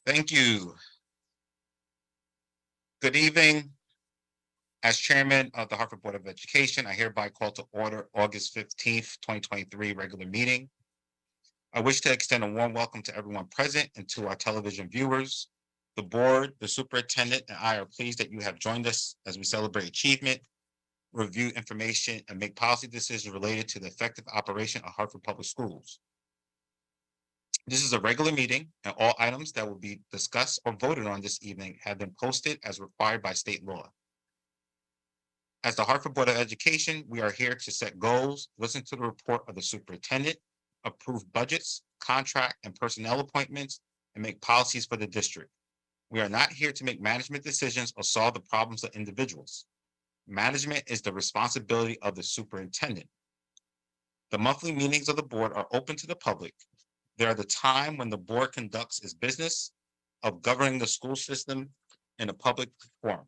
Thank you. Good evening. As chairman of the Hartford Board of Education, I hereby call to order August 15th, 2023 regular meeting. I wish to extend a warm welcome to everyone present and to our television viewers. The board, the superintendent, and I are pleased that you have joined us as we celebrate achievement, review information, and make policy decisions related to the effective operation of Hartford Public Schools. This is a regular meeting, and all items that will be discussed or voted on this evening have been posted as required by state law. As the Hartford Board of Education, we are here to set goals, listen to the report of the superintendent, approve budgets, contract, and personnel appointments, and make policies for the district. We are not here to make management decisions or solve the problems of individuals. Management is the responsibility of the superintendent. The monthly meetings of the board are open to the public. They are the time when the board conducts its business of governing the school system in a public forum.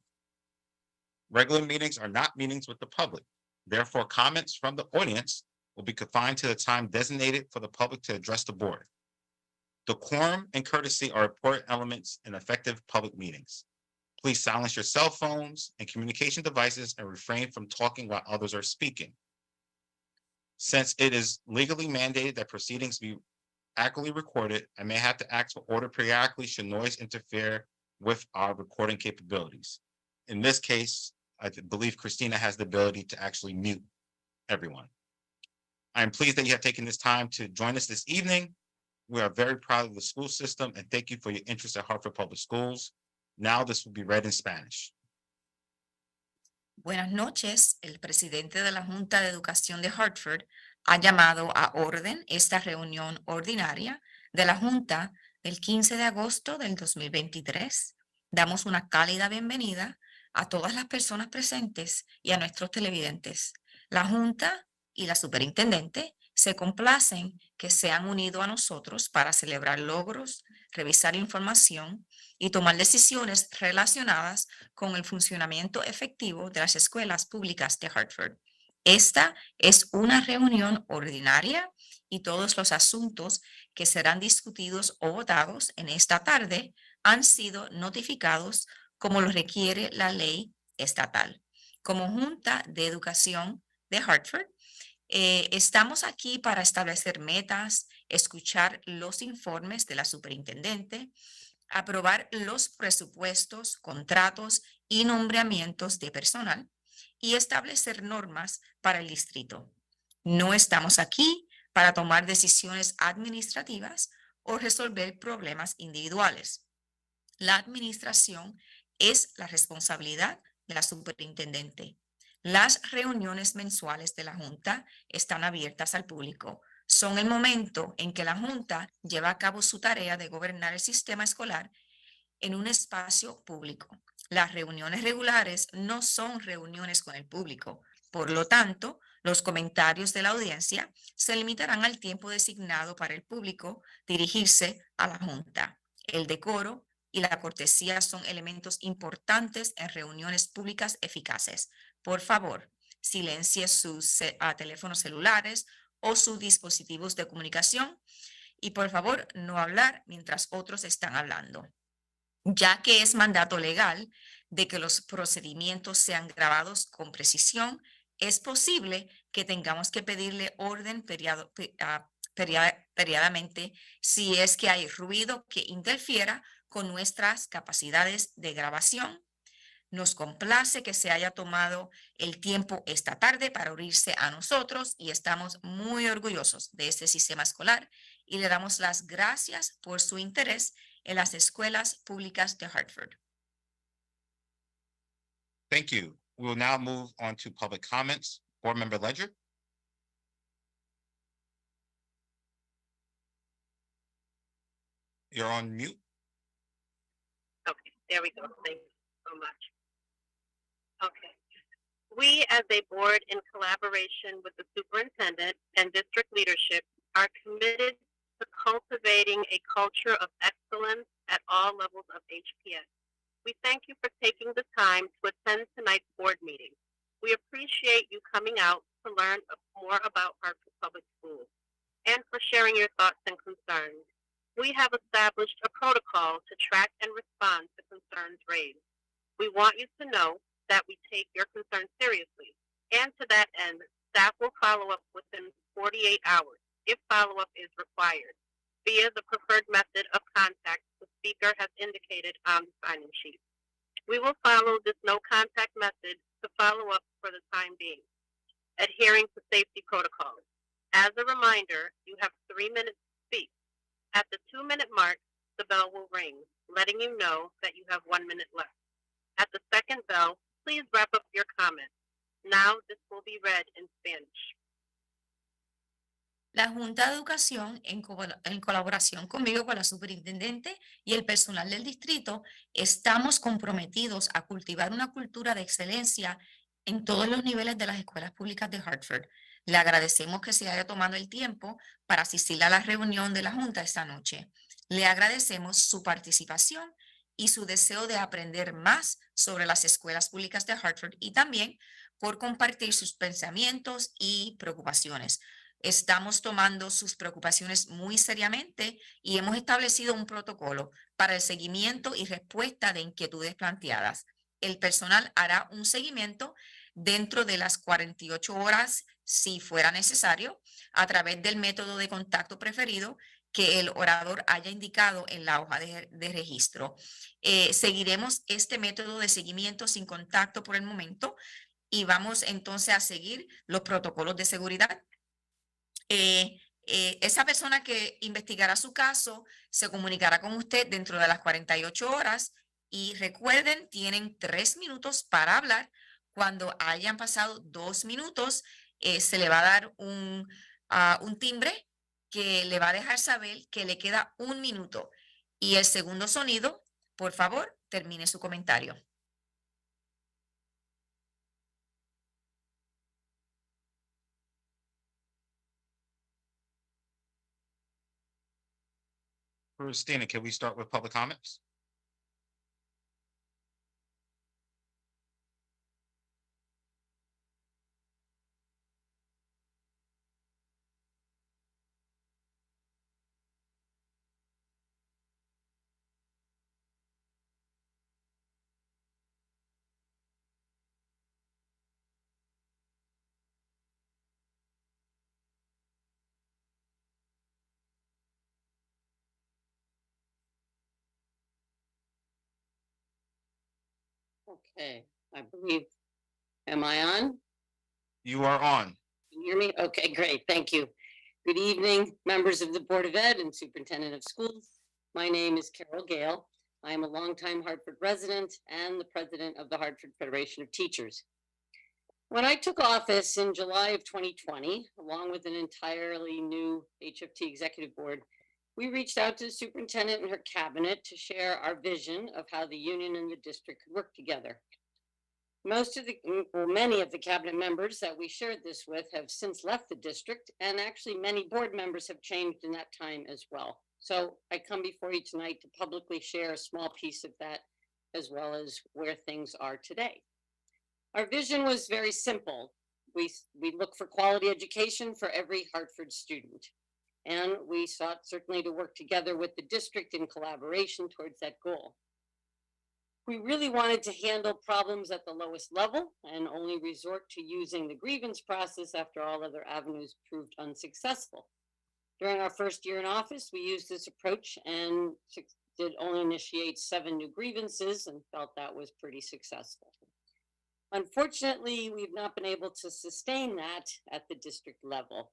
Regular meetings are not meetings with the public. Therefore, comments from the audience will be confined to the time designated for the public to address the board. Decorum and courtesy are important elements in effective public meetings. Please silence your cell phones and communication devices and refrain from talking while others are speaking. Since it is legally mandated that proceedings be accurately recorded, I may have to ask for order periodically should noise interfere with our recording capabilities. In this case, I believe Christina has the ability to actually mute everyone. I am pleased that you have taken this time to join us this evening. We are very proud of the school system and thank you for your interest at Hartford Public Schools. Now this will be read in Spanish. Buenas noches. El presidente de la Junta de Educación de Hartford ha llamado a orden esta reunión ordinaria de la Junta del 15 de agosto del 2023. Damos una cálida bienvenida a todas las personas presentes y a nuestros televidentes. La Junta y la Superintendente se complacen que se han unido a nosotros para celebrar logros, revisar información y tomar decisiones relacionadas con el funcionamiento efectivo de las escuelas públicas de Hartford. Esta es una reunión ordinaria y todos los asuntos que serán discutidos o votados en esta tarde han sido notificados como lo requiere la ley estatal. Como Junta de Educación de Hartford, estamos aquí para establecer metas, escuchar los informes de la superintendente, aprobar los presupuestos, contratos y nombramientos de personal y establecer normas para el distrito. No estamos aquí para tomar decisiones administrativas o resolver problemas individuales. La administración es la responsabilidad de la superintendente. Las reuniones mensuales de la Junta están abiertas al público. Son el momento en que la Junta lleva a cabo su tarea de gobernar el sistema escolar en un espacio público. Las reuniones regulares no son reuniones con el público. Por lo tanto, los comentarios de la audiencia se limitarán al tiempo designado para el público dirigirse a la Junta. El decoro y la cortesía son elementos importantes en reuniones públicas eficaces. Por favor, silencie sus teléfonos celulares o sus dispositivos de comunicación y por favor no hablar mientras otros están hablando. Ya que es mandato legal de que los procedimientos sean grabados con precisión, es posible que tengamos que pedirle orden periódicamente si es que hay ruido que interfiera con nuestras capacidades de grabación. Nos complace que se haya tomado el tiempo esta tarde para unirse a nosotros y estamos muy orgullosos de este sistema escolar y le damos las gracias por su interés en las escuelas públicas de Hartford. Thank you. We will now move on to public comments. Board Member Ledger. You're on mute. Okay, there we go. Thank you so much. Okay. We, as a board, in collaboration with the superintendent and district leadership, are committed to cultivating a culture of excellence at all levels of HPS. We thank you for taking the time to attend tonight's board meeting. We appreciate you coming out to learn more about Hartford Public Schools and for sharing your thoughts and concerns. we have established a protocol to track and respond to concerns raised. We want you to know that we take your concerns seriously, and to that end, staff will follow up within 48 hours if follow-up is required via the preferred method of contact the speaker has indicated on the sign-in sheet. We will follow this no-contact method to follow up for the time being, adhering to safety protocols. As a reminder, you have 3 minutes to speak. At the 2-minute mark, the bell will ring, letting you know that you have 1 minute left. At the second bell, please wrap up your comment. Now this will be read in Spanish. La Junta de Educación, en colaboración conmigo, con la superintendente y el personal del distrito, estamos comprometidos a cultivar una cultura de excelencia en todos los niveles de las escuelas públicas de Hartford. Le agradecemos que se haya tomado el tiempo para asistir a la reunión de la Junta esta noche. Le agradecemos su participación y su deseo de aprender más sobre las escuelas públicas de Hartford y también por compartir sus pensamientos y preocupaciones. Estamos tomando sus preocupaciones muy seriamente y hemos establecido un protocolo para el seguimiento y respuesta de inquietudes planteadas. El personal hará un seguimiento dentro de las 48 horas, si fuera necesario, a través del método de contacto preferido que el orador haya indicado en la hoja de registro. Seguiremos este método de seguimiento sin contacto por el momento y vamos entonces a seguir los protocolos de seguridad. Esa persona que investigará su caso se comunicará con usted dentro de las 48 horas y recuerden, tienen 3 minutos para hablar. Cuando hayan pasado 2 minutos, se le va a dar un timbre que le va a dejar saber que le queda 1 minuto. Y el segundo sonido, por favor, termine su comentario. Christina, can we start with public comments? Okay, I believe, am I on? You are on. Can you hear me? Okay, great, thank you. Good evening, members of the Board of Ed and Superintendent of Schools. My name is Carol Gale. I am a longtime Hartford resident and the president of the Hartford Federation of Teachers. When I took office in July of 2020, along with an entirely new HFT executive board, we reached out to the superintendent and her cabinet to share our vision of how the union and the district could work together. Many of the cabinet members that we shared this with have since left the district, and actually many board members have changed in that time as well. So I come before you tonight to publicly share a small piece of that, as well as where things are today. Our vision was very simple. We look for quality education for every Hartford student. And we sought certainly to work together with the district in collaboration towards that goal. We really wanted to handle problems at the lowest level and only resort to using the grievance process after all other avenues proved unsuccessful. During our first year in office, we used this approach and did only initiate 7 new grievances and felt that was pretty successful. Unfortunately, we've not been able to sustain that at the district level.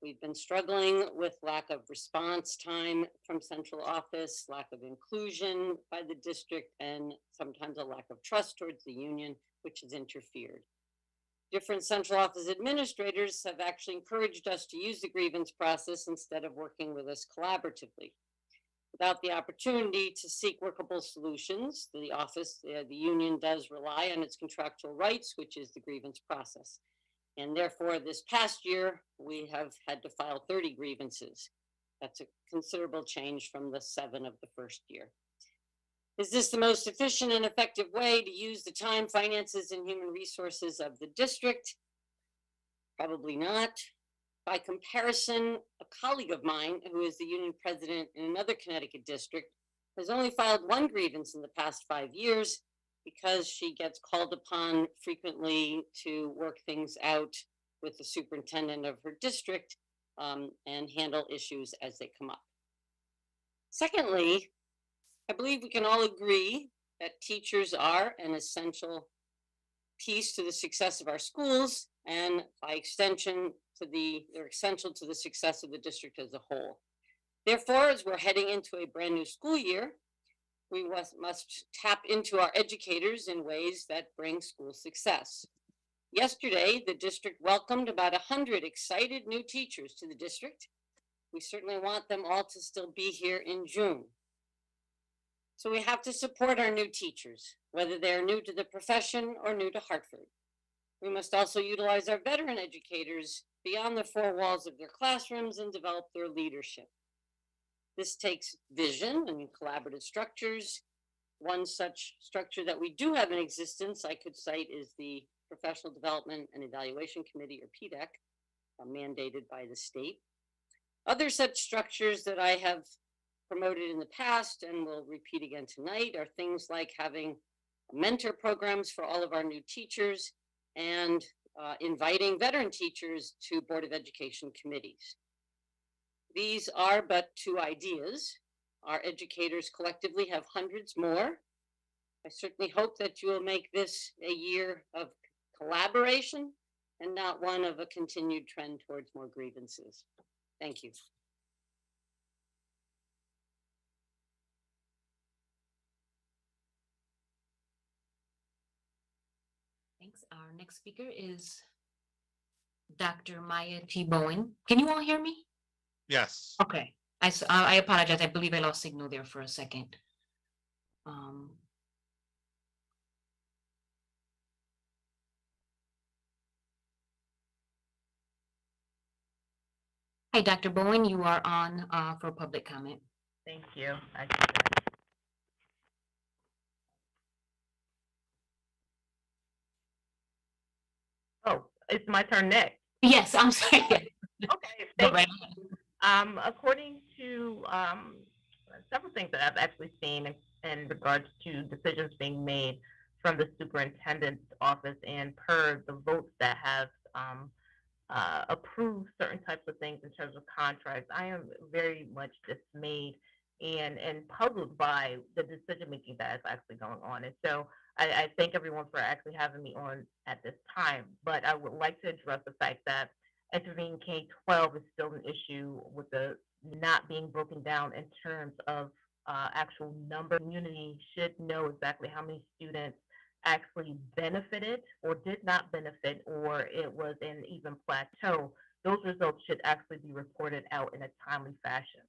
We've been struggling with lack of response time from central office, lack of inclusion by the district, and sometimes a lack of trust towards the union, which has interfered. Different central office administrators have actually encouraged us to use the grievance process instead of working with us collaboratively. Without the opportunity to seek workable solutions, the union does rely on its contractual rights, which is the grievance process. And therefore, this past year, we have had to file 30 grievances. That's a considerable change from the 7 of the first year. Is this the most efficient and effective way to use the time, finances, and human resources of the district? Probably not. By comparison, a colleague of mine who is the union president in another Connecticut district has only filed one grievance in the past 5 years because she gets called upon frequently to work things out with the superintendent of her district and handle issues as they come up. Secondly, I believe we can all agree that teachers are an essential piece to the success of our schools, and by extension they're essential to the success of the district as a whole. Therefore, as we're heading into a brand new school year, we must tap into our educators in ways that bring school success. Yesterday, the district welcomed about 100 excited new teachers to the district. We certainly want them all to still be here in June. So we have to support our new teachers, whether they're new to the profession or new to Hartford. We must also utilize our veteran educators beyond the four walls of their classrooms and develop their leadership. This takes vision and collaborative structures. One such structure that we do have in existence, I could cite, is the Professional Development and Evaluation Committee, or PDEC, mandated by the state. Other such structures that I have promoted in the past and will repeat again tonight are things like having mentor programs for all of our new teachers and inviting veteran teachers to Board of Education committees. These are but two ideas. Our educators collectively have hundreds more. I certainly hope that you will make this a year of collaboration and not one of a continued trend towards more grievances. Thank you. Thanks. Our next speaker is Dr. Maya T. Bowen. Can you all hear me? Yes. Okay. I apologize. I believe I lost signal there for a second. Hi, Dr. Bowen, you are on for public comment. Thank you. Oh, it's my turn next. Yes, I'm sorry. Okay, thank you. According to several things that I've actually seen in regards to decisions being made from the superintendent's office and per the votes that have approved certain types of things in terms of contracts, I am very much dismayed and puzzled by the decision making that is actually going on. And so I thank everyone for actually having me on at this time, but I would like to address the fact that intervening K-12 is still an issue with the not being broken down in terms of actual number. The community should know exactly how many students actually benefited or did not benefit, or it was an even plateau. Those results should actually be reported out in a timely fashion.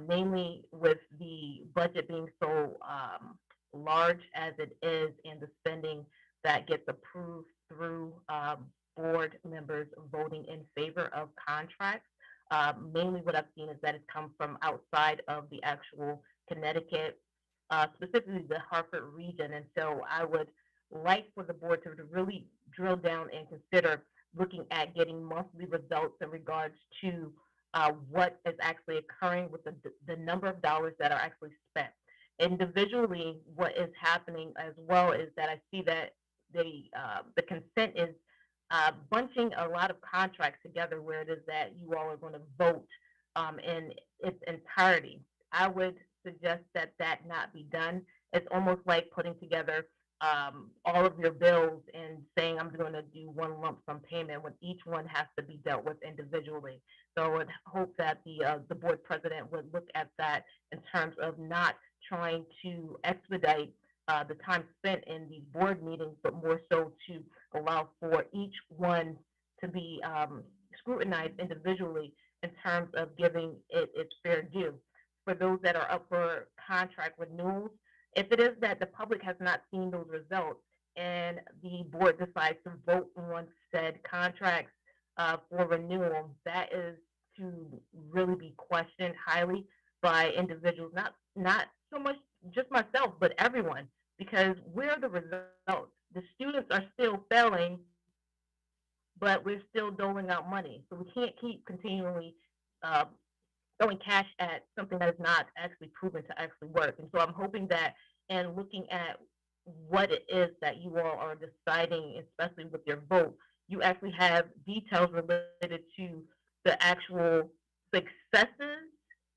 Namely, with the budget being so large as it is and the spending that gets approved through board members voting in favor of contracts. Mainly what I've seen is that it's come from outside of the actual Connecticut, specifically the Hartford region. And so I would like for the board to really drill down and consider looking at getting monthly results in regards to what is actually occurring with the number of dollars that are actually spent. Individually, what is happening as well is that I see that the consent is bunching a lot of contracts together where it is that you all are going to vote in its entirety. I would suggest that that not be done. It's almost like putting together all of your bills and saying I'm going to do one lump sum payment when each one has to be dealt with individually. So I would hope that the board president would look at that in terms of not trying to expedite the time spent in these board meetings, but more so to allow for each one to be scrutinized individually in terms of giving it its fair due. For those that are up for contract renewals, if it is that the public has not seen those results and the board decides to vote on said contracts for renewal, that is to really be questioned highly by individuals, not so much just myself, but everyone, because where are the results? The students are still failing but we're still doling out money. So we can't keep continually throwing cash at something that is not actually proven to actually work. And so I'm hoping that in looking at what it is that you all are deciding, especially with your vote, you actually have details related to the actual successes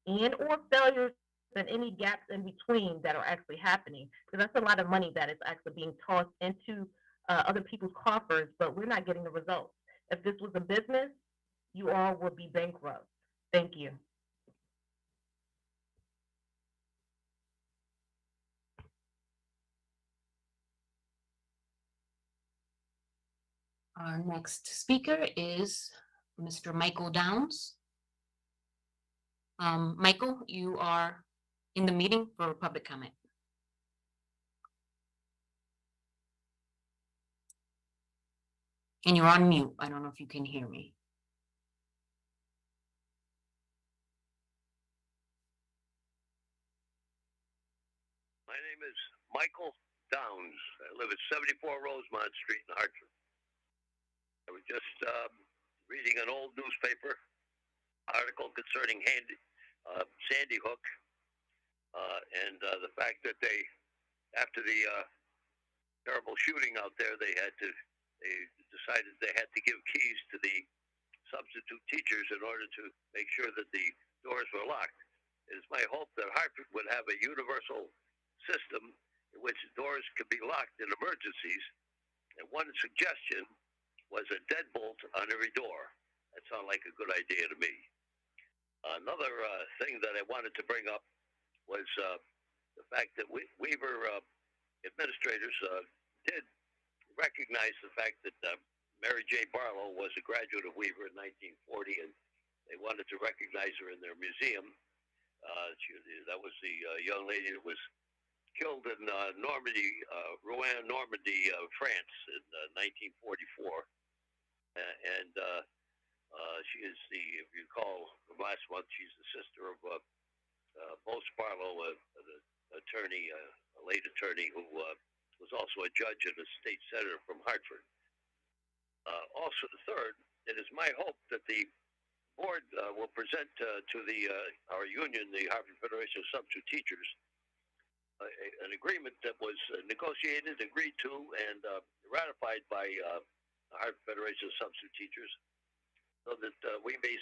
and or failures and any gaps in between that are actually happening. Because that's a lot of money that is actually being tossed into other people's coffers, but we're not getting the results. If this was a business, you all would be bankrupt. Thank you. Our next speaker is Mr. Michael Downs. Michael, you are in the meeting for public comment. And you're on mute. I don't know if you can hear me. My name is Michael Downs. I live at 74 Rosemont Street in Hartford. I was just reading an old newspaper article concerning Sandy Hook and the fact that they, after the terrible shooting out there, they decided they had to give keys to the substitute teachers in order to make sure that the doors were locked. It is my hope that Hartford would have a universal system in which doors could be locked in emergencies. And one suggestion was a deadbolt on every door. That sounded like a good idea to me. Another thing that I wanted to bring up was the fact that Weaver administrators did recognize the fact that Mary J. Barlow was a graduate of Weaver in 1940, and they wanted to recognize her in their museum. That was the young lady that was killed in Normandy, Rouen, Normandy, France in 1944. And she is if you recall from last month, she's the sister of Bo Barlow, an attorney, a late attorney who was also a judge and a state senator from Hartford. Also, the third, it is my hope that the board will present to our union, the Hartford Federation of Substitute Teachers, an agreement that was negotiated, agreed to, and ratified by the Hartford Federation of Substitute Teachers, so that we may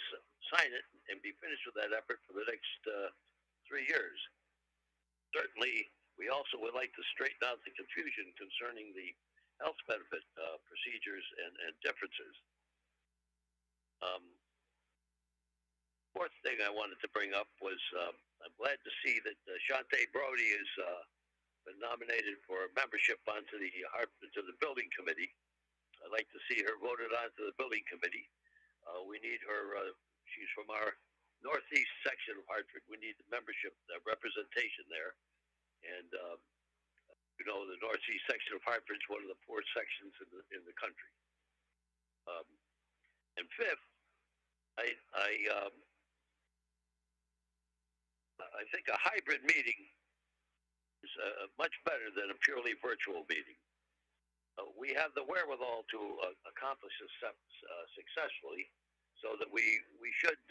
sign it and be finished with that effort for the next 3 years. Certainly, we also would like to straighten out the confusion concerning the health benefit procedures and differences. Fourth thing I wanted to bring up was I'm glad to see that Shantae Brody has been nominated for membership onto the building committee. I'd like to see her voted onto the building committee. We need her. She's from our northeast section of Hartford. We need the membership representation there. And you know, the northeast section of Hartford is one of the poor sections in the country. And fifth, I think a hybrid meeting is much better than a purely virtual meeting. We have the wherewithal to accomplish this successfully, so that we should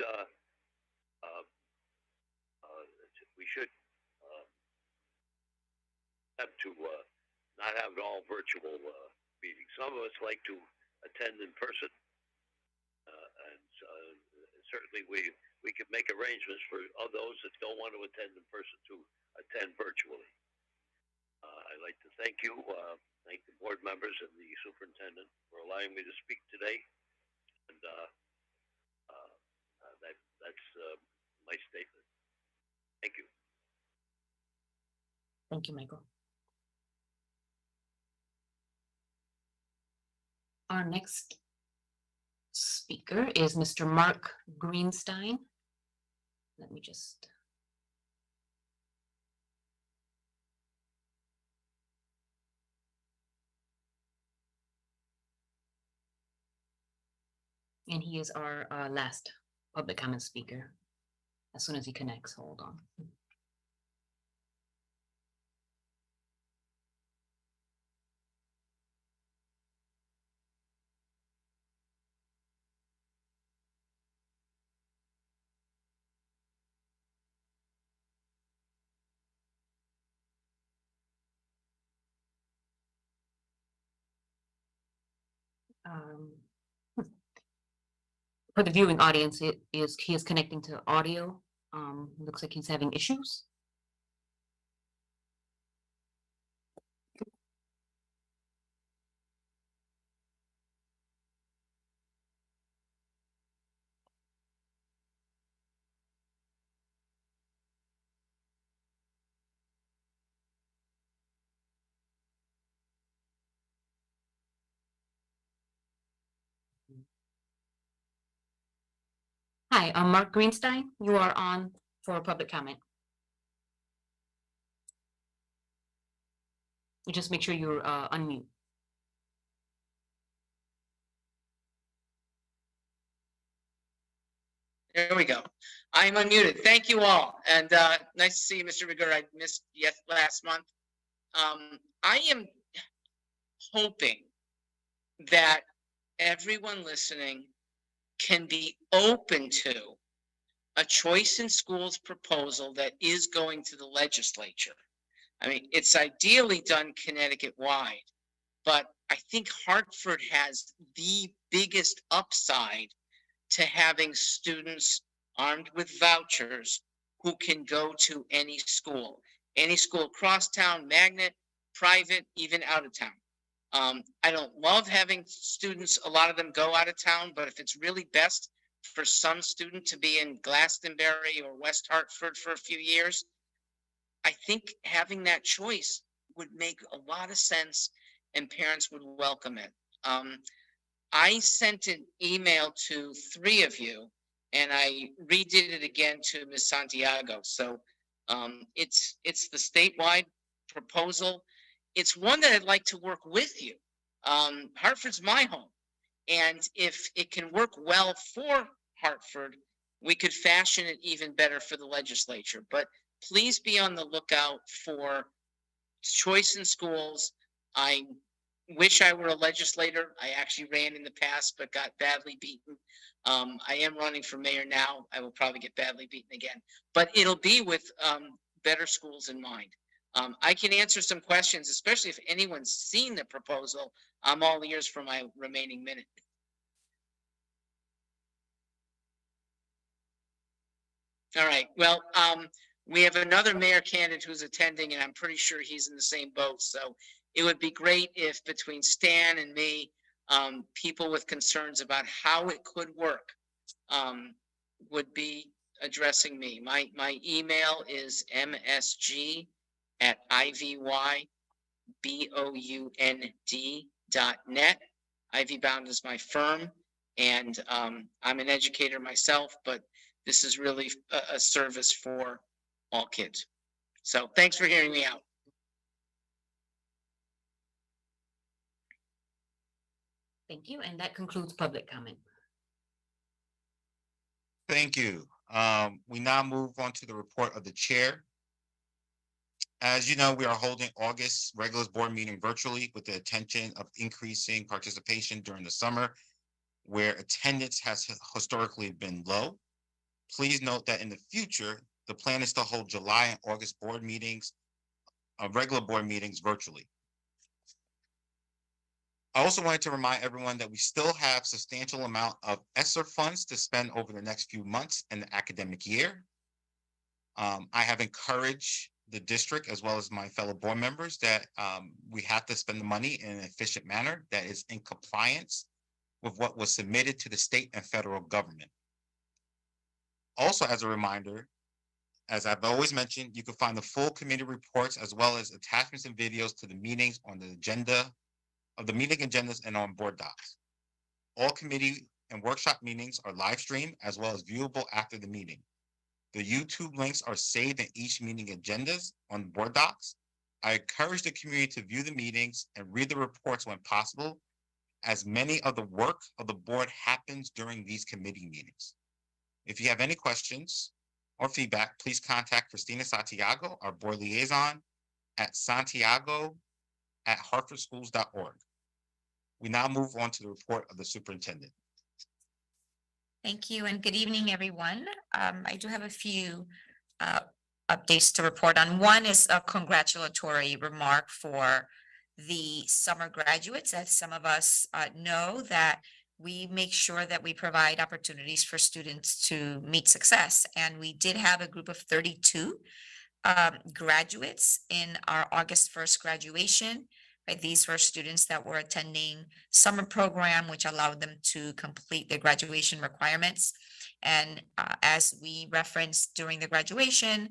have to not have it all virtual meetings. Some of us like to attend in person, and certainly we could make arrangements for those that don't want to attend in person to attend virtually. I'd like to thank you, thank the board members and the superintendent for allowing me to speak today. And that's my statement. Thank you. Thank you, Michael. Our next speaker is Mr. Mark Greenstein. Let me just. And he is our last public comment speaker. As soon as he connects, hold on. For the viewing audience, he is connecting to audio. Looks like he's having issues. Hi, I'm Mark Greenstein. You are on for public comment. You just make sure you're unmute. There we go. I'm unmuted. Thank you all. And nice to see you, Mr. Rigueur. I missed last month. I am hoping that everyone listening can be open to a choice in schools proposal that is going to the legislature. I mean, it's ideally done Connecticut-wide, but I think Hartford has the biggest upside to having students armed with vouchers who can go to any school across town, magnet, private, even out of town. I don't love having students, a lot of them go out of town, but if it's really best for some student to be in Glastonbury or West Hartford for a few years, I think having that choice would make a lot of sense and parents would welcome it. I sent an email to 3 of you and I redid it again to Ms. Santiago. So it's the statewide proposal. It's one that I'd like to work with you. Hartford's my home. And if it can work well for Hartford, we could fashion it even better for the legislature. But please be on the lookout for choice in schools. I wish I were a legislator. I actually ran in the past, but got badly beaten. I am running for mayor now. I will probably get badly beaten again, but it'll be with better schools in mind. I can answer some questions, especially if anyone's seen the proposal. I'm all ears for my remaining minute. All right. Well, we have another mayor candidate who's attending, and I'm pretty sure he's in the same boat. So it would be great if between Stan and me, people with concerns about how it could work would be addressing me. My email is msg@ivybond.net. Ivy Bound is my firm, and I'm an educator myself, but this is really a service for all kids. So thanks for hearing me out. Thank you. And that concludes public comment. Thank you. We now move on to the report of the chair. As you know, we are holding August regular board meeting virtually with the intention of increasing participation during the summer, where attendance has historically been low. Please note that in the future, the plan is to hold July and August board meetings, regular board meetings virtually. I also wanted to remind everyone that we still have substantial amount of ESSER funds to spend over the next few months in the academic year. I have encouraged the district as well as my fellow board members that we have to spend the money in an efficient manner that is in compliance with what was submitted to the state and federal government. Also, as a reminder, as I've always mentioned, you can find the full committee reports as well as attachments and videos to the meetings on the agenda of the meeting agendas and on board docs. All committee and workshop meetings are live streamed as well as viewable after the meeting. The YouTube links are saved in each meeting agendas on board docs. I encourage the community to view the meetings and read the reports when possible, as many of the work of the board happens during these committee meetings. If you have any questions or feedback, please contact Christina Santiago, our board liaison, at santiago@hartfordschools.org. We now move on to the report of the superintendent. Thank you and good evening, everyone. I do have a few updates to report on. One is a congratulatory remark for the summer graduates. As some of us know, that we make sure that we provide opportunities for students to meet success. And we did have a group of 32 graduates in our August 1st graduation. Right? These were students that were attending summer program, which allowed them to complete their graduation requirements. And as we referenced during the graduation,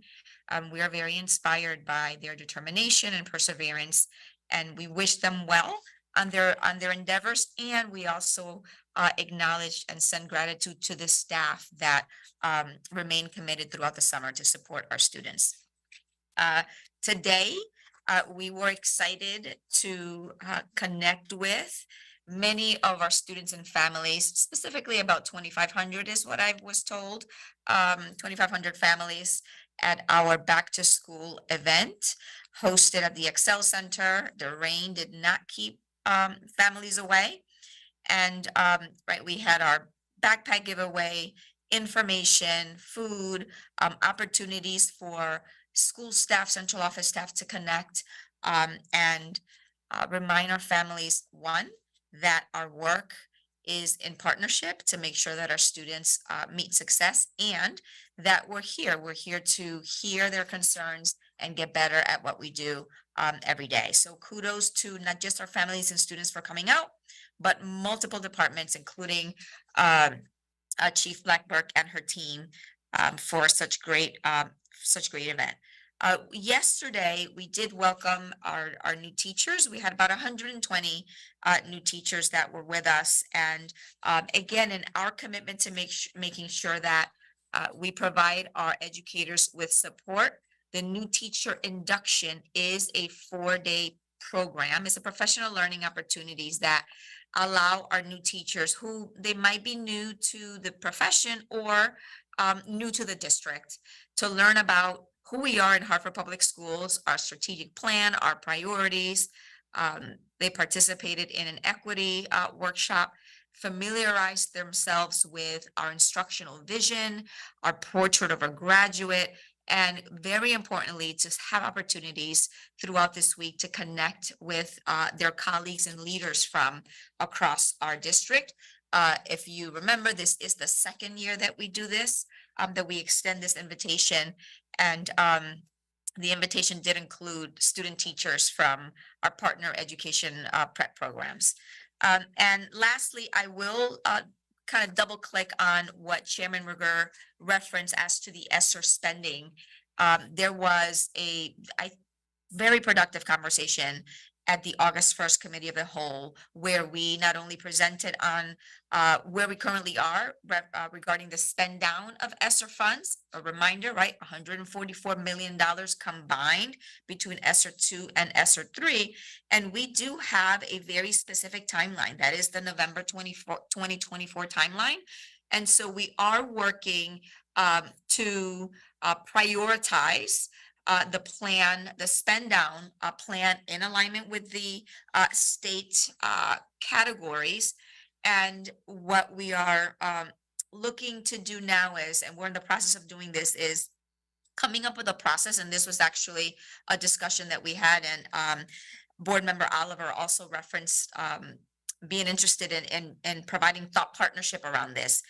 we are very inspired by their determination and perseverance, and we wish them well on their endeavors. And we also acknowledge and send gratitude to the staff that remain committed throughout the summer to support our students. Today, we were excited to connect with many of our students and families, specifically about 2,500 is what I was told, 2,500 families at our back to school event hosted at the Excel Center. The rain did not keep families away. And right, we had our backpack giveaway, information, food, opportunities for school staff, central office staff to connect and remind our families, one, that our work is in partnership to make sure that our students meet success, and that we're here to hear their concerns and get better at what we do every day. So kudos to not just our families and students for coming out, but multiple departments, including Chief Blackburk and her team for such great event. Yesterday, we did welcome our new teachers. We had about 120 new teachers that were with us. And again, in our commitment to making sure that we provide our educators with support, the new teacher induction is a 4-day program. It's a professional learning opportunities that allow our new teachers who they might be new to the profession or new to the district to learn about who we are in Hartford Public Schools, our strategic plan, our priorities. They participated in an equity workshop, familiarized themselves with our instructional vision, our portrait of a graduate, and very importantly, just have opportunities throughout this week to connect with their colleagues and leaders from across our district. If you remember, this is the second year that we do this, that we extend this invitation. And the invitation did include student teachers from our partner education prep programs. And lastly, I will kind of double click on what Chairman Ruger referenced as to the ESSER spending. There was a very productive conversation at the August 1st Committee of the Whole, where we not only presented on where we currently are regarding the spend down of ESSER funds, a reminder, right, $144 million combined between ESSER 2 and ESSER 3. And we do have a very specific timeline. That is the November 2024 timeline. And so we are working to prioritize the plan, the spend down plan in alignment with the state categories. And what we are looking to do now is, and we're in the process of doing this, is coming up with a process. And this was actually a discussion that we had, and Board Member Oliver also referenced being interested in providing thought partnership around this,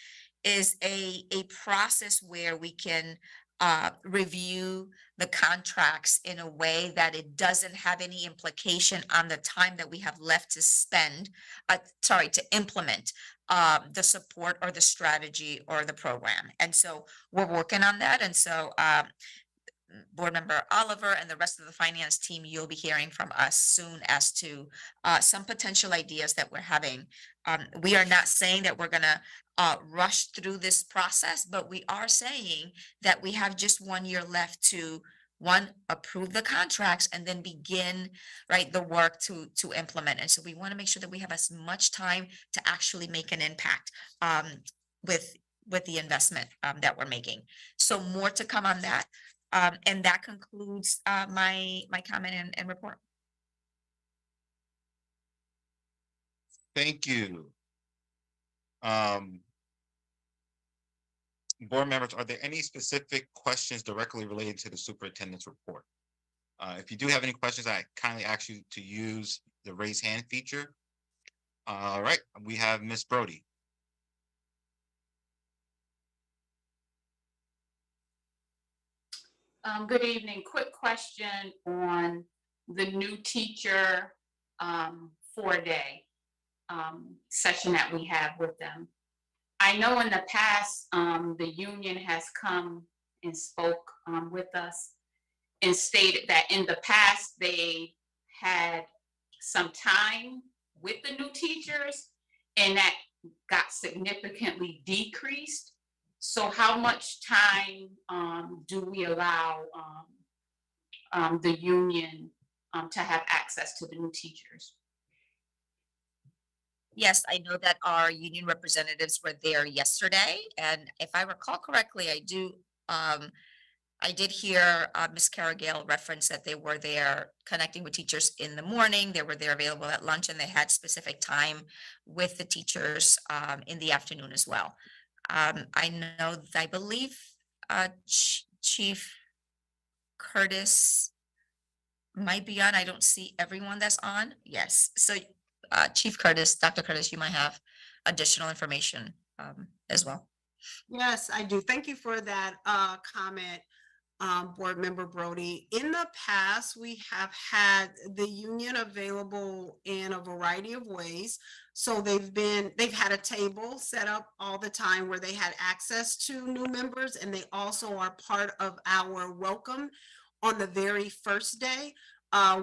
is a process where we can review the contracts in a way that it doesn't have any implication on the time that we have left to spend, to implement the support or the strategy or the program. And so we're working on that. And so Board Member Oliver and the rest of the finance team, you'll be hearing from us soon as to some potential ideas that we're having. We are not saying that we're gonna rush through this process, but we are saying that we have just 1 year left to, one, approve the contracts and then begin, right, the work to implement. And so we want to make sure that we have as much time to actually make an impact with the investment that we're making. So more to come on that. And that concludes my comment and report. Thank you. Board members, are there any specific questions directly related to the superintendent's report? If you do have any questions, I kindly ask you to use the raise hand feature. All right, we have Miss Brody. Good evening. Quick question on the new teacher 4-day session that we have with them. I know in the past, the union has come and spoke with us and stated that in the past, they had some time with the new teachers and that got significantly decreased. So how much time do we allow the union to have access to the new teachers? Yes, I know that our union representatives were there yesterday, and if I recall correctly, I did hear Ms. Carrigal reference that they were there connecting with teachers in the morning. They were there available at lunch, and they had specific time with the teachers in the afternoon as well. I know, I believe Chief Curtis might be on. I don't see everyone that's on. Yes, so Chief Curtis, Dr. Curtis, you might have additional information as well. Yes, I do. Thank you for that comment, Board Member Brody. In the past, we have had the union available in a variety of ways. So they've had a table set up all the time where they had access to new members, and they also are part of our welcome on the very first day,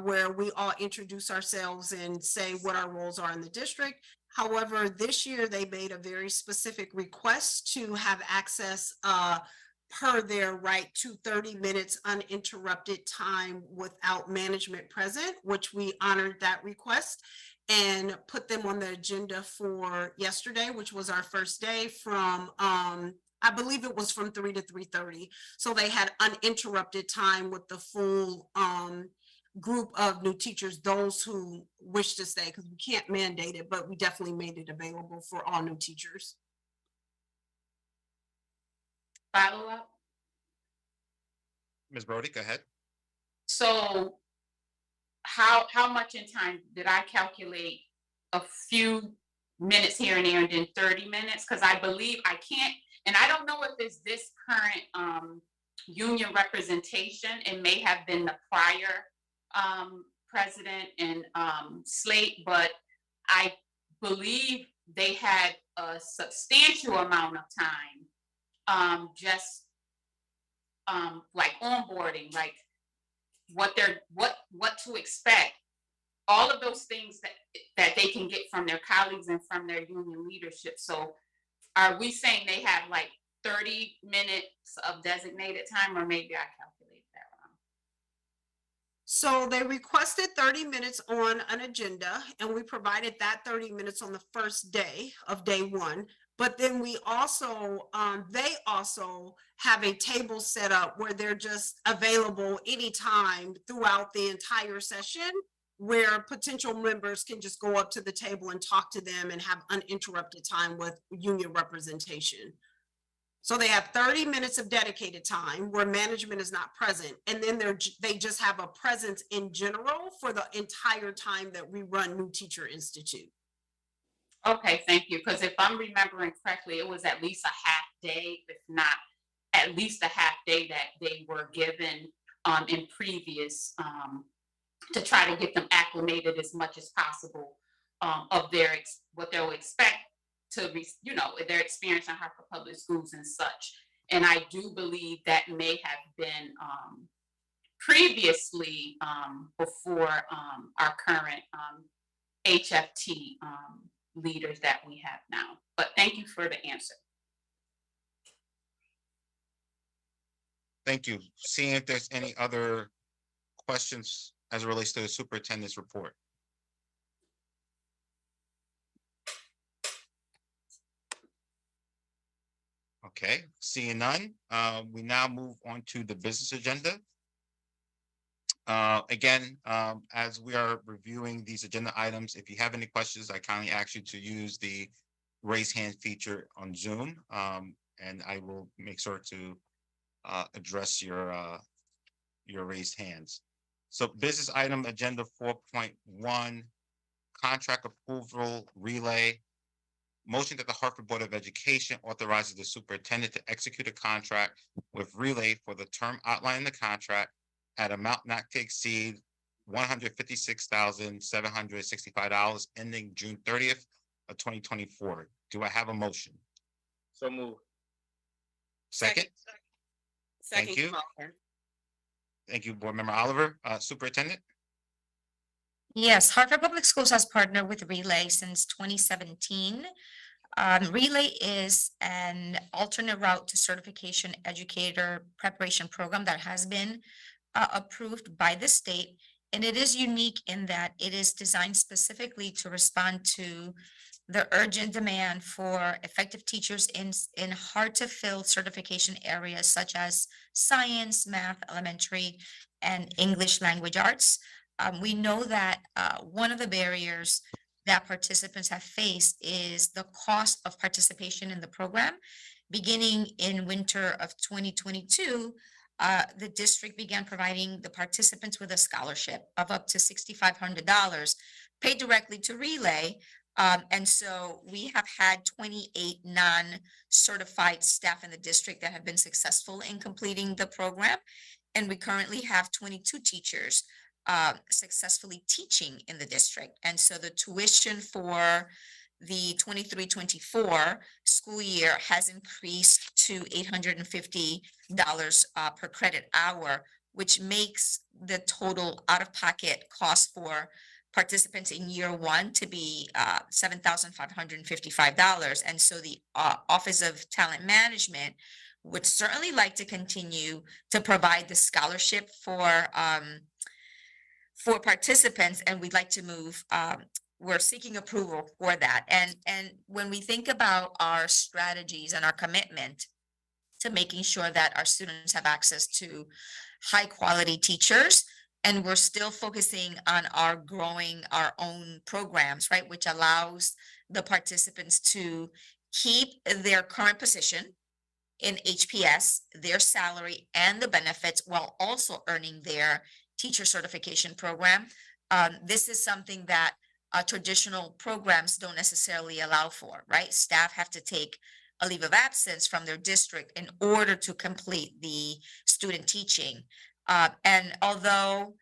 where we all introduce ourselves and say what our roles are in the district. However, this year they made a very specific request to have access per their right to 30 minutes uninterrupted time without management present, which we honored that request and put them on the agenda for yesterday, which was our first day from, I believe it was from 3 to 3:30. So they had uninterrupted time with the full group of new teachers, those who wish to stay, because we can't mandate it, but we definitely made it available for all new teachers. Follow up? Ms. Brody, go ahead. So how much in time did I calculate? A few minutes here and there and then 30 minutes? Because I believe I can't, and I don't know if it's this current union representation. It may have been the prior president and slate, but I believe they had a substantial amount of time just like onboarding, like what to expect, all of those things that they can get from their colleagues and from their union leadership. So are we saying they have like 30 minutes of designated time, or maybe I calculated that wrong? So they requested 30 minutes on an agenda, and we provided that 30 minutes on the first day of day one. But then we also, they also have a table set up where they're just available anytime throughout the entire session, where potential members can just go up to the table and talk to them and have uninterrupted time with union representation. So they have 30 minutes of dedicated time where management is not present. And then they just have a presence in general for the entire time that we run New Teacher Institute. Okay, thank you. Because if I'm remembering correctly, it was at least a half day, if not at least a half day that they were given in previous to try to get them acclimated as much as possible of what they'll expect to, their experience in Hartford Public Schools and such. And I do believe that may have been previously before our current HFT leaders that we have now. But thank you for the answer. Thank you. Seeing if there's any other questions as it relates to the superintendent's report. Okay, seeing none, we now move on to the business agenda. Again, as we are reviewing these agenda items, if you have any questions, I kindly ask you to use the raise hand feature on Zoom, and I will make sure to address your raised hands. So business item agenda 4.1, contract approval relay. Motion that the Hartford Board of Education authorizes the superintendent to execute a contract with Relay for the term outlined in the contract at amount not to exceed $156,765 ending June 30th of 2024. Do I have a motion? So move. Second? Thank Second, you. Kamala. Thank you, Board Member Oliver. Superintendent? Yes, Hartford Public Schools has partnered with Relay since 2017. Relay is an alternate route to certification educator preparation program that has been approved by the state. And it is unique in that it is designed specifically to respond to the urgent demand for effective teachers in hard to fill certification areas such as science, math, elementary, and English language arts. We know that one of the barriers that participants have faced is the cost of participation in the program. Beginning in winter of 2022, the district began providing the participants with a scholarship of up to $6,500 paid directly to Relay. And so we have had 28 non-certified staff in the district that have been successful in completing the program. And we currently have 22 teachers successfully teaching in the district. And so the tuition for the 23-24 school year has increased to $850 per credit hour, which makes the total out-of-pocket cost for participants in year one to be $7,555. And so the Office of Talent Management would certainly like to continue to provide the scholarship for participants, and we'd like to move, we're seeking approval for that. And when we think about our strategies and our commitment to making sure that our students have access to high quality teachers, and we're still focusing on our growing our own programs, right, which allows the participants to keep their current position in HPS, their salary and the benefits, while also earning their teacher certification program. This is something that traditional programs don't necessarily allow for, right? Staff have to take a leave of absence from their district in order to complete the student teaching. And although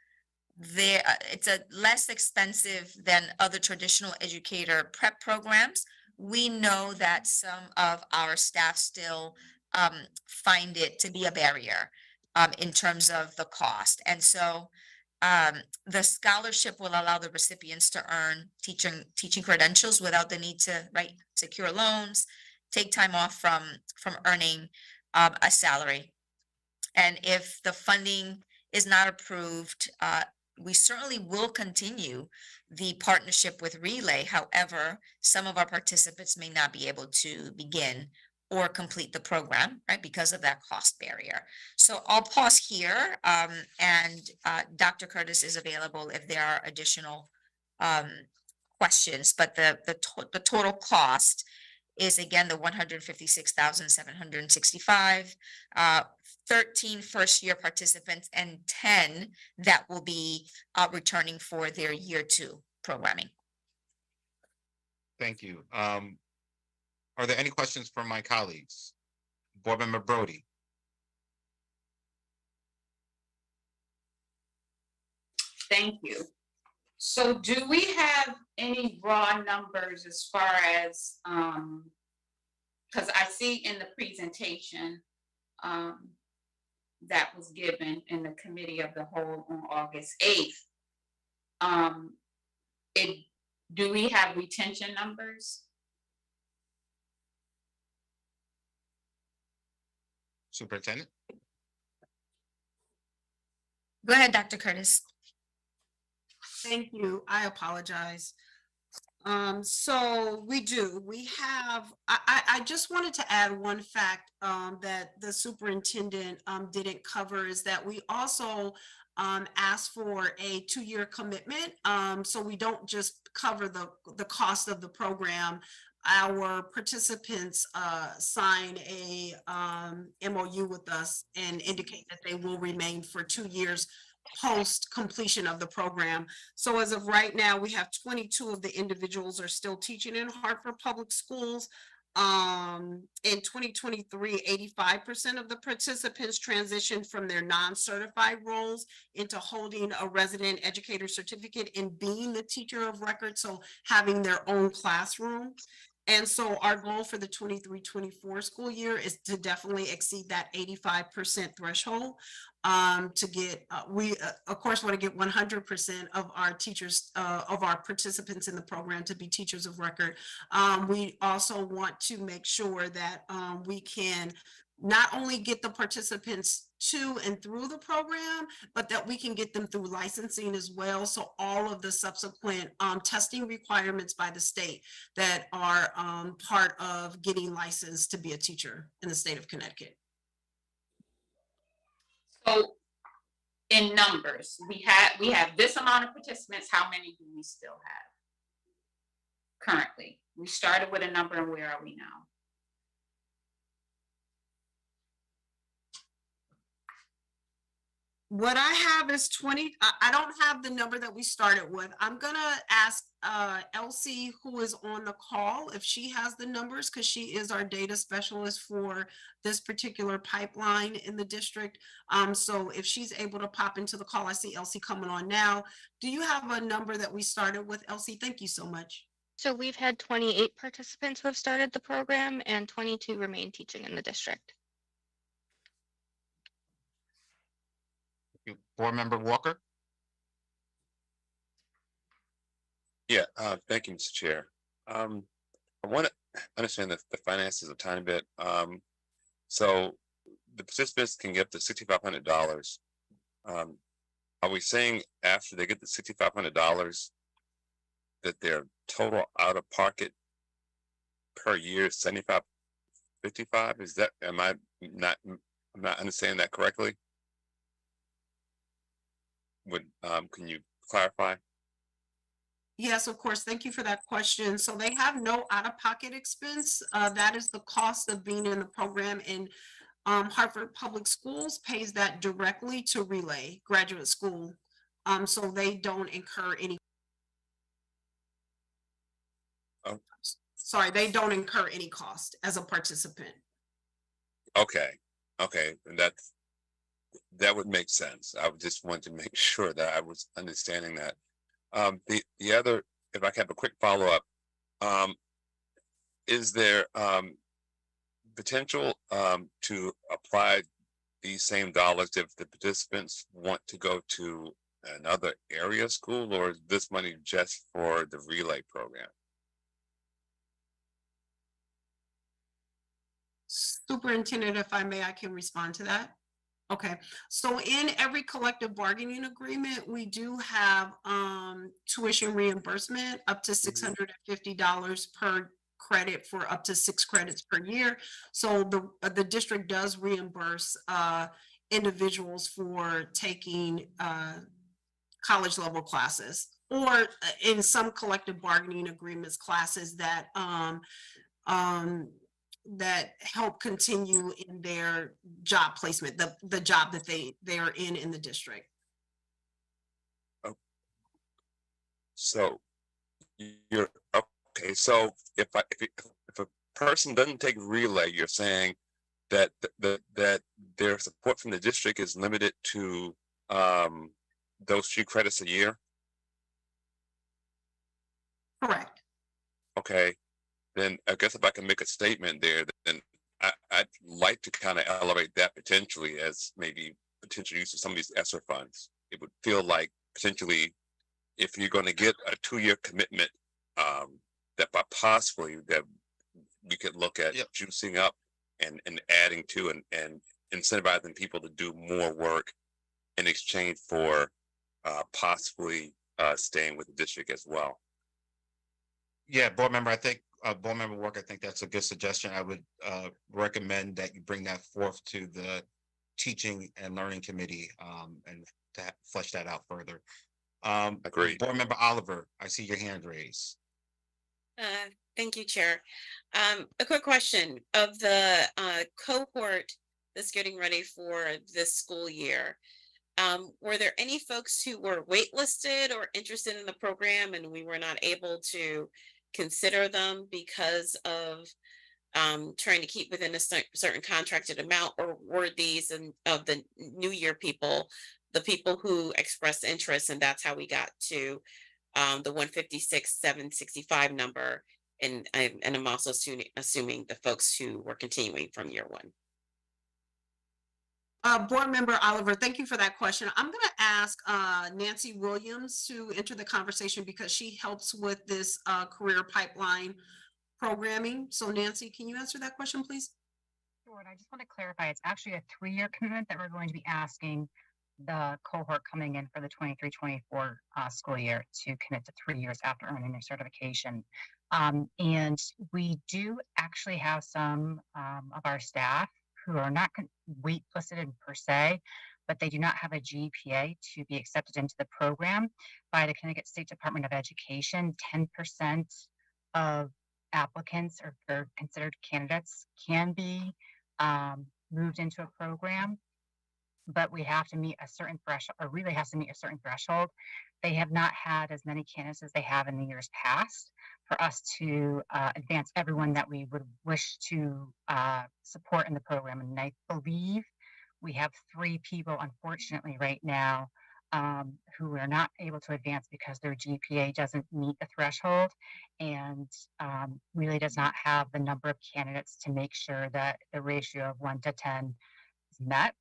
it's a less expensive than other traditional educator prep programs, we know that some of our staff still find it to be a barrier in terms of the cost. And so the scholarship will allow the recipients to earn teaching credentials without the need to secure loans, take time off from earning a salary. And if the funding is not approved, we certainly will continue the partnership with Relay. However, some of our participants may not be able to begin or complete the program, right, because of that cost barrier. So I'll pause here, and Dr. Curtis is available if there are additional questions, but the total cost is again the $156,765, 13 first-year participants and 10 that will be returning for their year 2 programming. Thank you. Are there any questions from my colleagues? Board Member Brody. Thank you. So do we have any raw numbers as far as, because I see in the presentation that was given in the committee of the whole on August 8th, do we have retention numbers? Superintendent? Go ahead, Dr. Curtis. Thank you. I apologize. So we do. We have, I just wanted to add one fact that the superintendent didn't cover, is that we also asked for a 2-year commitment. So we don't just cover the cost of the program. Our participants sign a MOU with us and indicate that they will remain for 2 years post completion of the program. So as of right now, we have 22 of the individuals are still teaching in Hartford Public Schools. In 2023, 85% of the participants transitioned from their non-certified roles into holding a resident educator certificate and being the teacher of record, so having their own classroom. And so our goal for the 23-24 school year is to definitely exceed that 85% threshold. To get, we of course want to get 100% of our teachers, of our participants in the program to be teachers of record. We also want to make sure that we can not only get the participants to and through the program, but that we can get them through licensing as well. So all of the subsequent testing requirements by the state that are part of getting licensed to be a teacher in the state of Connecticut. So in numbers, we have this amount of participants. How many do we still have currently? We started with a number, and where are we now? What I have is 20. I don't have the number that we started with. I'm gonna ask Elsie, who is on the call, if she has the numbers, because she is our data specialist for this particular pipeline in the district. So if she's able to pop into the call, I see Elsie coming on now. Do you have a number that we started with, Elsie? Thank you so much. So we've had 28 participants who have started the program and 22 remain teaching in the district. Board Member Walker? Yeah, thank you, Mr. Chair. I want to understand the finances a tiny bit. So the participants can get the $6,500. Are we saying after they get the $6,500 that their total out of pocket per year is $7,555? Is that, am I not understanding that correctly? Can you clarify? Yes, of course. Thank you for that question. So they have no out-of-pocket expense. That is the cost of being in the program, and Hartford Public Schools pays that directly to Relay Graduate School. So they don't incur any. Oh. Sorry, they don't incur any cost as a participant. Okay, and that would make sense. I would just want to make sure that I was understanding that. The other, if I can have a quick follow-up, is there potential to apply these same dollars if the participants want to go to another area school, or is this money just for the Relay program? Superintendent, if I may, I can respond to that. Okay, so in every collective bargaining agreement, we do have tuition reimbursement up to $650 per credit for up to 6 credits per year. So the district does reimburse individuals for taking college level classes, or in some collective bargaining agreements, classes that that help continue in their job placement, the job that they are in the district. Oh. So you're okay. So if a person doesn't take Relay, you're saying that that their support from the district is limited to those 3 credits a year? Correct. Okay. Then I guess if I can make a statement there, then I'd like to kind of elevate that potentially as maybe potential use of some of these ESSER funds. It would feel like potentially, if you're going to get a 2-year commitment, that by possibly that we could look at juicing up and adding to and incentivizing people to do more work in exchange for possibly staying with the district as well. Yeah, board member, I think Board Member Walker, I think that's a good suggestion. I would recommend that you bring that forth to the Teaching and Learning Committee and to flesh that out further. Agreed. Board Member Oliver, I see your hand raised. Thank you, Chair. A quick question. Of the cohort that's getting ready for this school year, Were there any folks who were waitlisted or interested in the program and we were not able to consider them because of trying to keep within a certain contracted amount, or were these of the new year people, the people who expressed interest, and that's how we got to the 156,765 number, and I'm also assuming the folks who were continuing from year one. Board Member Oliver, thank you for that question. I'm going to ask Nancy Williams to enter the conversation because she helps with this career pipeline programming. So Nancy, can you answer that question, please? Sure. And I just want to clarify, it's actually a 3-year commitment that we're going to be asking the cohort coming in for the 23-24 school year to commit to 3 years after earning their certification. And we do actually have some of our staff who are not waitlisted per se, but they do not have a GPA to be accepted into the program. By the Connecticut State Department of Education, 10% of applicants or considered candidates can be moved into a program, but we have to meet a certain threshold, or really has to meet a certain threshold. They have not had as many candidates as they have in the years past for us to advance everyone that we would wish to support in the program. And I believe we have 3 people, unfortunately, right now who are not able to advance because their GPA doesn't meet the threshold and really does not have the number of candidates to make sure that the ratio of 1 to 10 is met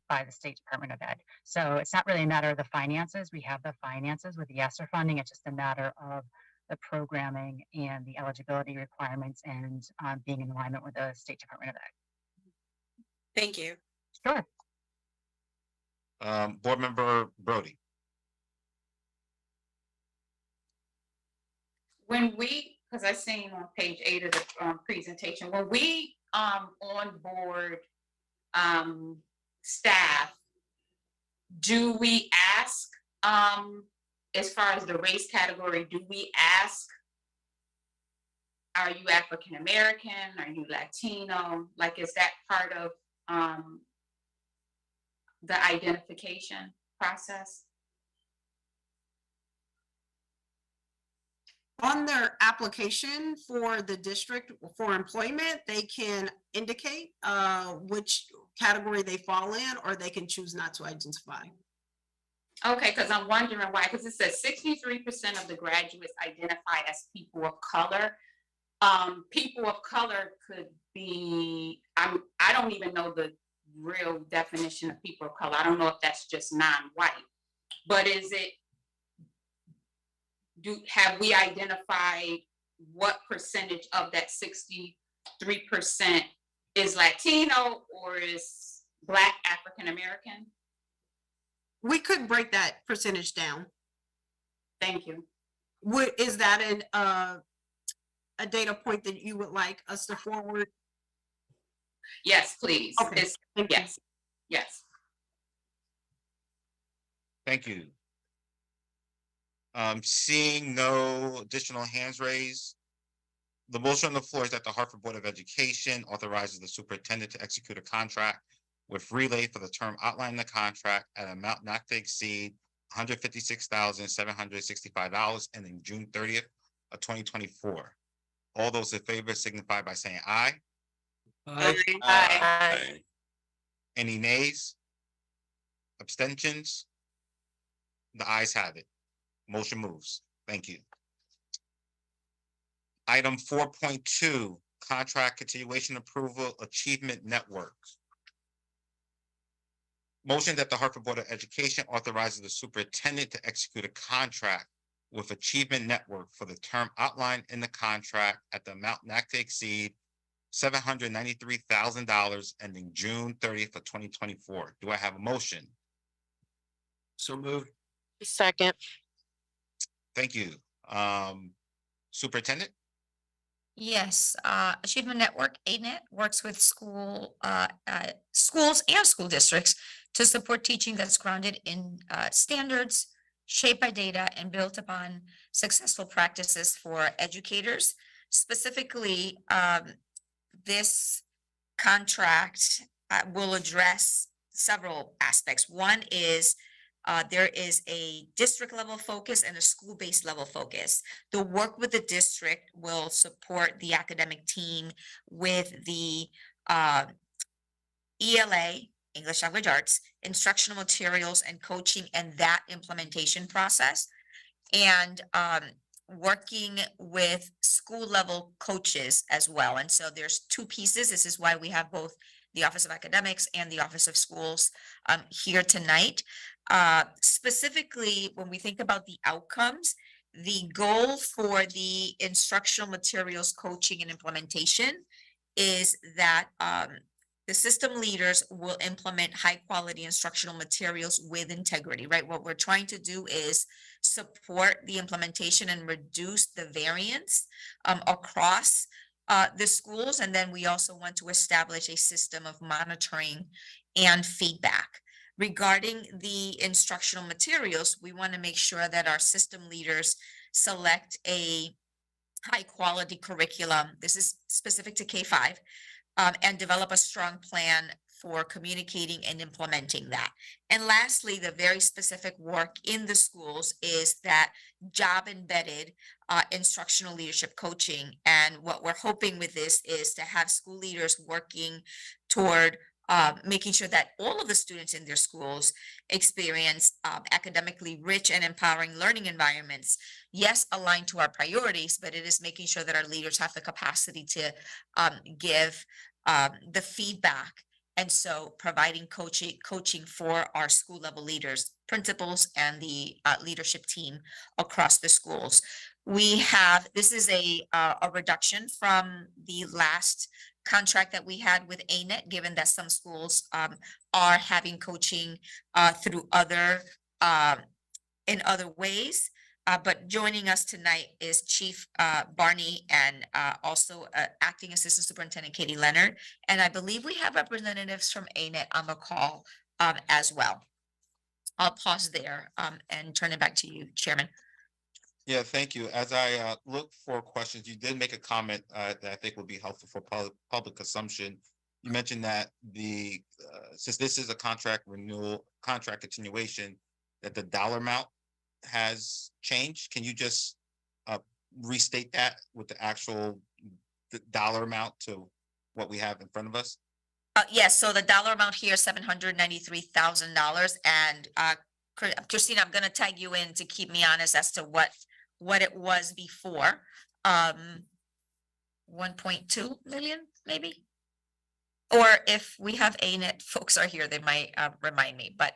by the State Department of Ed. So it's not really a matter of the finances. We have the finances with the ESSER funding. It's just a matter of the programming and the eligibility requirements and being in alignment with the State Department of Ed. Thank you. Sure. Board Member Brody. When we, because I seen on page 8 of the presentation, when we onboard staff, do we ask, as far as the race category, do we ask, are you African American? Are you Latino? Like, is that part of the identification process? On their application for the district for employment, they can indicate which category they fall in, or they can choose not to identify. Okay, because I'm wondering why, because it says 63% of the graduates identify as people of color. People of color could be, I don't even know the real definition of people of color. I don't know if that's just non-white, but is it, have we identified what percentage of that 63% is Latino or is Black African American? We could break that percentage down. Thank you. Is that a data point that you would like us to forward? Yes, please. Okay. Yes. Yes. Thank you. Seeing no additional hands raised, the motion on the floor is that the Hartford Board of Education authorizes the superintendent to execute a contract with Relay for the term outlined in the contract at an amount not to exceed $156,765 ending June 30th of 2024. All those in favor signify by saying aye. Aye. Aye. Any nays? Abstentions? The ayes have it. Motion moves. Thank you. Item 4.2, contract continuation approval, Achievement Network. Motion that the Hartford Board of Education authorizes the superintendent to execute a contract with Achievement Network for the term outlined in the contract at the amount not to exceed $793,000 ending June 30th of 2024. Do I have a motion? So moved. Second. Thank you. Superintendent? Yes, Achievement Network, ANET, works with schools and school districts to support teaching that's grounded in standards, shaped by data, and built upon successful practices for educators. Specifically, this contract will address several aspects. One is there is a district level focus and a school-based level focus. The work with the district will support the academic team with the ELA, English Language Arts, instructional materials and coaching and that implementation process. And working with school level coaches as well. And so there's two pieces. This is why we have both the Office of Academics and the Office of Schools here tonight. Specifically, when we think about the outcomes, the goal for the instructional materials coaching and implementation is that the system leaders will implement high quality instructional materials with integrity, right? What we're trying to do is support the implementation and reduce the variance across the schools. And then we also want to establish a system of monitoring and feedback. Regarding the instructional materials, we want to make sure that our system leaders select a high quality curriculum. This is specific to K-5. And develop a strong plan for communicating and implementing that. And lastly, the very specific work in the schools is that job embedded instructional leadership coaching. And what we're hoping with this is to have school leaders working toward making sure that all of the students in their schools experience academically rich and empowering learning environments. Yes, aligned to our priorities, but it is making sure that our leaders have the capacity to give the feedback. And so providing coaching for our school level leaders, principals, and the leadership team across the schools. This is a reduction from the last contract that we had with ANET, given that some schools are having coaching through in other ways. But joining us tonight is Chief Barney and also Acting Assistant Superintendent Katie Leonard. And I believe we have representatives from ANET on the call as well. I'll pause there and turn it back to you, Chairman. Yeah, thank you. As I look for questions, you did make a comment that I think would be helpful for public consumption. You mentioned that since this is a contract renewal, contract continuation, that the dollar amount has changed. Can you just restate that with the actual dollar amount to what we have in front of us? Yes, so the dollar amount here is $793,000. And Christina, I'm going to tag you in to keep me honest as to what it was before. 1.2 million, maybe. Or if we have ANET folks are here, they might remind me. But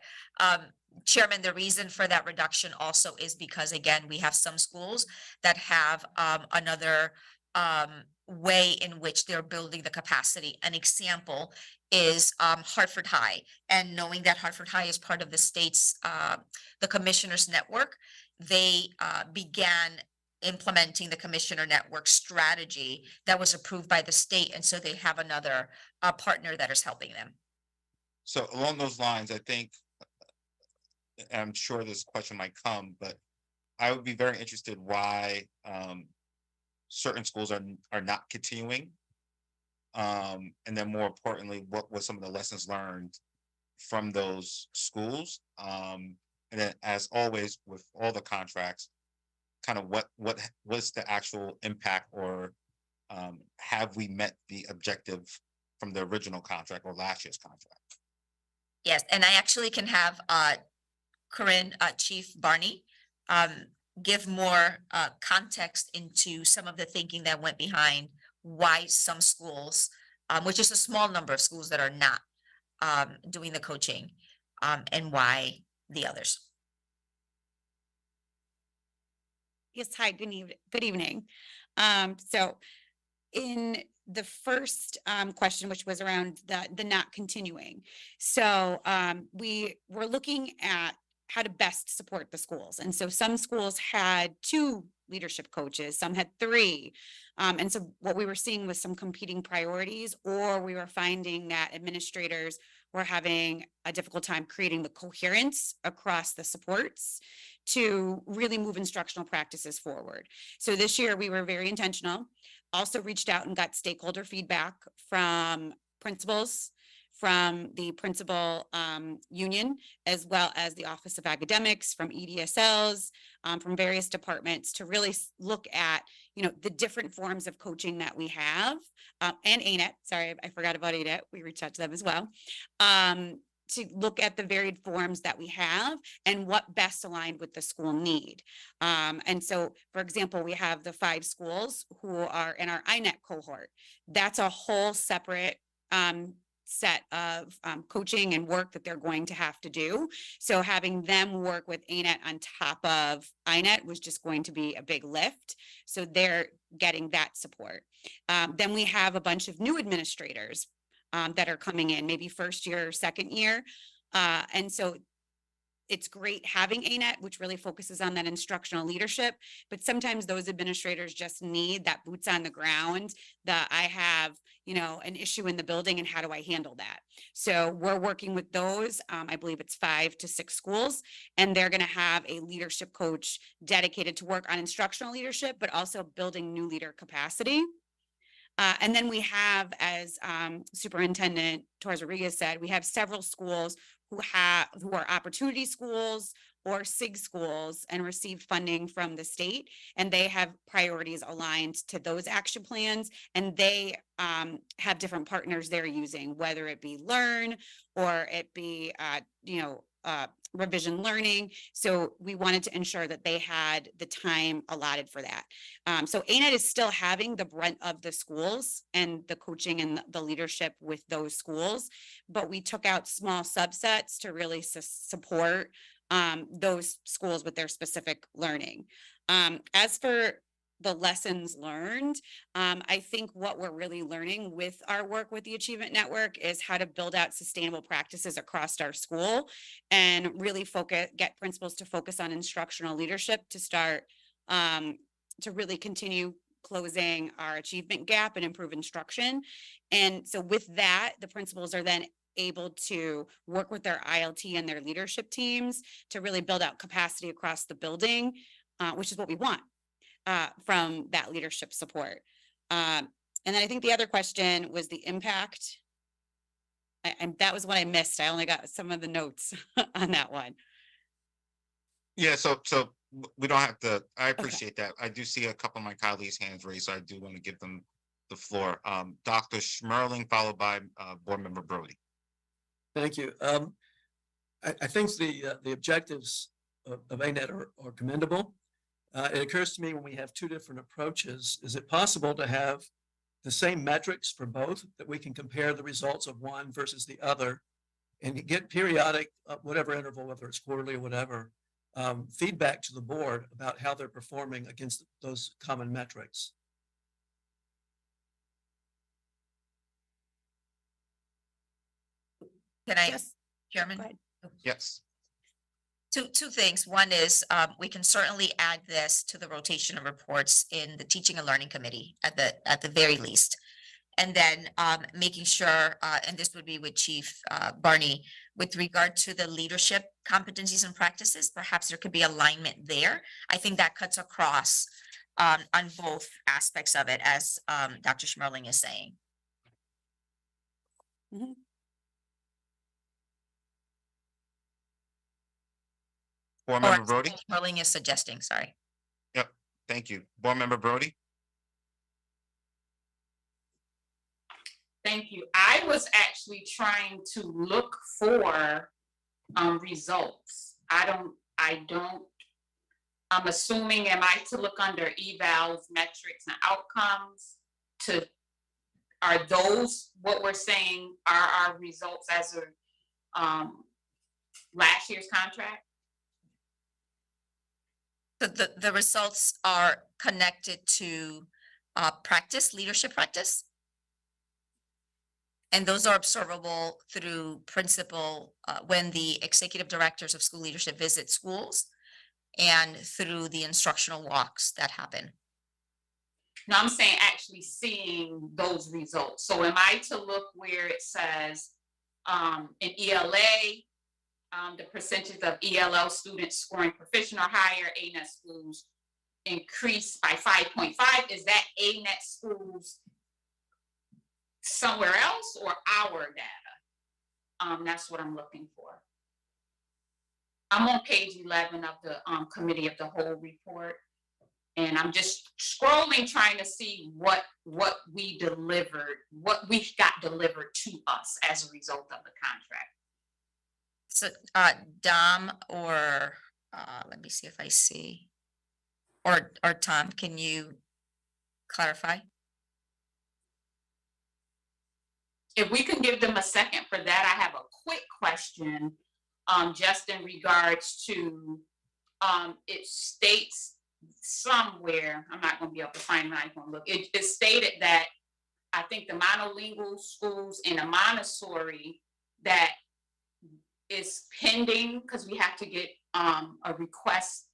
Chairman, the reason for that reduction also is because, again, we have some schools that have another way in which they're building the capacity. An example is Hartford High, and knowing that Hartford High is part of the state's, the commissioners network, they began implementing the commissioner network strategy that was approved by the state. And so they have another partner that is helping them. So along those lines, I think, I'm sure this question might come, but I would be very interested why certain schools are not continuing. And then more importantly, what was some of the lessons learned from those schools? And then as always, with all the contracts, kind of what was the actual impact, or have we met the objective from the original contract or last year's contract? Yes, and I actually can have Corinne, Chief Barney, give more context into some of the thinking that went behind why some schools, which is a small number of schools that are not doing the coaching, and why the others. Yes, hi, good evening. So in the first question, which was around the not continuing. So we were looking at how to best support the schools. And so some schools had 2 leadership coaches, some had 3. And so what we were seeing was some competing priorities, or we were finding that administrators were having a difficult time creating the coherence across the supports to really move instructional practices forward. So this year we were very intentional, also reached out and got stakeholder feedback from principals, from the principal union, as well as the Office of Academics, from EDSLs, from various departments to really look at, you know, the different forms of coaching that we have, and ANET, sorry, I forgot about ANET. We reached out to them as well. To look at the varied forms that we have and what best aligned with the school need. And so, for example, we have the 5 schools who are in our INET cohort. That's a whole separate set of coaching and work that they're going to have to do. So having them work with ANET on top of INET was just going to be a big lift. So they're getting that support. Then we have a bunch of new administrators that are coming in, maybe first year or second year. And so it's great having ANET, which really focuses on that instructional leadership, but sometimes those administrators just need that boots on the ground, that I have, you know, an issue in the building and how do I handle that? So we're working with those. I believe it's 5 to 6 schools, and they're going to have a leadership coach dedicated to work on instructional leadership, but also building new leader capacity. And then we have, as Superintendent Torres Rodriguez said, we have several schools who are opportunity schools or SIG schools and received funding from the state, and they have priorities aligned to those action plans, and they have different partners they're using, whether it be Learn or it be revision learning. So we wanted to ensure that they had the time allotted for that. So ANET is still having the brunt of the schools and the coaching and the leadership with those schools, but we took out small subsets to really support those schools with their specific learning. As for the lessons learned, I think what we're really learning with our work with the Achievement Network is how to build out sustainable practices across our school and really get principals to focus on instructional leadership to start to really continue closing our achievement gap and improve instruction. And so with that, the principals are then able to work with their ILT and their leadership teams to really build out capacity across the building, which is what we want from that leadership support. And then I think the other question was the impact. And that was what I missed. I only got some of the notes on that one. Yeah, so we don't have to, I appreciate that. I do see a couple of my colleagues' hands raised, so I do want to give them the floor. Dr. Schmerling, followed by Board Member Brody. Thank you. I think the objectives of ANET are commendable. It occurs to me when we have 2 different approaches, is it possible to have the same metrics for both, that we can compare the results of one versus the other and get periodic, whatever interval, whether it's quarterly or whatever, feedback to the board about how they're performing against those common metrics? Can I, Yes. Chairman? Yes. Two things. One is we can certainly add this to the rotation of reports in the Teaching and Learning Committee at the very least. And then making sure, and this would be with Chief Barney, with regard to the leadership competencies and practices, perhaps there could be alignment there. I think that cuts across on both aspects of it, as Dr. Schmerling is saying. Mm-hmm. Board Member Brody? Schmerling is suggesting, sorry. Yep, thank you. Board Member Brody? Thank you. I was actually trying to look for results. I'm assuming, am I to look under evals, metrics, and outcomes are those what we're saying are our results as of last year's contract? The results are connected to leadership practice. And those are observable through principal, when the executive directors of school leadership visit schools and through the instructional walks that happen. No, I'm saying actually seeing those results. So am I to look where it says in ELA, the percentage of ELL students scoring proficient or higher, ANET schools increased by 5.5. Is that ANET schools somewhere else or our data? That's what I'm looking for. I'm on page 11 of the committee of the whole report. And I'm just scrolling, trying to see what we delivered, what we got delivered to us as a result of the contract. So, Dom or, let me see if I see. Or Tom, can you clarify? If we can give them a second for that, I have a quick question, just in regards to, it states somewhere, I'm not gonna be able to find it, I'm gonna look, it stated that I think the monolingual schools and a Montessori that is pending, because we have to get a request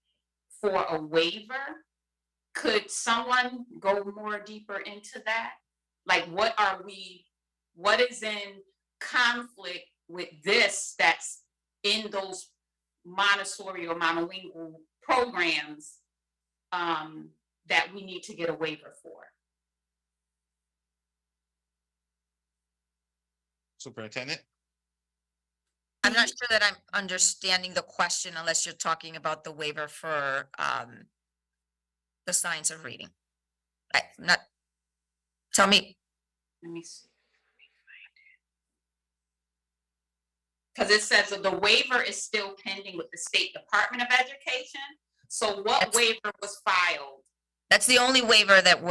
for a waiver. Could someone go more deeper into that? Like, what is in conflict with this that's in those Montessori or monolingual programs that we need to get a waiver for? Superintendent? I'm not sure that I'm understanding the question unless you're talking about the waiver for the science of reading. Tell me. Let me see. Because it says that the waiver is still pending with the State Department of Education. So what waiver was filed? That's the only waiver that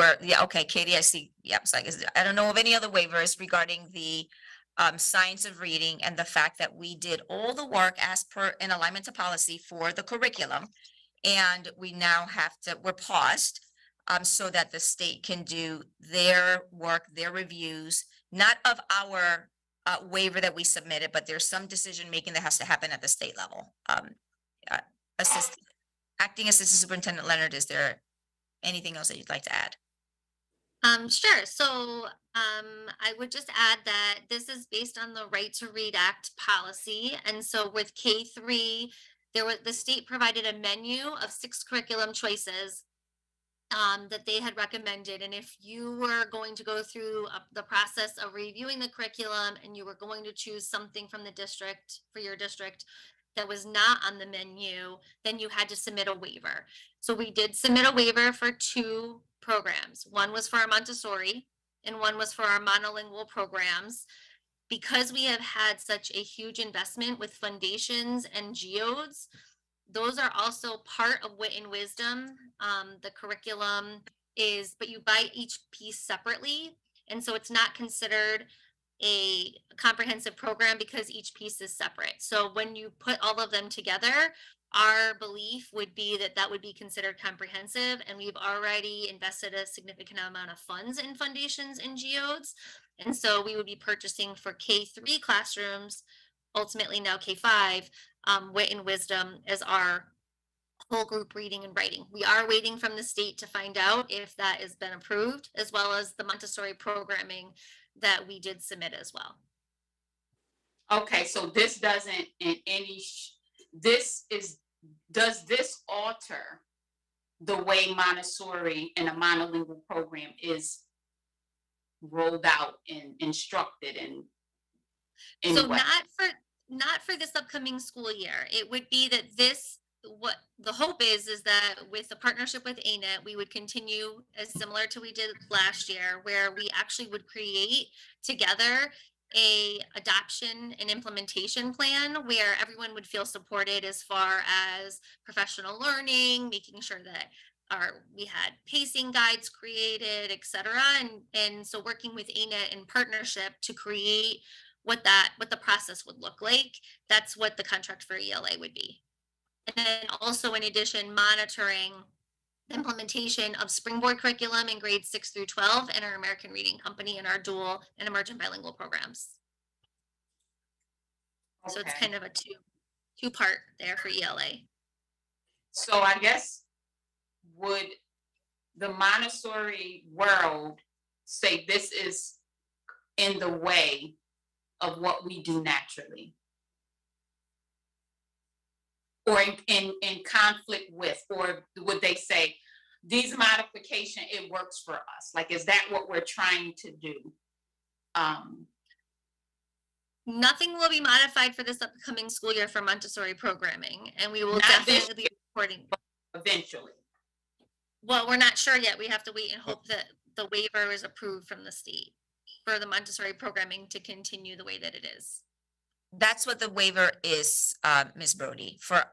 okay, Katie, I see. Yep, so I don't know of any other waivers regarding the science of reading and the fact that we did all the work as per in alignment to policy for the curriculum. And we now we're paused so that the state can do their work, their reviews, not of our waiver that we submitted, but there's some decision making that has to happen at the state level. Acting Assistant Superintendent Leonard, is there anything else that you'd like to add? Sure. So I would just add that this is based on the Right to Read Act policy. And so with K-3, the state provided a menu of 6 curriculum choices that they had recommended. And if you were going to go through the process of reviewing the curriculum and you were going to choose something from the district for your district that was not on the menu, then you had to submit a waiver. So we did submit a waiver for 2 programs. One was for our Montessori and one was for our monolingual programs. Because we have had such a huge investment with foundations and geodes, those are also part of Wit and Wisdom. The curriculum is, but you buy each piece separately. And so it's not considered a comprehensive program because each piece is separate. So when you put all of them together, our belief would be that that would be considered comprehensive. And we've already invested a significant amount of funds in foundations and geodes. And so we would be purchasing for K-3 classrooms, ultimately now K-5, Wit and Wisdom as our whole group reading and writing. We are waiting from the state to find out if that has been approved, as well as the Montessori programming that we did submit as well. Okay, so this doesn't in any, does this alter the way Montessori and a monolingual program is rolled out and instructed and so not for this upcoming school year. It would be that what the hope is that with the partnership with ANET, we would continue as similar to we did last year, where we actually would create together a adoption and implementation plan where everyone would feel supported as far as professional learning, making sure that we had pacing guides created, etc. And so working with ANET in partnership to create what the process would look like. That's what the contract for ELA would be. And then also in addition, monitoring the implementation of Springboard curriculum in grades 6 through 12 and our American Reading Company and our dual and emergent bilingual programs. Okay. So it's kind of a two-part there for ELA. So I guess would the Montessori world say this is in the way of what we do naturally? Or in conflict with, or would they say these modification, it works for us? Like, is that what we're trying to do? Nothing will be modified for this upcoming school year for Montessori programming, and we will Not this definitely be reporting. eventually. Well, we're not sure yet. We have to wait and hope that the waiver is approved from the state for the Montessori programming to continue the way that it is. That's what the waiver is, Ms. Brody, for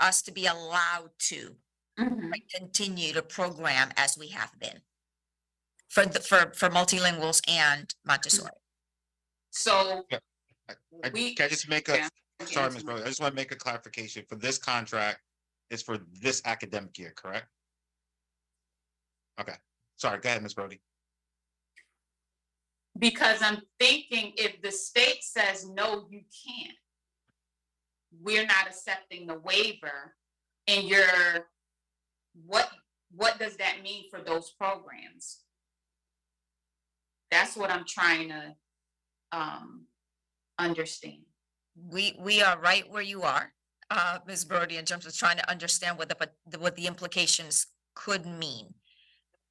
us to be allowed to Mhm. continue to program as we have been. For multilinguals and Montessori. So Can I just make Yeah. sorry, Ms. Brody, I just want to make a clarification. For this contract, is for this academic year, correct? Okay, sorry, go ahead, Ms. Brody. Because I'm thinking if the state says, no, you can't, we're not accepting the waiver, and what does that mean for those programs? That's what I'm trying to understand. We are right where you are, Ms. Brody, in terms of trying to understand what the implications could mean,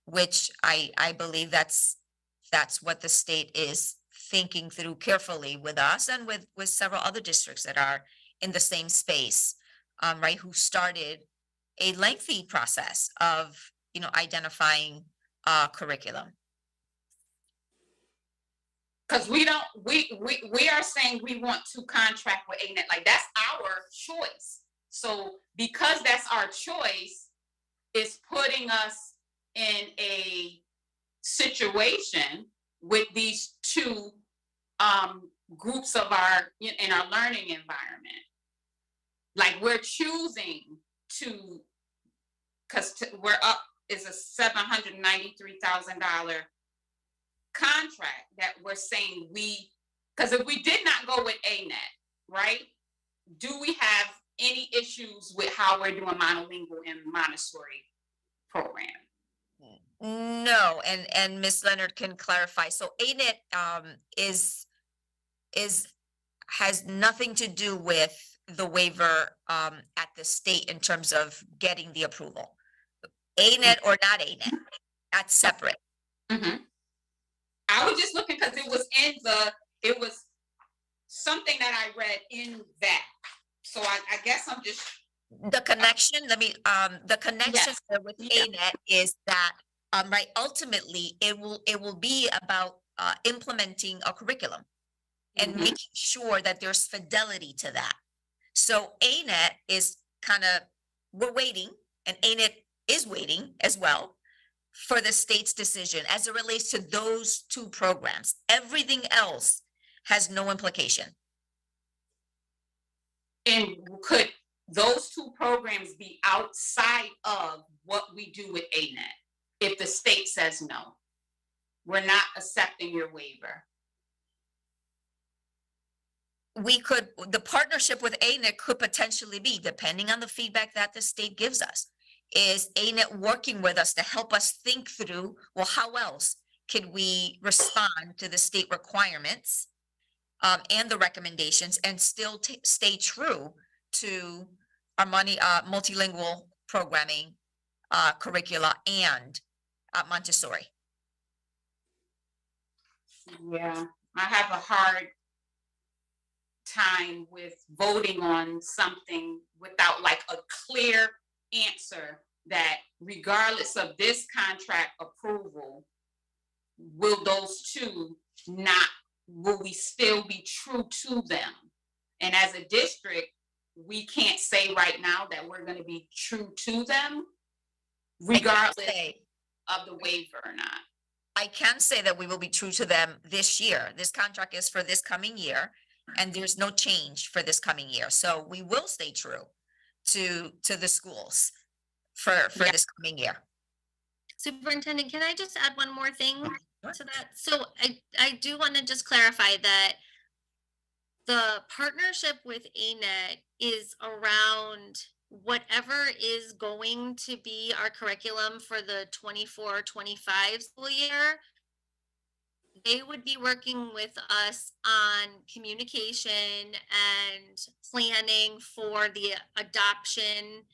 which I believe that's what the state is thinking through carefully with us and with several other districts that are in the same space, right, who started a lengthy process of, identifying curriculum. Because we are saying we want to contract with ANET, like that's our choice. So because that's our choice, it's putting us in a situation with these two groups of in our learning environment. Like we're choosing to, because we're up is a $793,000 contract that we're saying because if we did not go with ANET, right, do we have any issues with how we're doing monolingual and Montessori program? No, and Ms. Leonard can clarify. So ANET has nothing to do with the waiver at the state in terms of getting the approval. ANET or not ANET, that's separate. Mm-hmm. I was just looking because it was something that I read in that. So I guess I'm just. The connection, the connection with ANET is that, right, ultimately it will be about implementing a curriculum and making sure that there's fidelity to that. So ANET is we're waiting, and ANET is waiting as well for the state's decision as it relates to those two programs. Everything else has no implication. And could those two programs be outside of what we do with ANET if the state says no? We're not accepting your waiver. The partnership with ANET could potentially be, depending on the feedback that the state gives us, is ANET working with us to help us think through, well, how else could we respond to the state requirements and the recommendations and still stay true to our multilingual programming curricula and Montessori. Yeah, I have a hard time with voting on something without like a clear answer that regardless of this contract approval, will those two will we still be true to them? And as a district, we can't say right now that we're going to be true to them regardless of the waiver or not. I can say that we will be true to them this year. This contract is for this coming year, and there's no change for this coming year. So we will stay true to the schools for this coming year. Superintendent, can I just add one more thing to that? So I do want to just clarify that the partnership with ANET is around whatever is going to be our curriculum for the 24-25 school year. They would be working with us on communication and planning for the adoption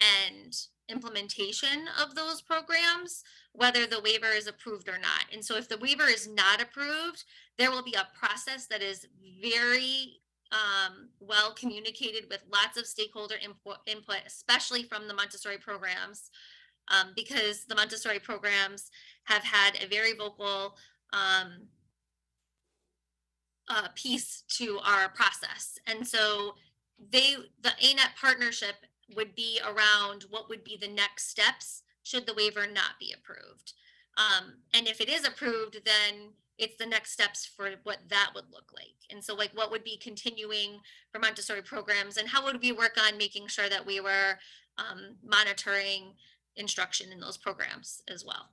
and implementation of those programs, whether the waiver is approved or not. And so if the waiver is not approved, there will be a process that is very well communicated with lots of stakeholder input, especially from the Montessori programs, because the Montessori programs have had a very vocal piece to our process. And so the ANET partnership would be around what would be the next steps should the waiver not be approved. And if it is approved, then it's the next steps for what that would look like. And so like what would be continuing for Montessori programs, and how would we work on making sure that we were monitoring instruction in those programs as well.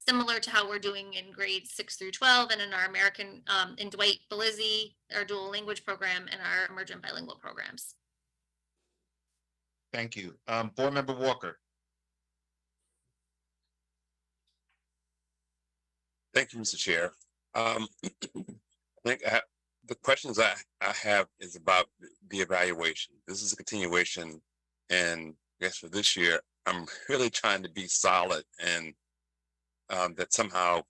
Similar to how we're doing in grades 6 through 12 and in our American, in Dwight Belizzi, our dual language program, and our emergent bilingual programs. Thank you. Board Member Walker. Thank you, Mr. Chair. I think the questions I have is about the evaluation. This is a continuation, and I guess for this year, I'm really trying to be solid and that somehow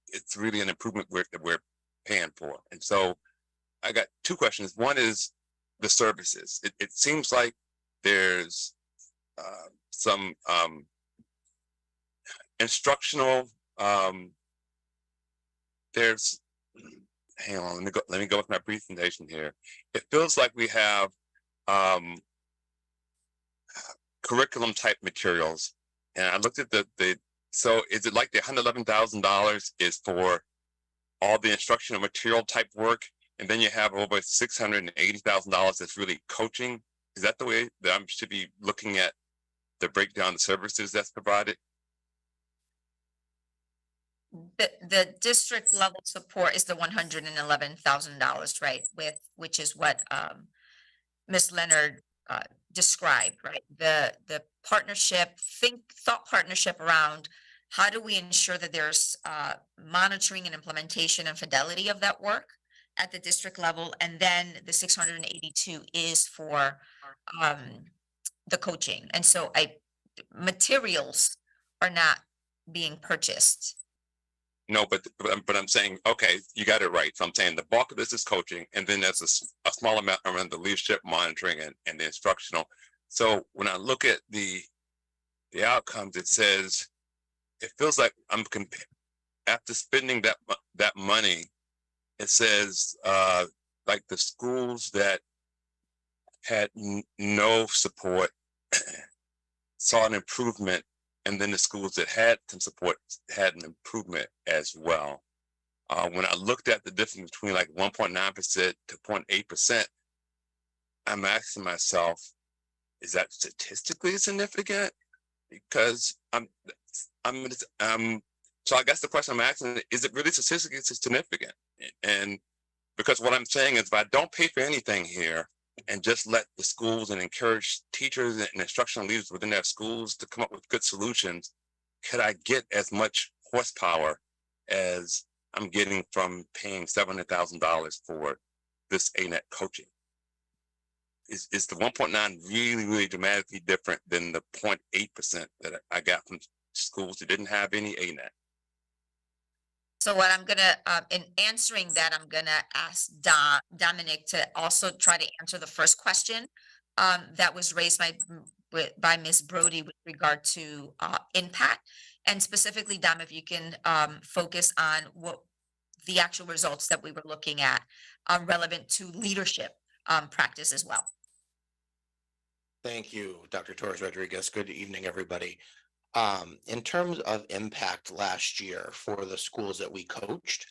it's really an improvement that we're paying for. And so I got two questions. One is the services. It seems like there's some instructional, there's, hang on, let me go with my presentation here. It feels like we have curriculum type materials, and I looked at so is it like the $111,000 is for all the instructional material type work, and then you have over $680,000 that's really coaching? Is that the way that I should be looking at the breakdown of services that's provided? The district level support is the $111,000, right? Which is what Ms. Leonard described, right? The partnership, thought partnership around how do we ensure that there's monitoring and implementation and fidelity of that work at the district level, and then the 682 is for the coaching. And so materials are not being purchased. No, but I'm saying, okay, you got it right. So I'm saying the bulk of this is coaching, and then there's a small amount around the leadership monitoring and the instructional. So when I look at the outcomes, it says, it feels like after spending that money, it says like the schools that had no support saw an improvement, and then the schools that had some support had an improvement as well. When I looked at the difference between like 1.9% to 0.8%, I'm asking myself, is that statistically significant? Because so I guess the question I'm asking is it really statistically significant? And because what I'm saying is, if I don't pay for anything here and just let the schools and encourage teachers and instructional leaders within their schools to come up with good solutions, could I get as much horsepower as I'm getting from paying $700,000 for this ANET coaching? Is the 1.9 really dramatically different than the 0.8% that I got from schools that didn't have any ANET? So what I'm gonna, in answering that, I'm gonna ask Dominic to also try to answer the first question that was raised by Ms. Brody with regard to impact. And specifically, Dom, if you can focus on what the actual results that we were looking at relevant to leadership practice as well. Thank you, Dr. Torres Rodriguez. Good evening, everybody. In terms of impact last year for the schools that we coached,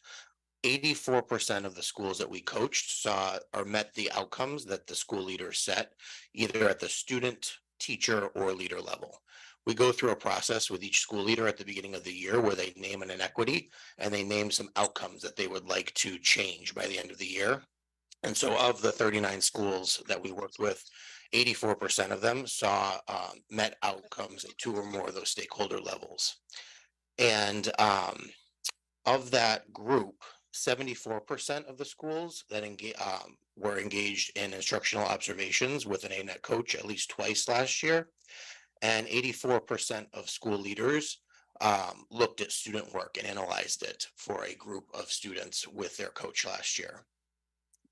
84% of the schools that we coached saw or met the outcomes that the school leaders set, either at the student, teacher, or leader level. We go through a process with each school leader at the beginning of the year where they name an inequity and they name some outcomes that they would like to change by the end of the year. And so of the 39 schools that we worked with, 84% of them saw met outcomes at 2 or more of those stakeholder levels. And of that group, 74% of the schools that were engaged in instructional observations with an ANET coach at least twice last year. And 84% of school leaders looked at student work and analyzed it for a group of students with their coach last year.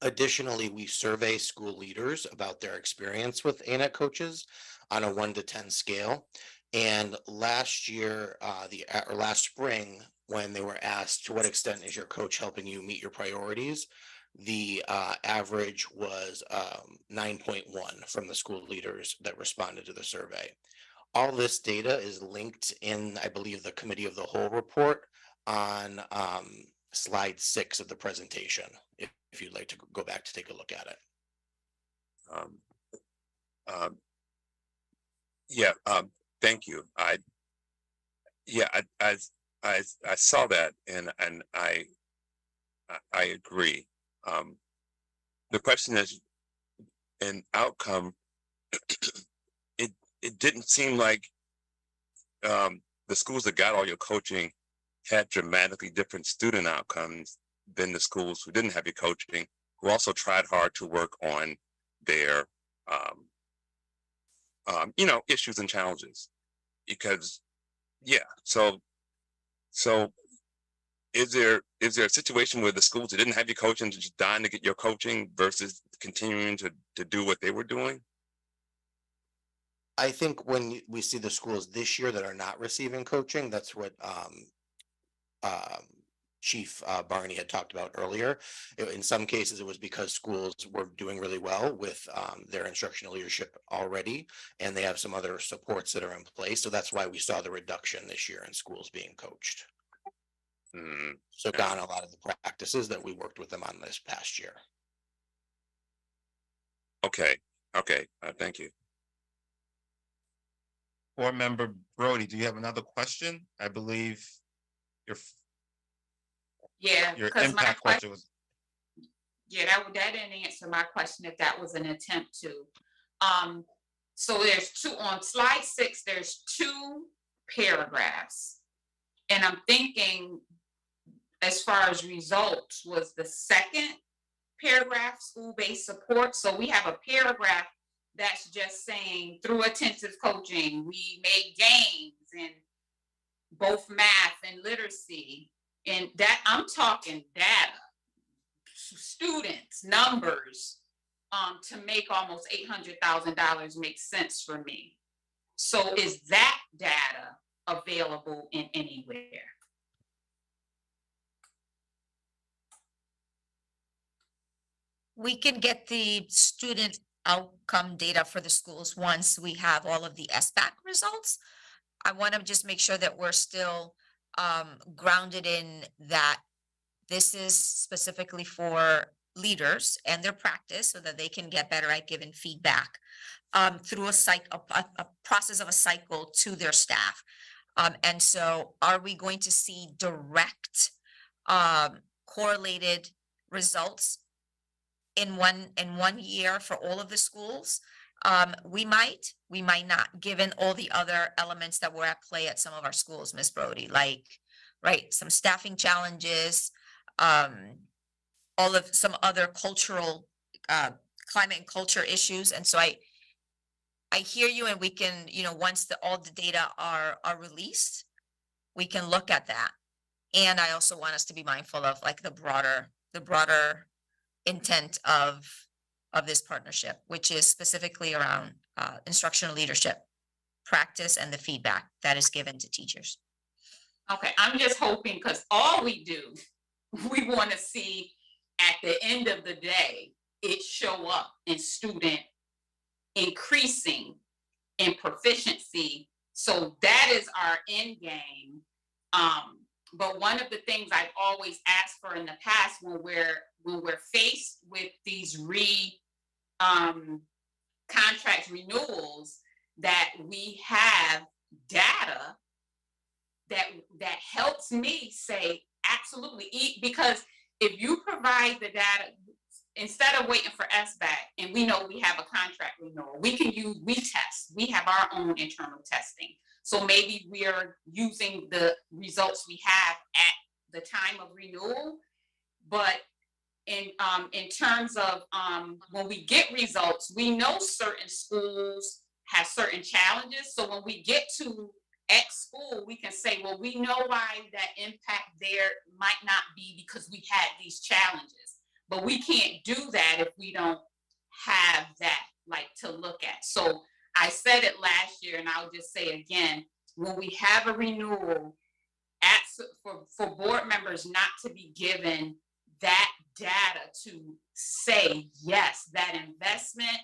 Additionally, we survey school leaders about their experience with ANET coaches on a 1 to 10 scale. And last year, or last spring, when they were asked, to what extent is your coach helping you meet your priorities? The average was 9.1 from the school leaders that responded to the survey. All this data is linked in, I believe, the committee of the whole report on slide 6 of the presentation, if you'd like to go back to take a look at it. Thank you. I saw that, and I agree. The question is, an outcome. It didn't seem like the schools that got all your coaching had dramatically different student outcomes than the schools who didn't have your coaching, who also tried hard to work on their issues and challenges. Because so is there a situation where the schools that didn't have your coaching just dying to get your coaching versus continuing to do what they were doing? I think when we see the schools this year that are not receiving coaching, that's what Chief Barney had talked about earlier. In some cases, it was because schools were doing really well with their instructional leadership already, and they have some other supports that are in place. So that's why we saw the reduction this year in schools being coached. So gone a lot of the practices that we worked with them on this past year. Okay, thank you. Board Member Brody, do you have another question? I believe your because impact question was. Yeah, that didn't answer my question if that was an attempt to. So there's on slide 6, there's 2 paragraphs. And I'm thinking, as far as results, was the second paragraph school-based support. So we have a paragraph that's just saying, through attentive coaching, we made gains in both math and literacy. And that, I'm talking data, students, numbers, to make almost $800,000 make sense for me. So is that data available in anywhere? We can get the student outcome data for the schools once we have all of the SBAC results. I want to just make sure that we're still grounded in that this is specifically for leaders and their practice so that they can get better at giving feedback through a process of a cycle to their staff. And so are we going to see direct correlated results in one year for all of the schools? We might not, given all the other elements that were at play at some of our schools, Ms. Brody, like, right, some staffing challenges, all of some other cultural, climate and culture issues. And so I hear you, and we can, once all the data are released, we can look at that. And I also want us to be mindful of like the broader intent of this partnership, which is specifically around instructional leadership practice and the feedback that is given to teachers. Okay, I'm just hoping, because all we do, we want to see at the end of the day, it show up in student increasing in proficiency. So that is our end game. But one of the things I've always asked for in the past when we're faced with these contract renewals, that we have data that helps me say absolutely, because if you provide the data, instead of waiting for SBAC, and we know we have a contract renewal, we test, we have our own internal testing. So maybe we are using the results we have at the time of renewal, but in terms of when we get results, we know certain schools has certain challenges. So when we get to X school, we can say, well, we know why that impact there might not be because we had these challenges. But we can't do that if we don't have that like to look at. So I said it last year and I'll just say again, when we have a renewal, for board members not to be given that data to say, yes, that investment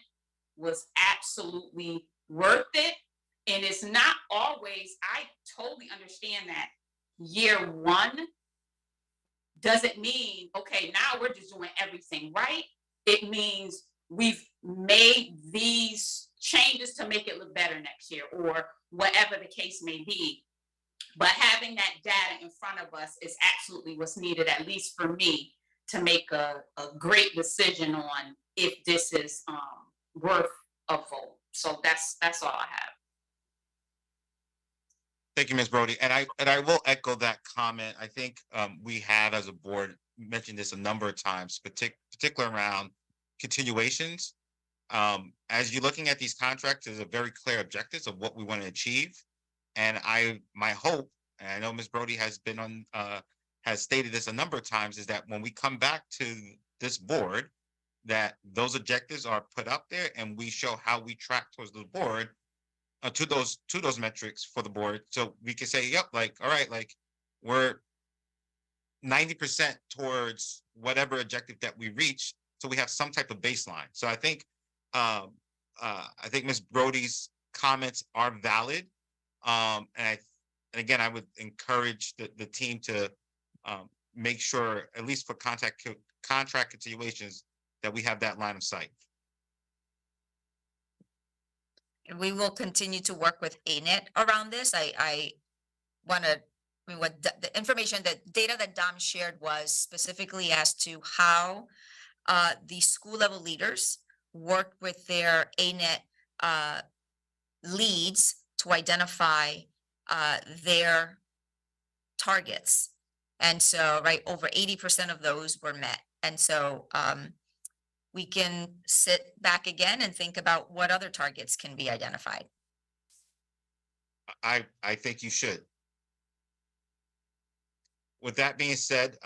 was absolutely worth it. And it's not always, I totally understand that year one doesn't mean, okay, now we're just doing everything right. It means we've made these changes to make it look better next year or whatever the case may be. But having that data in front of us is absolutely what's needed, at least for me, to make a great decision on if this is worth a vote. So that's all I have. Thank you, Ms. Brody. And I will echo that comment. I think we have as a board mentioned this a number of times, particularly around continuations. As you're looking at these contracts, there's a very clear objectives of what we want to achieve. And my hope, and I know Ms. Brody has been on, has stated this a number of times, is that when we come back to this board, that those objectives are put up there and we show how we track towards the board, to those metrics for the board. So we can say, yep, like, all right, like we're 90% towards whatever objective that we reach. So we have some type of baseline. So I think Ms. Brody's comments are valid. And again, I would encourage the team to make sure, at least for contract continuations, that we have that line of sight. And we will continue to work with ANET around this. I want to, what the information, that data that Dom shared was specifically as to how the school level leaders work with their ANET leads to identify their targets. And so, right, over 80% of those were met. And so we can sit back again and think about what other targets can be identified. I think you should. With that being said,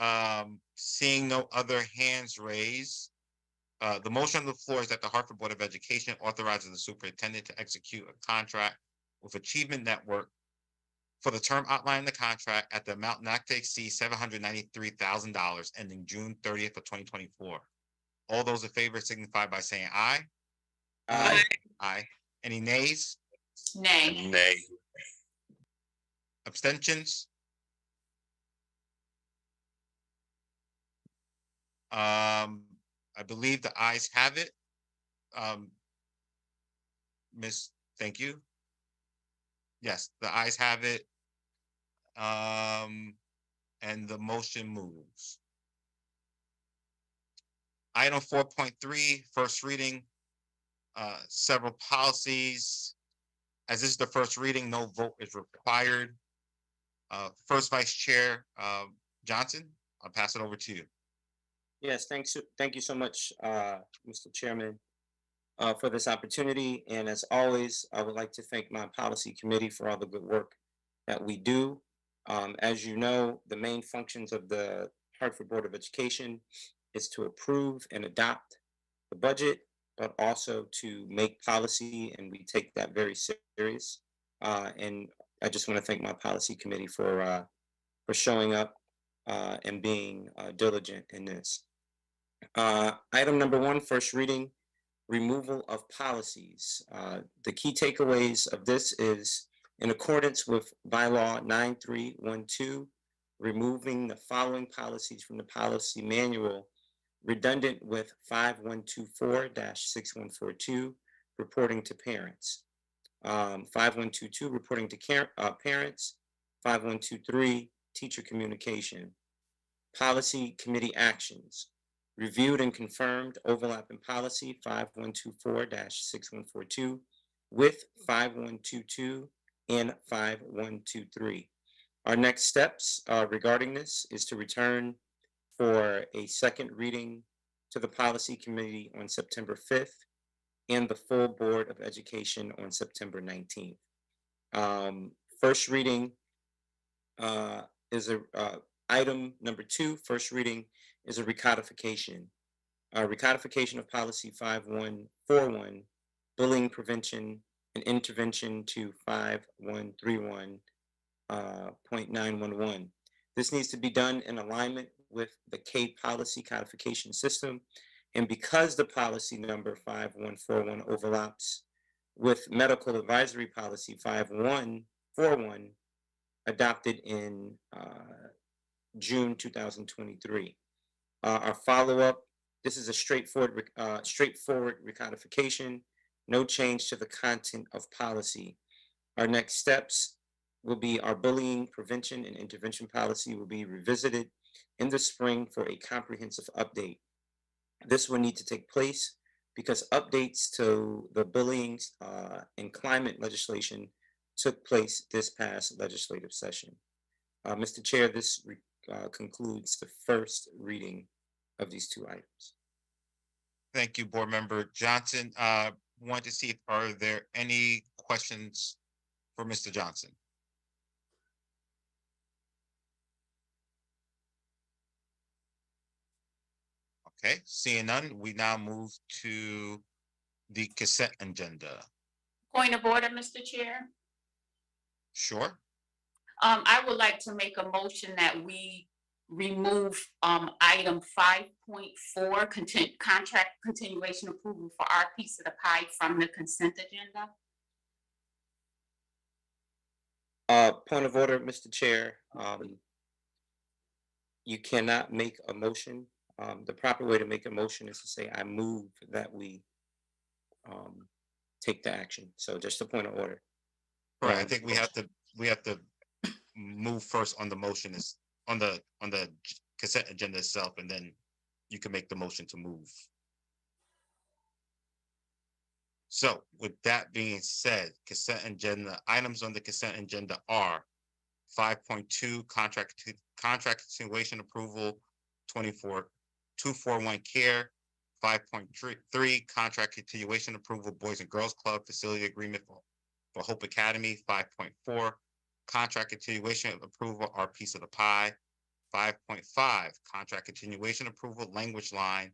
seeing no other hands raised, the motion on the floor is that the Hartford Board of Education authorizes the superintendent to execute a contract with Achievement Network for the term outlined in the contract at the amount not to exceed $793,000 ending June 30th of 2024. All those in favor signify by saying aye. Aye. Aye. Any nays? Nay. Nay. Abstentions? I believe the ayes have it. Thank you. Yes, the ayes have it. And the motion moves. Item 4.3, first reading, several policies. As this is the first reading, no vote is required. First Vice Chair Johnson, I'll pass it over to you. Yes, thank you so much, Mr. Chairman, for this opportunity. And as always, I would like to thank my policy committee for all the good work that we do. As you know, the main functions of the Hartford Board of Education is to approve and adopt the budget, but also to make policy, and we take that very serious. And I just want to thank my policy committee for showing up and being diligent in this. Item number 1, first reading, removal of policies. The key takeaways of this is, in accordance with bylaw 9312, removing the following policies from the policy manual, redundant with 5124-6142, reporting to parents. 5122, reporting to parents. 5123, teacher communication. Policy committee actions. Reviewed and confirmed overlapping policy 5124-6142 with 5122 and 5123. Our next steps regarding this is to return for a second reading to the policy committee on September 5th and the full Board of Education on September 19th. First reading is item number 2. First reading is a recodification. Recodification of policy 5141, bullying prevention and intervention to 5131.911. This needs to be done in alignment with the K policy codification system. And because the policy number 5141 overlaps with medical advisory policy 5141 adopted in June 2023. Our follow-up, this is a straightforward recodification, no change to the content of policy. Our next steps will be our bullying prevention and intervention policy will be revisited in the spring for a comprehensive update. This will need to take place because updates to the bullying and climate legislation took place this past legislative session. Mr. Chair, this concludes the first reading of these 2 items. Thank you, Board Member Johnson. Want to see if are there any questions for Mr. Johnson? Okay, seeing none, we now move to the consent agenda. Point of order, Mr. Chair. Sure. I would like to make a motion that we remove item 5.4, contract continuation approval for our piece of the pie from the consent agenda. Point of order, Mr. Chair. You cannot make a motion. The proper way to make a motion is to say, I move that we take the action. So just a point of order. Right, I think we have to move first on the motion is on the consent agenda itself, and then you can make the motion to move. So with that being said, consent agenda items on the consent agenda are 5.2 contract continuation approval 241 care, 5.3 contract continuation approval Boys and Girls Club facility agreement for Hope Academy, 5.4 contract continuation approval our piece of the pie, 5.5 contract continuation approval language line,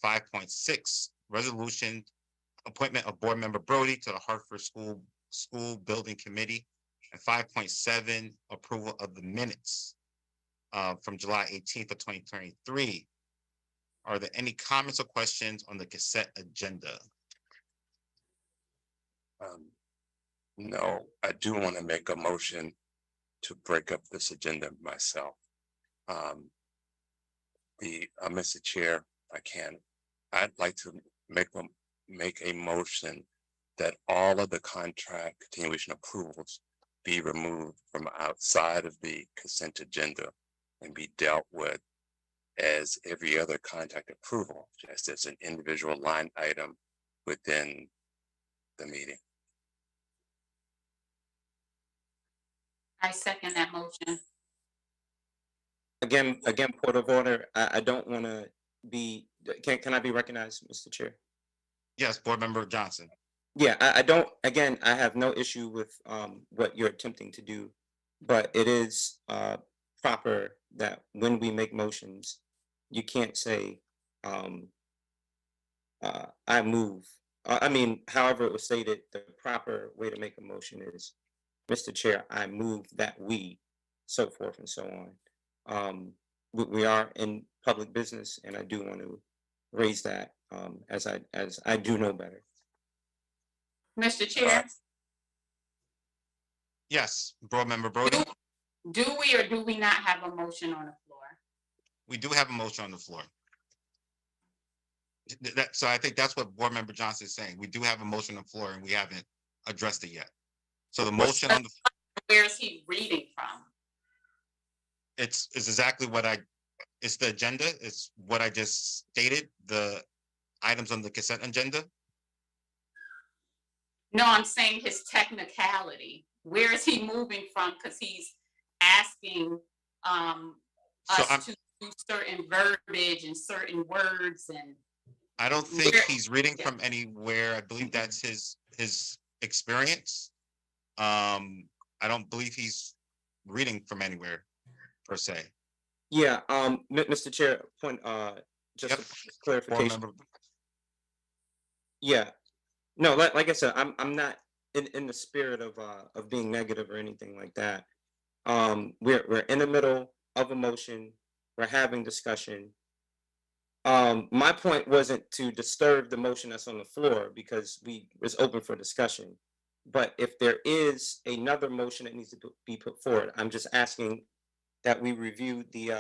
5.6 resolution appointment of Board Member Brody to the Hartford School Building Committee, and 5.7 approval of the minutes from July 18th of 2023. Are there any comments or questions on the consent agenda? No, I do want to make a motion to break up this agenda myself. Mr. Chair, I'd like to make a motion that all of the contract continuation approvals be removed from outside of the consent agenda and be dealt with as every other contract approval, just as an individual line item within the meeting. I second that motion. Again, point of order. I don't want to be. Can I be recognized, Mr. Chair? Yes, Board Member Johnson. Yeah, I don't. Again, I have no issue with what you're attempting to do, but it is proper that when we make motions, you can't say I move. I mean, however it was stated, the proper way to make a motion is, Mr. Chair, I move that we, so forth and so on. We are in public business, and I do want to raise that as I do know better. Mr. Chair. Yes, Board Member Brody. Do we or do we not have a motion on the floor? We do have a motion on the floor. So I think that's what Board Member Johnson is saying. We do have a motion on the floor and we haven't addressed it yet. So the motion on the where is he reading from? It's exactly what it's the agenda. It's what I just stated, the items on the consent agenda. No, I'm saying his technicality. Where is he moving from? Because he's asking us to do certain verbiage and certain words and I don't think Where- he's reading yeah. from anywhere. I believe that's his experience. I don't believe he's reading from anywhere per se. Yeah, Mr. Chair, point, just Yep. a Board clarification. member, Yeah, no, like I said, I'm not in the spirit of being negative or anything like that. We're in the middle of a motion, we're having discussion. My point wasn't to disturb the motion that's on the floor because we was open for discussion. But if there is another motion that needs to be put forward, I'm just asking that we review the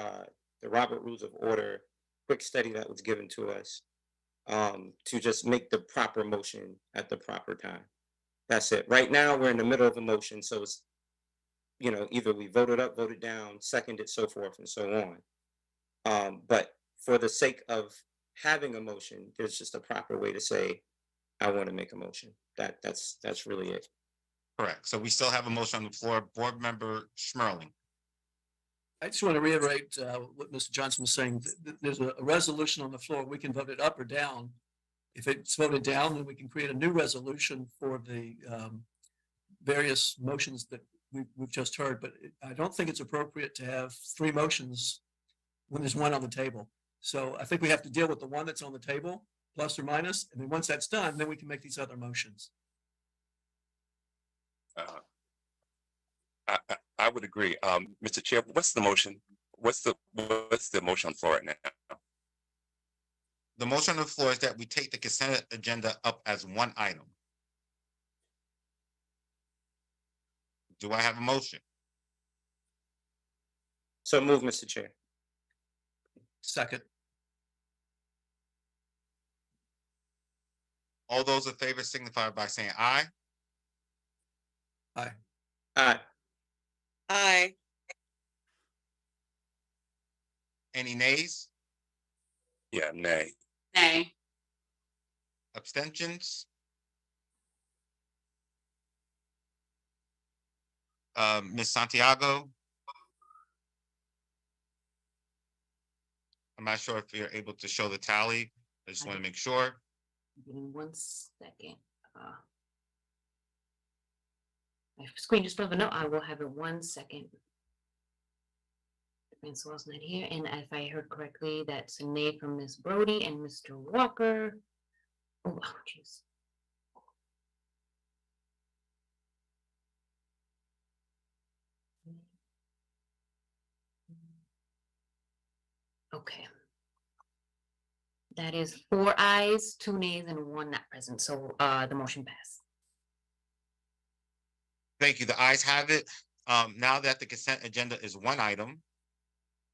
Robert Rules of Order quick study that was given to us, to just make the proper motion at the proper time. That's it. Right now, we're in the middle of a motion, so it's, either we voted up, voted down, seconded, so forth and so on. But for the sake of having a motion, there's just a proper way to say, I want to make a motion. That's really it. correct. So we still have a motion on the floor. Board member Schmerling. I just want to reiterate what Mr. Johnson was saying. There's a resolution on the floor. We can vote it up or down. If it's voted down, then we can create a new resolution for the various motions that we've just heard. But I don't think it's appropriate to have three motions when there's one on the table. So I think we have to deal with the one that's on the table, plus or minus, and then once that's done, then we can make these other motions. I would agree. Mr. Chair, what's the motion? What's the motion on the floor right now? The motion on the floor is that we take the consent agenda up as one item. Do I have a motion? So move, Mr. Chair. Second. All those in favor signify by saying aye. Aye. Aye. Aye. Any nays? Yeah, nay. Nay. Abstentions? Ms. Santiago? I'm not sure if you're able to show the tally. I just want to make sure. Give me 1 second. My screen just broke. No, I will have it 1 second. Francois not here, and if I heard correctly, that's a nay from Ms. Brody and Mr. Walker. Oh, jeez. Okay. That is 4 ayes, 2 nays, and 1 not present. So the motion passed. Thank you. The ayes have it. Now that the consent agenda is one item,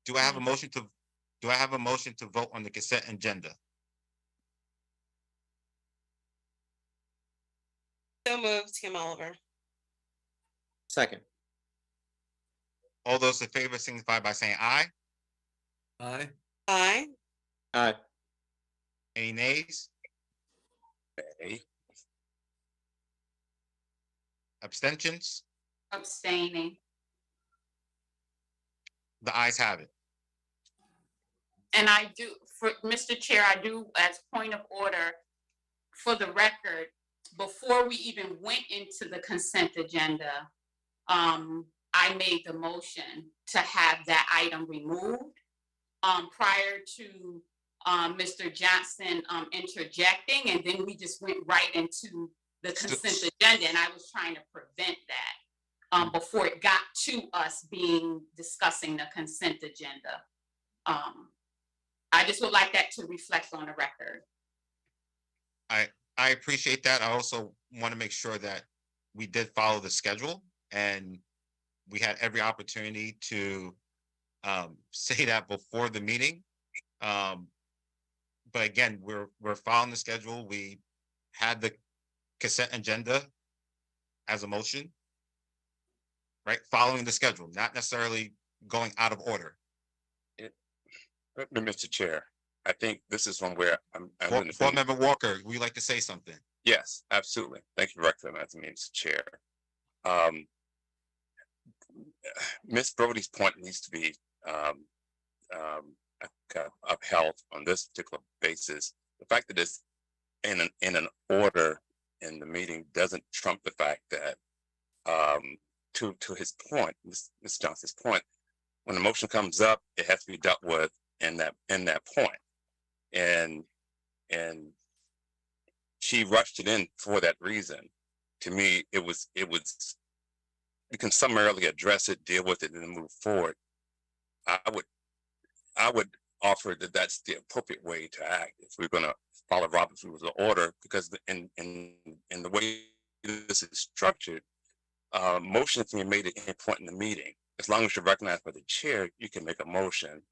do I have a motion to vote on the consent agenda? So moved, Kim Oliver. Second. All those in favor signify by saying aye. Aye. Aye. Aye. Any nays? Nay. Abstentions? Abstaining. The ayes have it. And I do, for Mr. Chair, I do, as point of order, for the record, before we even went into the consent agenda, I made the motion to have that item removed prior to Mr. Johnson interjecting, and then we just went right into the consent agenda, and I was trying to prevent that before it got to us discussing the consent agenda. I just would like that to reflect on the record. I appreciate that. I also want to make sure that we did follow the schedule, and we had every opportunity to say that before the meeting. But again, we're following the schedule. We had the consent agenda as a motion, right? Following the schedule, not necessarily going out of order. Mr. Chair, I think this is one where I'm Board Member Walker, would you like to say something? Yes, absolutely. Thank you for recognizing me, Mr. Chair. Ms. Brody's point needs to be upheld on this particular basis. the fact that it's in an order in the meeting doesn't trump the fact that, to his point, Ms. Johnson's point, when the motion comes up, it has to be dealt with in that point. And she rushed it in for that reason. To me, it was, we can summarily address it, deal with it, and then move forward. I would offer that that's the appropriate way to act if we're going to follow Robert's rules of order, because in the way this is structured, motions can be made at any point in the meeting. As long as you're recognized by the chair, you can make a motion.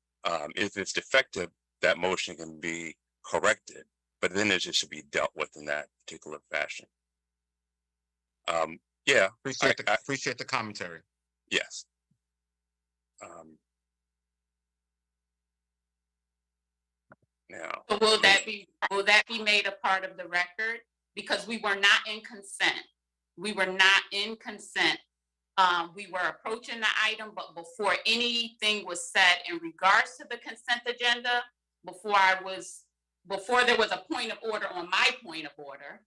If it's defective, that motion can be corrected, but then it just should be dealt with in that particular fashion. Yeah, appreciate the commentary. Yes. Now, So will that be made a part of the record? Because we were not in consent. We were not in consent. We were approaching the item, but before anything was said in regards to the consent agenda, before there was a point of order on my point of order,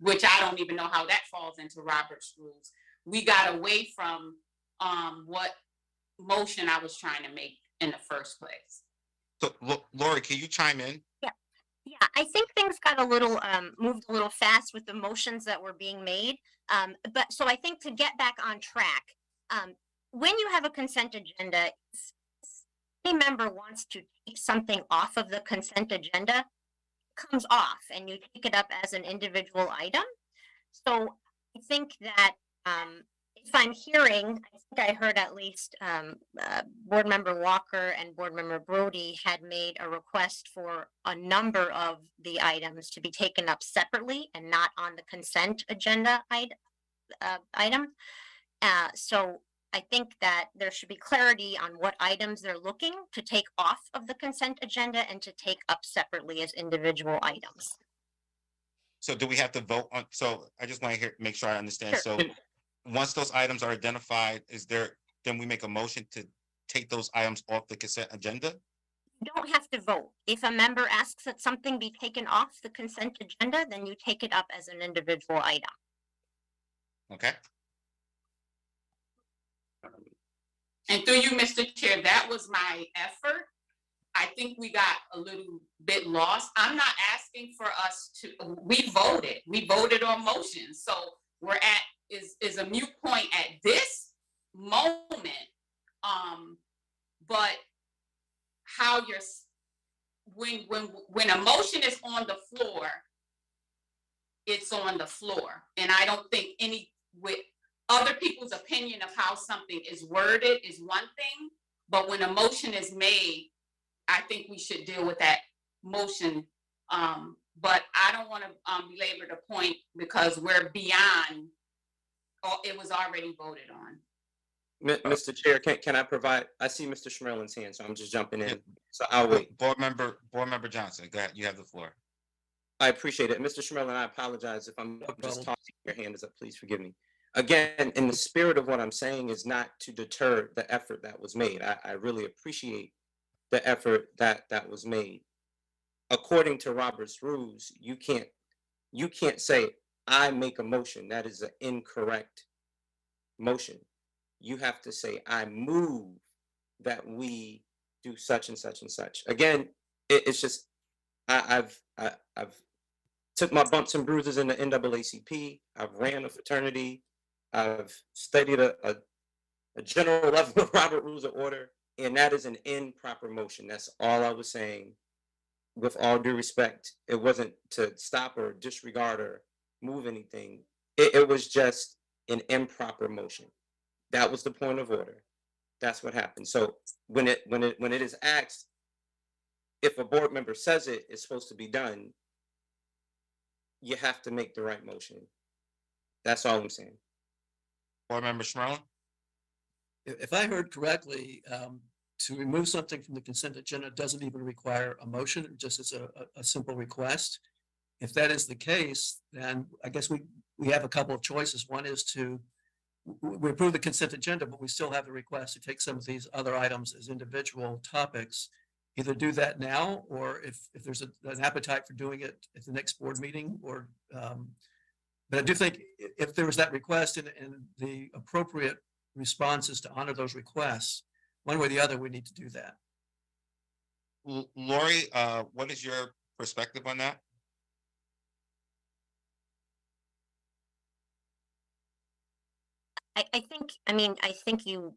which I don't even know how that falls into Robert's rules, we got away from what motion I was trying to make in the first place. So, Lori, can you chime in? Yeah, I think things got a little moved a little fast with the motions that were being made. But so I think to get back on track, when you have a consent agenda, if any member wants to take something off of the consent agenda, it comes off and you take it up as an individual item. So I think that if I'm hearing, I think I heard at least Board Member Walker and Board Member Brody had made a request for a number of the items to be taken up separately and not on the consent agenda item. So I think that there should be clarity on what items they're looking to take off of the consent agenda and to take up separately as individual items. So do we have to vote on, so I just want to make sure I understand. Sure. So once those items are identified, then we make a motion to take those items off the consent agenda? You don't have to vote. If a member asks that something be taken off the consent agenda, then you take it up as an individual item. Okay. And through you, Mr. Chair, that was my effort. I think we got a little bit lost. I'm not asking for us to, we voted on motions. So we're at, is a mute point at this moment. But how you're, when a motion is on the floor, it's on the floor. And I don't think with other people's opinion of how something is worded is one thing, but when a motion is made, I think we should deal with that motion. But I don't want to belabor the point because we're beyond, it was already voted on. Mr. Chair, can I provide, I see Mr. Schmerlin's hand, so I'm just jumping in. So I'll wait. Board Member Johnson, go ahead, you have the floor. I appreciate it. Mr. Schmerlin, I apologize if I'm just talking, your hand is up, please forgive me. Again, in the spirit of what I'm saying is not to deter the effort that was made. I really appreciate the effort that was made. According to Robert's rules, you can't say, I make a motion. That is an incorrect motion. You have to say, I move that we do such and such and such. Again, it's just, I've took my bumps and bruises in the NAACP. I've ran a fraternity. I've studied a general level of Robert Rules of Order, and that is an improper motion. That's all I was saying. With all due respect, it wasn't to stop or disregard or move anything. It was just an improper motion. That was the point of order. That's what happened. So when it is asked, if a board member says it's supposed to be done, you have to make the right motion. That's all I'm saying. Board Member Schmerlin? If I heard correctly, to remove something from the consent agenda doesn't even require a motion, just as a simple request. If that is the case, then I guess we have a couple of choices. One is we approve the consent agenda, but we still have the request to take some of these other items as individual topics either do that now, or if there's an appetite for doing it at the next board meeting, or, but I do think if there was that request and the appropriate response is to honor those requests, one way or the other, we need to do that. Lori, what is your perspective on that? I think, I mean, I think you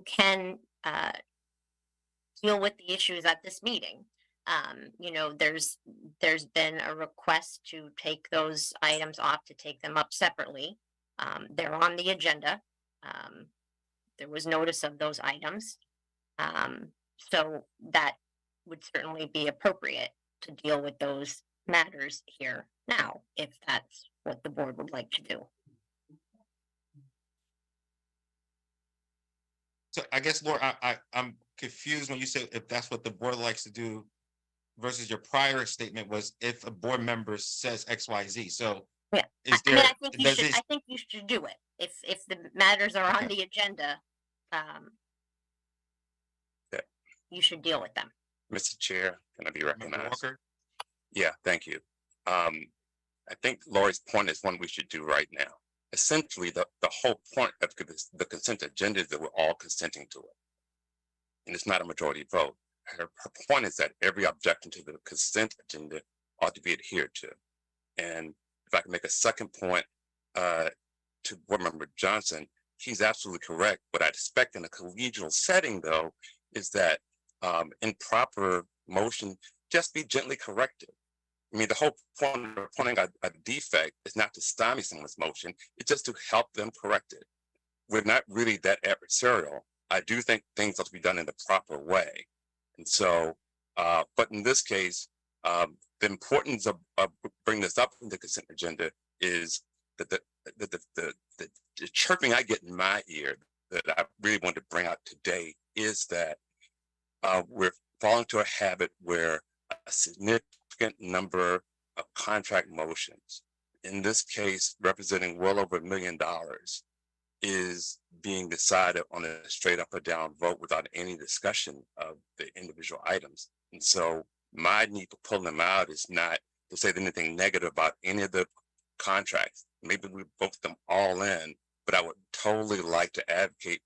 can deal with the issues at this meeting. You know, there's been a request to take those items off, to take them up separately. They're on the agenda. There was notice of those items. So that would certainly be appropriate to deal with those matters here now, if that's what the board would like to do. So I guess, Laura, I'm confused when you say if that's what the board likes to do versus your prior statement was if a board member says X, Y, Z. So yeah, is there, I think you should do it. If the matters are on the agenda, you should deal with them. Mr. Chair, can I be recognized? Walker? Yeah, thank you. I think Lori's point is one we should do right now. Essentially, the whole point of the consent agenda is that we're all consenting to it. And it's not a majority vote. Her point is that every objection to the consent agenda ought to be adhered to. And if I can make a second point to Board Member Johnson, he's absolutely correct. What I expect in a collegial setting, though, is that improper motion just be gently corrected. I mean, the whole point of pointing out a defect is not to stymie someone's motion, it's just to help them correct it. We're not really that adversarial. I do think things ought to be done in the proper way. And so, but in this case, the importance of bringing this up in the consent agenda is that the chirping I get in my ear that I really want to bring out today is that we're falling to a habit where a significant number of contract motions, in this case representing well over $1 million, is being decided on a straight up or down vote without any discussion of the individual items. And so my need for pulling them out is not to say anything negative about any of the contracts. Maybe we vote them all in, but I would totally like to advocate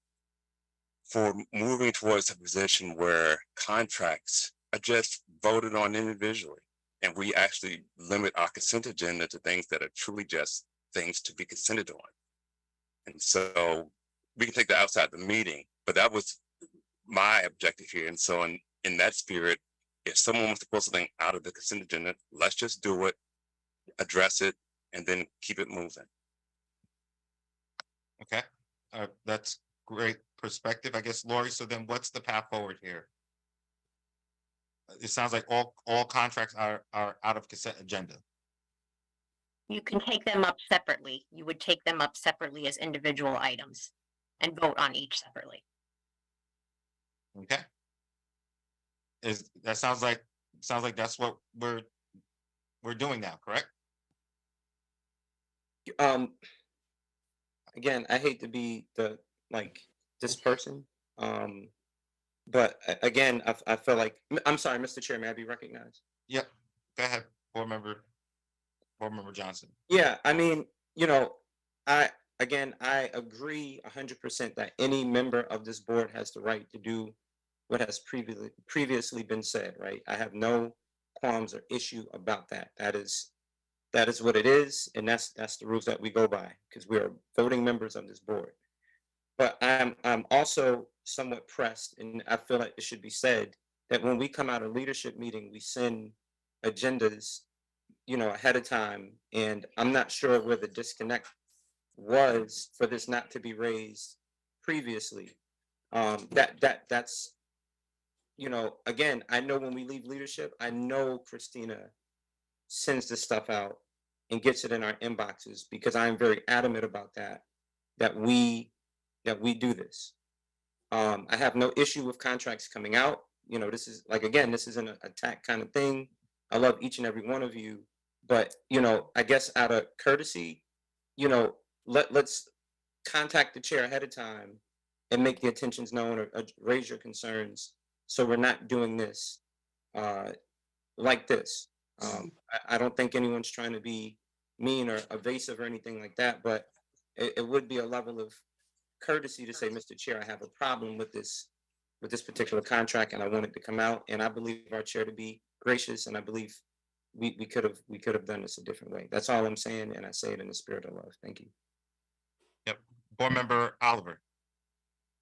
for moving towards a position where contracts are just voted on individually. And we actually limit our consent agenda to things that are truly just things to be consented on. And so we can take that outside the meeting, but that was my objective here. And so in that spirit, if someone wants to pull something out of the consent agenda, let's just do it, address it, and then keep it moving. Okay, that's great perspective, I guess, Lori. So then what's the path forward here? It sounds like all contracts are out of consent agenda. You can take them up separately. You would take them up separately as individual items and vote on each separately. Okay. Sounds like that's what we're doing now, correct? Again, I hate to be this person. But again, I feel like, I'm sorry, Mr. Chair, may I be recognized? Yep, go ahead, Board Member Johnson. Yeah, I mean, you know, I agree 100% that any member of this board has the right to do what has previously been said, right? I have no qualms or issue about that. That is what it is, and that's the rules that we go by, because we are voting members of this board. But I'm also somewhat pressed, and I feel like it should be said that when we come out of leadership meeting, we send agendas, you know, ahead of time, and I'm not sure where the disconnect was for this not to be raised previously. That's, you know, again, I know when we leave leadership, I know Christina sends this stuff out and gets it in our inboxes, because I'm very adamant about that we do this. I have no issue with contracts coming out. You know, this is like, again, this isn't an attack kind of thing. I love each and every one of you, but, you know, I guess out of courtesy, you know, let's contact the chair ahead of time and make the intentions known, or raise your concerns so we're not doing this like this. I don't think anyone's trying to be mean or evasive or anything like that, but it would be a level of courtesy to say, Mr. Chair, I have a problem with this particular contract, and I want it to come out. And I believe our chair to be gracious, and I believe we could have done this a different way. That's all I'm saying, and I say it in the spirit of love. Thank you. Yep. Board Member Oliver.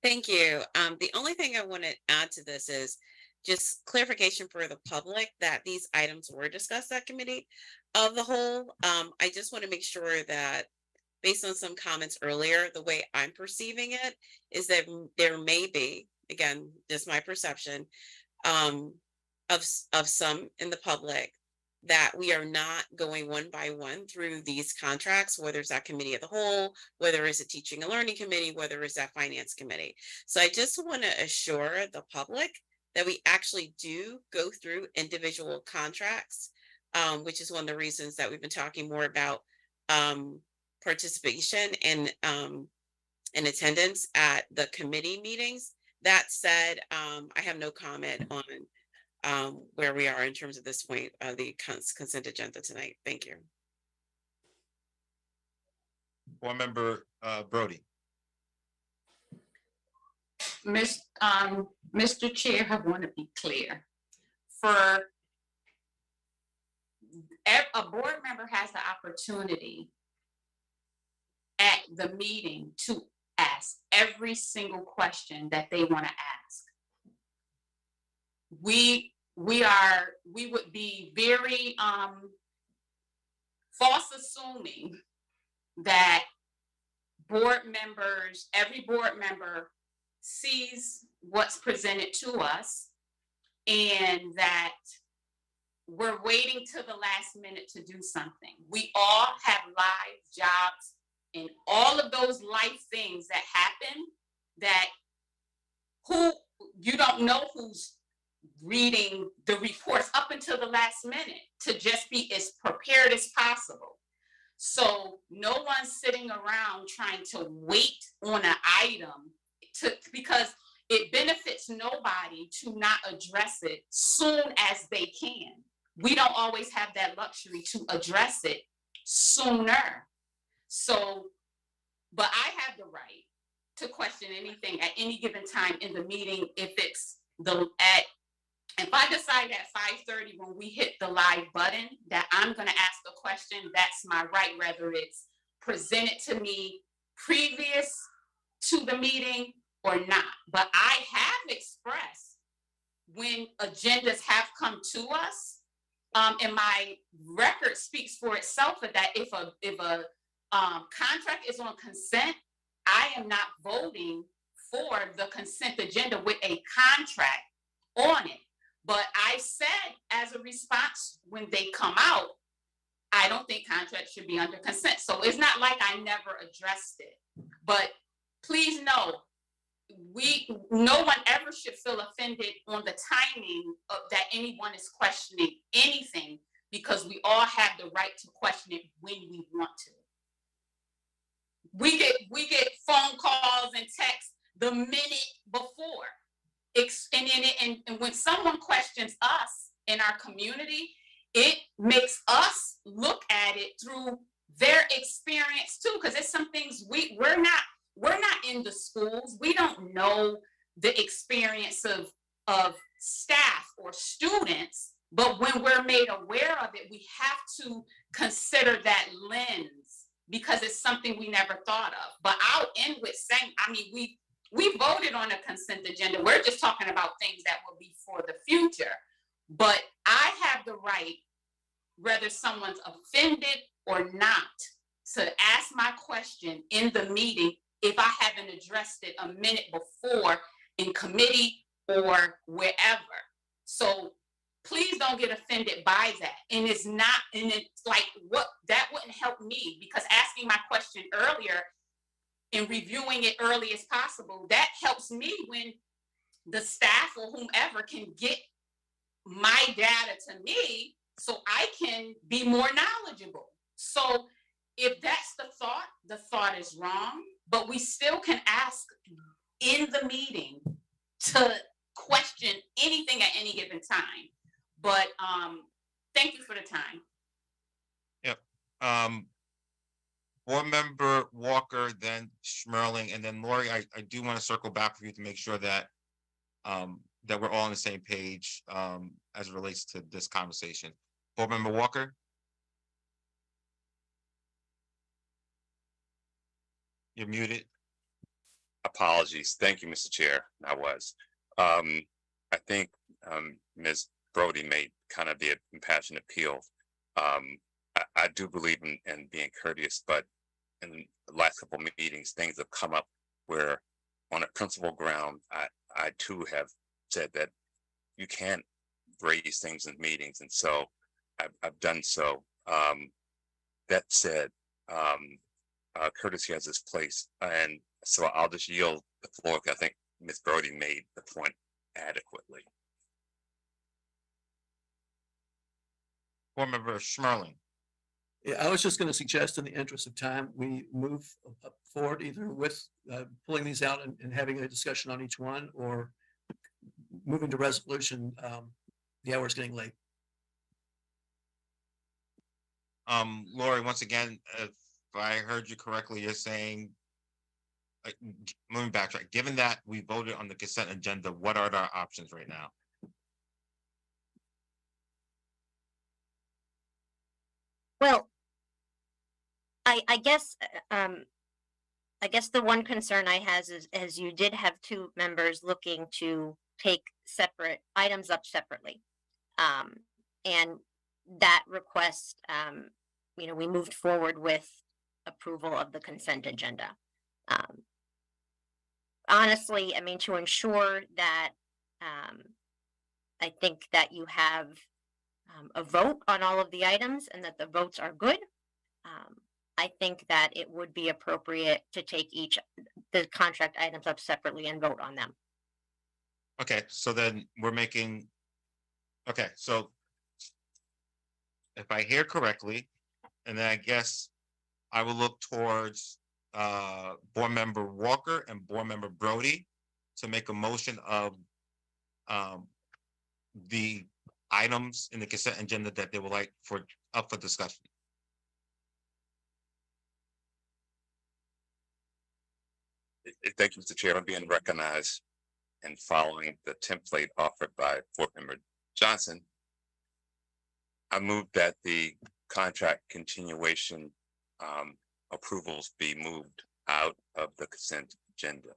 Thank you. The only thing I want to add to this is just clarification for the public that these items were discussed at committee of the whole. I just want to make sure that based on some comments earlier, the way I'm perceiving it is that there may be, again, just my perception, of some in the public that we are not going one by one through these contracts, whether it's that committee of the whole, whether it's a teaching and learning committee, whether it's that finance committee. So I just want to assure the public that we actually do go through individual contracts, which is one of the reasons that we've been talking more about participation and attendance at the committee meetings. That said, I have no comment on where we are in terms of this point of the consent agenda tonight. Thank you. Board Member Brody. Mr. Chair, I want to be clear. For a board member has the opportunity at the meeting to ask every single question that they want to ask. We would be very false assuming that every board member sees what's presented to us and that we're waiting till the last minute to do something. We all have lives, jobs, and all of those life things that happen that you don't know who's reading the reports up until the last minute to just be as prepared as possible. So no one's sitting around trying to wait on an item because it benefits nobody to not address it soon as they can. We don't always have that luxury to address it sooner. So, but I have the right to question anything at any given time in the meeting if I decide at 5:30 when we hit the live button that I'm going to ask a question, that's my right, whether it's presented to me previous to the meeting or not. But I have expressed when agendas have come to us, and my record speaks for itself that if a contract is on consent, I am not voting for the consent agenda with a contract on it. But I said as a response when they come out, I don't think contracts should be under consent. So it's not like I never addressed it. But please know, no one ever should feel offended on the timing of that anyone is questioning anything, because we all have the right to question it when we want to. We get phone calls and texts the minute before. And when someone questions us in our community, it makes us look at it through their experience too, because it's some things we're not in the schools. We don't know the experience of staff or students, but when we're made aware of it, we have to consider that lens because it's something we never thought of. But I'll end with saying, we voted on a consent agenda. We're just talking about things that will be for the future. But I have the right, whether someone's offended or not, to ask my question in the meeting if I haven't addressed it a minute before in committee or wherever. So please don't get offended by that. And it's like that wouldn't help me, because asking my question earlier and reviewing it early as possible, that helps me when the staff or whomever can get my data to me so I can be more knowledgeable. So if that's the thought is wrong, but we still can ask in the meeting to question anything at any given time. But thank you for the time. Yep. Board Member Walker, then Schmerling, and then Lori, I do want to circle back with you to make sure that that we're all on the same page as it relates to this conversation. Board Member Walker? You're muted. Apologies. Thank you, Mr. Chair. I was. I think Ms. Brody made kind of the impassioned appeal. I do believe in being courteous, but in the last couple of meetings, things have come up where on a principal ground, I too have said that you can't raise things in meetings. And so I've done so. That said, courtesy has its place. And so I'll just yield the floor. I think Ms. Brody made the point adequately. Board Member Schmerling. Yeah, I was just going to suggest, in the interest of time, we move forward either with pulling these out and having a discussion on each one, or moving to resolution. The hour's getting late. Lori, once again, if I heard you correctly, you're saying, moving backtrack, given that we voted on the consent agenda, what are our options right now? Well, I guess the one concern I has is you did have two members looking to take separate items up separately. And that request, we moved forward with approval of the consent agenda. Honestly, I mean, to ensure that I think that you have a vote on all of the items and that the votes are good. I think that it would be appropriate to take the contract items up separately and vote on them. Okay, so then we're making, okay, so if I hear correctly, and then I guess I will look towards Board Member Walker and Board Member Brody to make a motion of the items in the consent agenda that they would like up for discussion. Thank you, Mr. Chair. I'm being recognized and following the template offered by Board Member Johnson. I move that the contract continuation approvals be moved out of the consent agenda.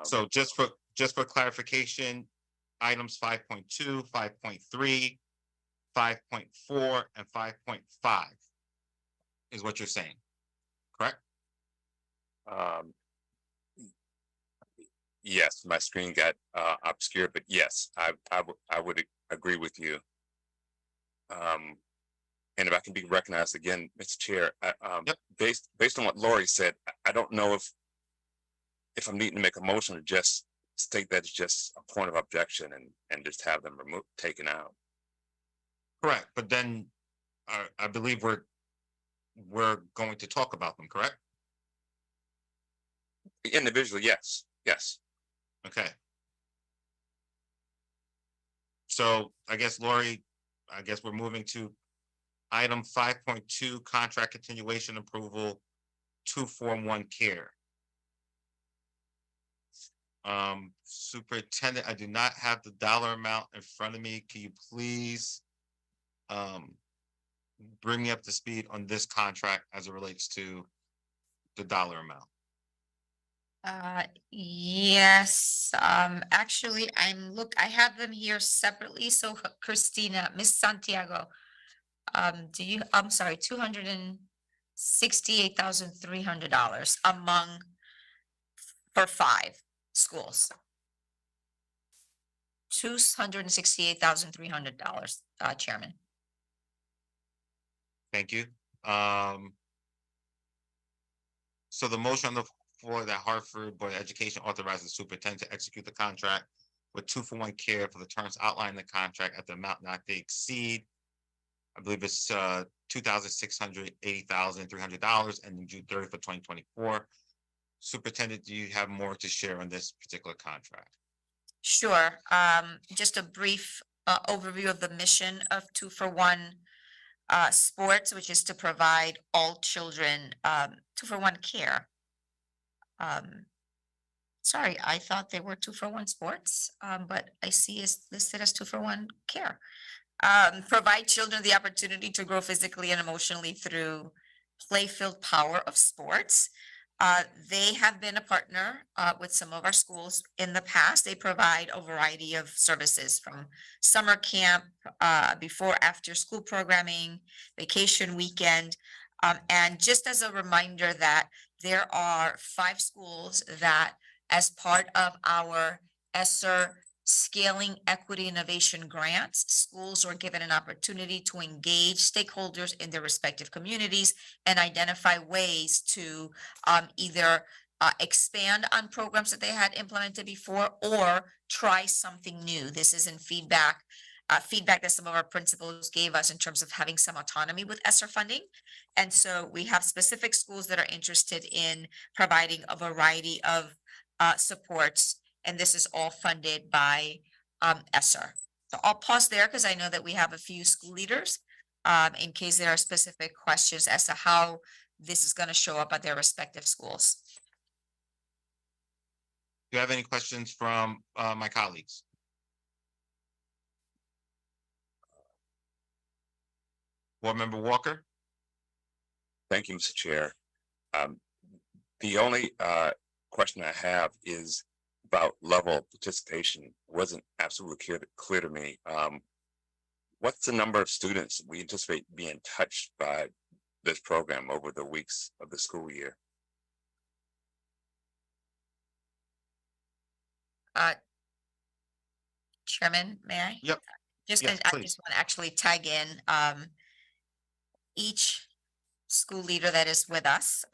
So just for clarification, items 5.2, 5.3, 5.4, and 5.5 is what you're saying, correct? Yes, my screen got obscured, but yes, I would agree with you. And if I can be recognized again, Mr. Chair, based on what Lori said, I don't know if I'm needing to make a motion to just state that it's just a point of objection and just have them taken out. Correct, but then I believe we're going to talk about them, correct? Individually, yes. Okay. So I guess, Lori, we're moving to item 5.2, contract continuation approval, 241 care. Superintendent, I do not have the dollar amount in front of me. Can you please bring me up to speed on this contract as it relates to the dollar amount? Yes, actually, I have them here separately. So Christina, Miss Santiago, I'm sorry, $268,300 for 5 schools. $268,300, Chairman. Thank you. So the motion on the floor that Hartford Board of Education authorizes the superintendent to execute the contract with 241 care for the terms outlined in the contract at the amount not to exceed, I believe it's $2,680,300 ending June 30th for 2024. Superintendent, do you have more to share on this particular contract? Sure. Just a brief overview of the mission of 2-for-1 sports, which is to provide all children 2-for-1 care. Sorry, I thought they were 2-for-1 sports, but I see it's listed as 2-for-1 care. Provide children the opportunity to grow physically and emotionally through play-filled power of sports. They have been a partner with some of our schools in the past. They provide a variety of services from summer camp, before after school programming, vacation weekend. And just as a reminder that there are 5 schools that, as part of our ESSER Scaling Equity Innovation Grants, schools are given an opportunity to engage stakeholders in their respective communities and identify ways to either expand on programs that they had implemented before or try something new. This is in feedback that some of our principals gave us in terms of having some autonomy with ESSER funding. And so we have specific schools that are interested in providing a variety of supports, and this is all funded by ESSER. So I'll pause there because I know that we have a few school leaders in case there are specific questions as to how this is going to show up at their respective schools. Do you have any questions from my colleagues? Board Member Walker? Thank you, Mr. Chair. The only question I have is about level of participation. It wasn't absolutely clear to me. What's the number of students we anticipate being touched by this program over the weeks of the school year? Chairman, may I? Yep. Just, Yes, I please. just want to actually tag in each school leader that is with us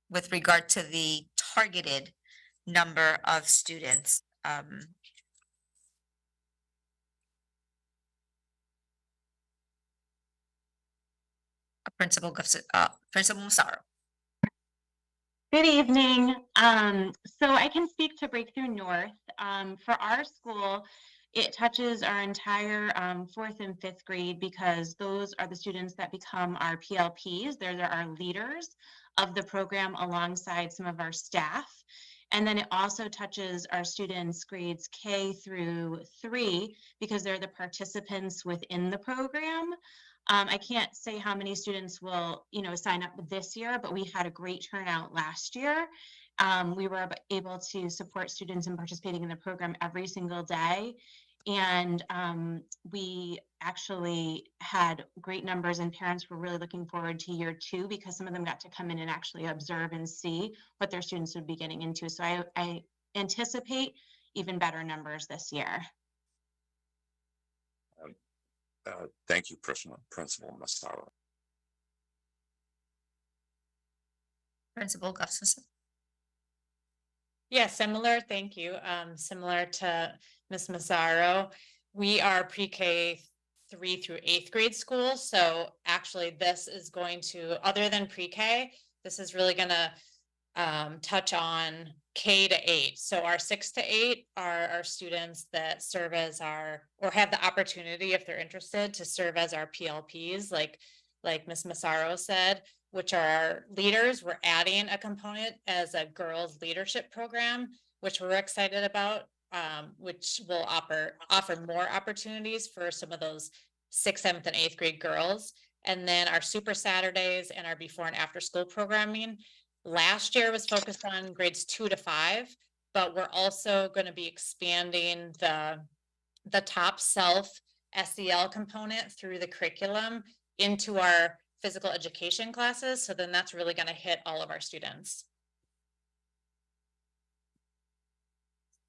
with regard to the targeted number of students. Principal Musaro. Good evening. So I can speak to Breakthrough North. For our school, it touches our entire 4th and 5th grade because those are the students that become our PLPs. They're our leaders of the program alongside some of our staff. And then it also touches our students grades K through 3 because they're the participants within the program. I can't say how many students will, sign up this year, but we had a great turnout last year. We were able to support students in participating in the program every single day. And we actually had great numbers, and parents were really looking forward to year 2 because some of them got to come in and actually observe and see what their students would be getting into. So I anticipate even better numbers this year. Thank you, Principal Massaro. Principal Gustafson. Yeah, similar, thank you. Similar to Ms. Massaro, we are pre-K 3 through 8th grade school. So actually this is going to, other than pre-K, this is really gonna touch on K to 8. So our 6 to 8 are our students that serve as our, or have the opportunity if they're interested to serve as our PLPs, like Ms. Massaro said, which are our leaders. We're adding a component as a girls leadership program, which we're excited about, which will offer more opportunities for some of those 6th, 7th, and 8th grade girls. And then our Super Saturdays and our before and after school programming. Last year was focused on grades 2 to 5, but we're also going to be expanding the top self SEL component through the curriculum into our physical education classes. So then that's really going to hit all of our students.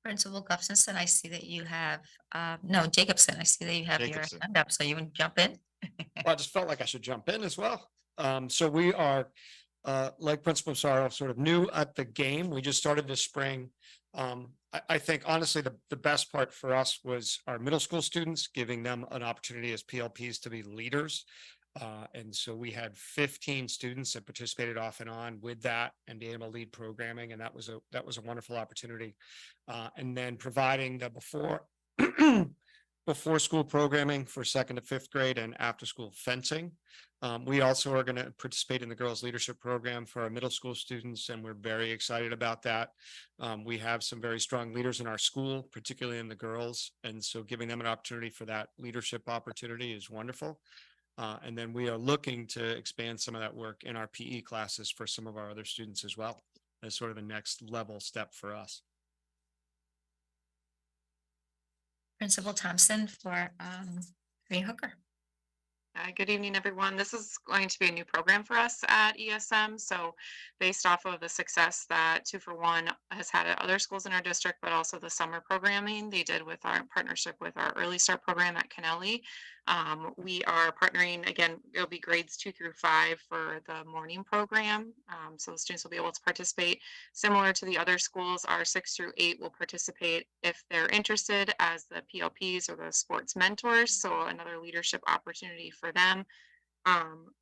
Principal Gustafson, I see that you have, no, Jacobson, I see that you have Jacobson. your hand up, so you can jump in. Well, I just felt like I should jump in as well. So we are, like Principal Massaro, sort of new at the game. We just started this spring. I think honestly, the best part for us was our middle school students, giving them an opportunity as PLPs to be leaders. And so we had 15 students that participated off and on with that and being able to lead programming. And that was a wonderful opportunity. And then providing the before school programming for 2nd to 5th grade and after school fencing. We also are going to participate in the girls leadership program for our middle school students, and we're very excited about that. We have some very strong leaders in our school, particularly in the girls. And so giving them an opportunity for that leadership opportunity is wonderful. And then we are looking to expand some of that work in our PE classes for some of our other students as well, as sort of the next level step for us. Principal Thompson for Green Hooker. Good evening, everyone. This is going to be a new program for us at ESM. So based off of the success that 2 for 1 has had at other schools in our district, but also the summer programming they did with our partnership with our Early Start program at Kennelly. We are partnering, again, it'll be grades 2 through 5 for the morning program. So the students will be able to participate. Similar to the other schools, our 6 through 8 will participate if they're interested as the PLPs or the sports mentors. So another leadership opportunity for them.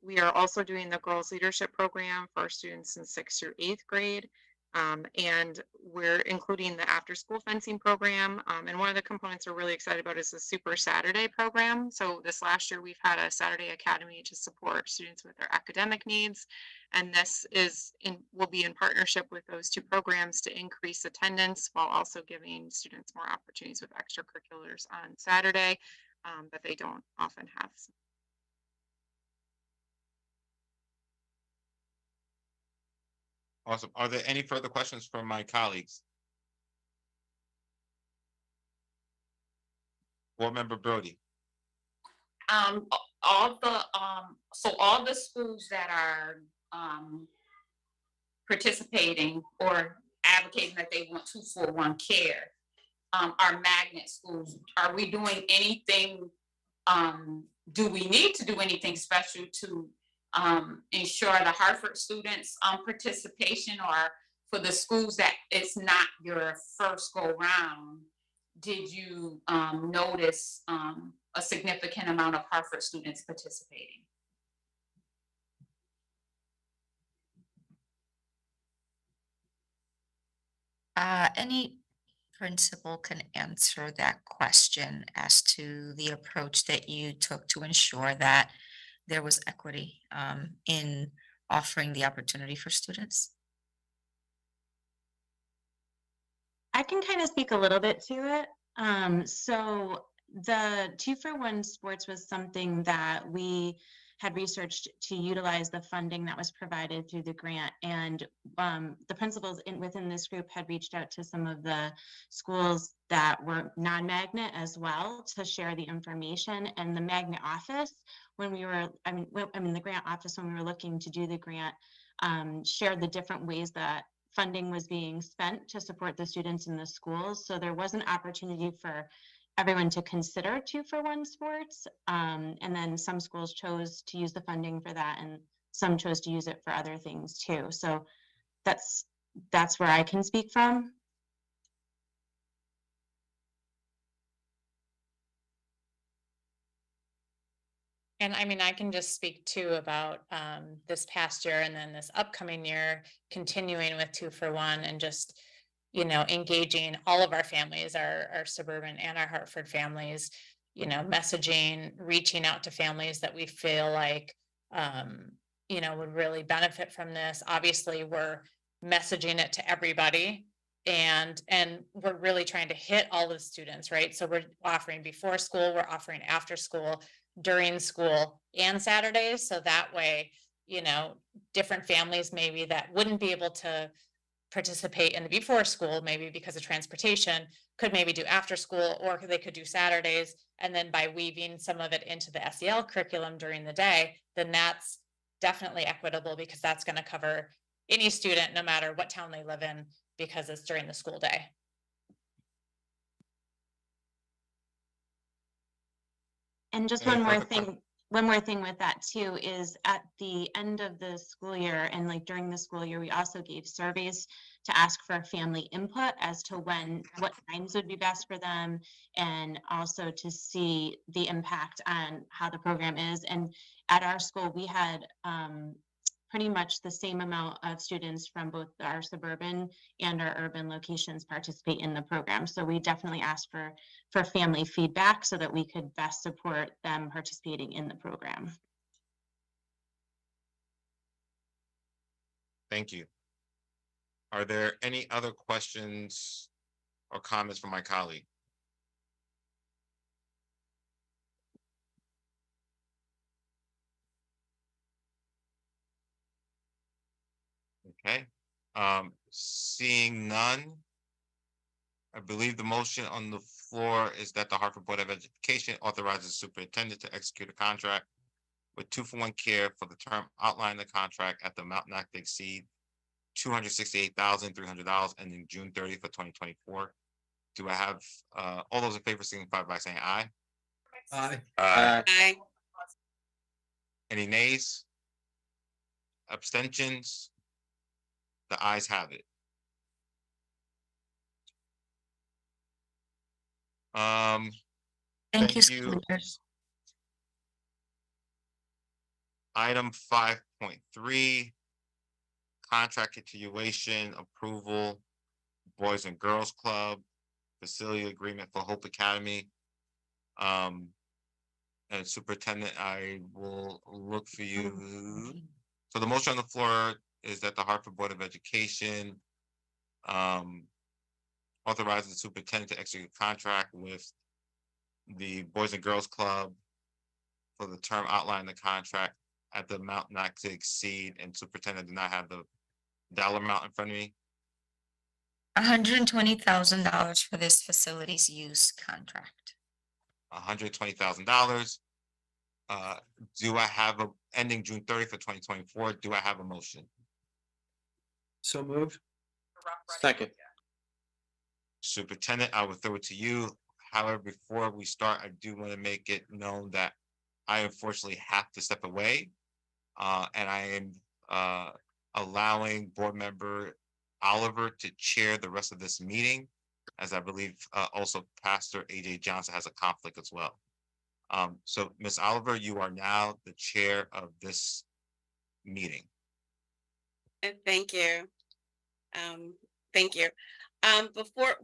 We are also doing the girls leadership program for students in 6th through 8th grade. And we're including the after school fencing program. And one of the components we're really excited about is the Super Saturday program. So this last year, we've had a Saturday Academy to support students with their academic needs. And this will be in partnership with those 2 programs to increase attendance while also giving students more opportunities with extracurriculars on Saturday that they don't often have. Awesome. Are there any further questions from my colleagues? Board Member Brody. All the schools that are participating or advocating that they want 2 for 1 care are magnet schools. Are we doing anything? Do we need to do anything special to ensure the Hartford students participation, or for the schools that it's not your first go round? Did you notice a significant amount of Hartford students participating? Any principal can answer that question as to the approach that you took to ensure that there was equity in offering the opportunity for students. I can kind of speak a little bit to it. So the 2 for 1 sports was something that we had researched to utilize the funding that was provided through the grant. And the principals within this group had reached out to some of the schools that were non-magnet as well to share the information. And the magnet office, when we were, the grant office, when we were looking to do the grant, shared the different ways that funding was being spent to support the students in the schools. So there was an opportunity for everyone to consider 2 for 1 sports. And then some schools chose to use the funding for that, and some chose to use it for other things too. So that's where I can speak from. And I mean, I can just speak too about this past year and then this upcoming year, continuing with 2 for 1 and just, engaging all of our families, our suburban and our Hartford families, messaging, reaching out to families that we feel like, would really benefit from this. Obviously, we're messaging it to everybody, and we're really trying to hit all the students, right? So we're offering before school, we're offering after school, during school, and Saturdays. So that way, different families maybe that wouldn't be able to participate in the before school, maybe because of transportation, could maybe do after school, or they could do Saturdays. And then by weaving some of it into the SEL curriculum during the day, then that's definitely equitable, because that's going to cover any student, no matter what town they live in, because it's during the school day. And just one more thing with that too, is at the end of the school year and like during the school year, we also gave surveys to ask for family input as to what times would be best for them, and also to see the impact on how the program is. And at our school, we had pretty much the same amount of students from both our suburban and our urban locations participate in the program. So we definitely asked for family feedback so that we could best support them participating in the program. Thank you. Are there any other questions or comments from my colleague? Okay, seeing none. I believe the motion on the floor is that the Hartford Board of Education authorizes the superintendent to execute a contract with 2-for-1 Care for the term outlined in the contract at the amount not to exceed $268,300 ending June 30th of 2024. Do I have, all those in favor signify by saying aye? Aye. Aye. Any nays? Abstentions? The ayes have it. Thank you, Thank school you. leaders. Item 5.3, contract continuation approval, Boys and Girls Club, facility agreement for Hope Academy. And Superintendent, I will look for you. So the motion on the floor is that the Hartford Board of Education authorizes the superintendent to execute a contract with the Boys and Girls Club for the term outlined in the contract at the amount not to exceed, and superintendent did not have the dollar amount in front of me. $120,000 for this facilities use contract. $120,000. Do I have a ending June 30th of 2024? Do I have a motion? So moved. Second. Superintendent, I will throw it to you. However, before we start, I do want to make it known that I unfortunately have to step away. And I am allowing board member Oliver to chair the rest of this meeting, as I believe also Pastor AJ Johnson has a conflict as well. So Ms. Oliver, you are now the chair of this meeting. Thank you. Thank you. Before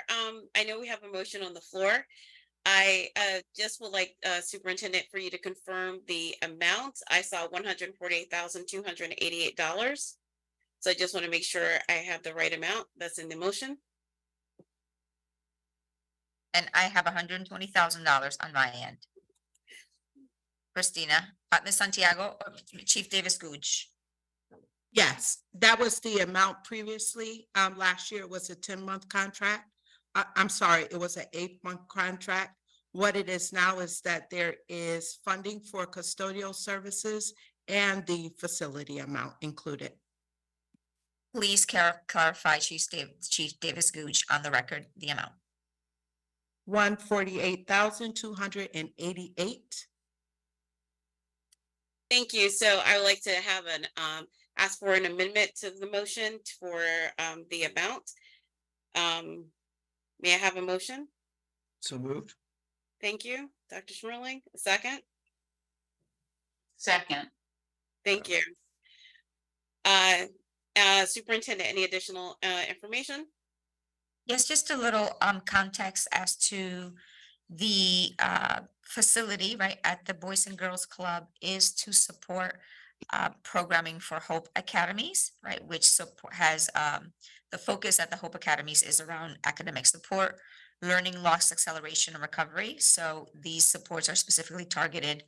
I know we have a motion on the floor. I just would like Superintendent for you to confirm the amount. I saw $148,288. So I just want to make sure I have the right amount that's in the motion. And I have $120,000 on my end. Christina, Ms. Santiago, or Chief Davis Gooch. Yes, that was the amount previously. Last year it was a 10-month contract. I'm sorry, it was an 8-month contract. What it is now is that there is funding for custodial services and the facility amount included. Please clarify, Chief Davis Gooch, on the record, the amount. $148,288. Thank you. So I would like to have an ask for an amendment to the motion for the amount. May I have a motion? So moved. Thank you. Dr. Schmerling, a second? Second. Thank you. Superintendent, any additional information? Yes, just a little context as to the facility, right, at the Boys and Girls Club is to support programming for Hope Academies, right, which has the focus at the Hope Academies is around academic support, learning loss acceleration and recovery. So these supports are specifically targeted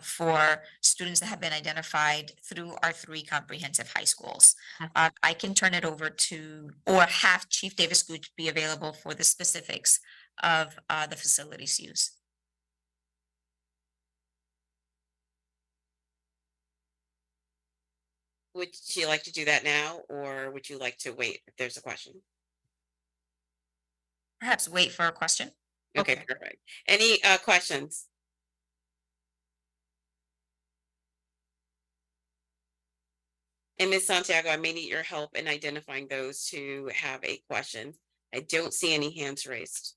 for students that have been identified through our 3 comprehensive high schools. I can turn it over to, or have Chief Davis Gooch be available for the specifics of the facilities use. Would you like to do that now, or would you like to wait if there's a question? Perhaps wait for a question. Okay, perfect. Any questions? And Ms. Santiago, I may need your help in identifying those who have a question. I don't see any hands raised.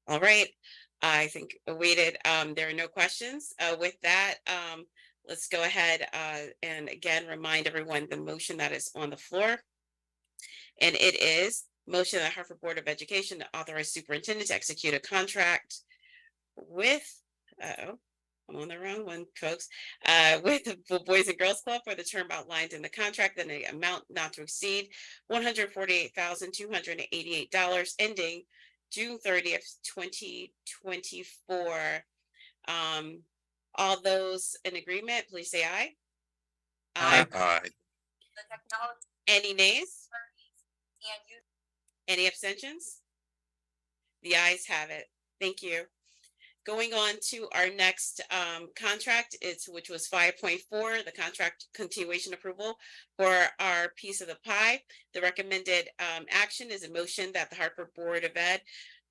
All right, I think awaited, there are no questions. With that, let's go ahead, and again, remind everyone the motion that is on the floor. And it is motion that Hartford Board of Education to authorize superintendent to execute a contract with, I'm on the wrong one, folks, with the Boys and Girls Club for the term outlined in the contract and the amount not to exceed $148,288 ending June 30th, 2024. All those in agreement, please say aye. Aye. Any nays? Any abstentions? The ayes have it. Thank you. Going on to our next contract, which was 5.4, the contract continuation approval for our piece of the pie. The recommended action is a motion that the Hartford Board of Ed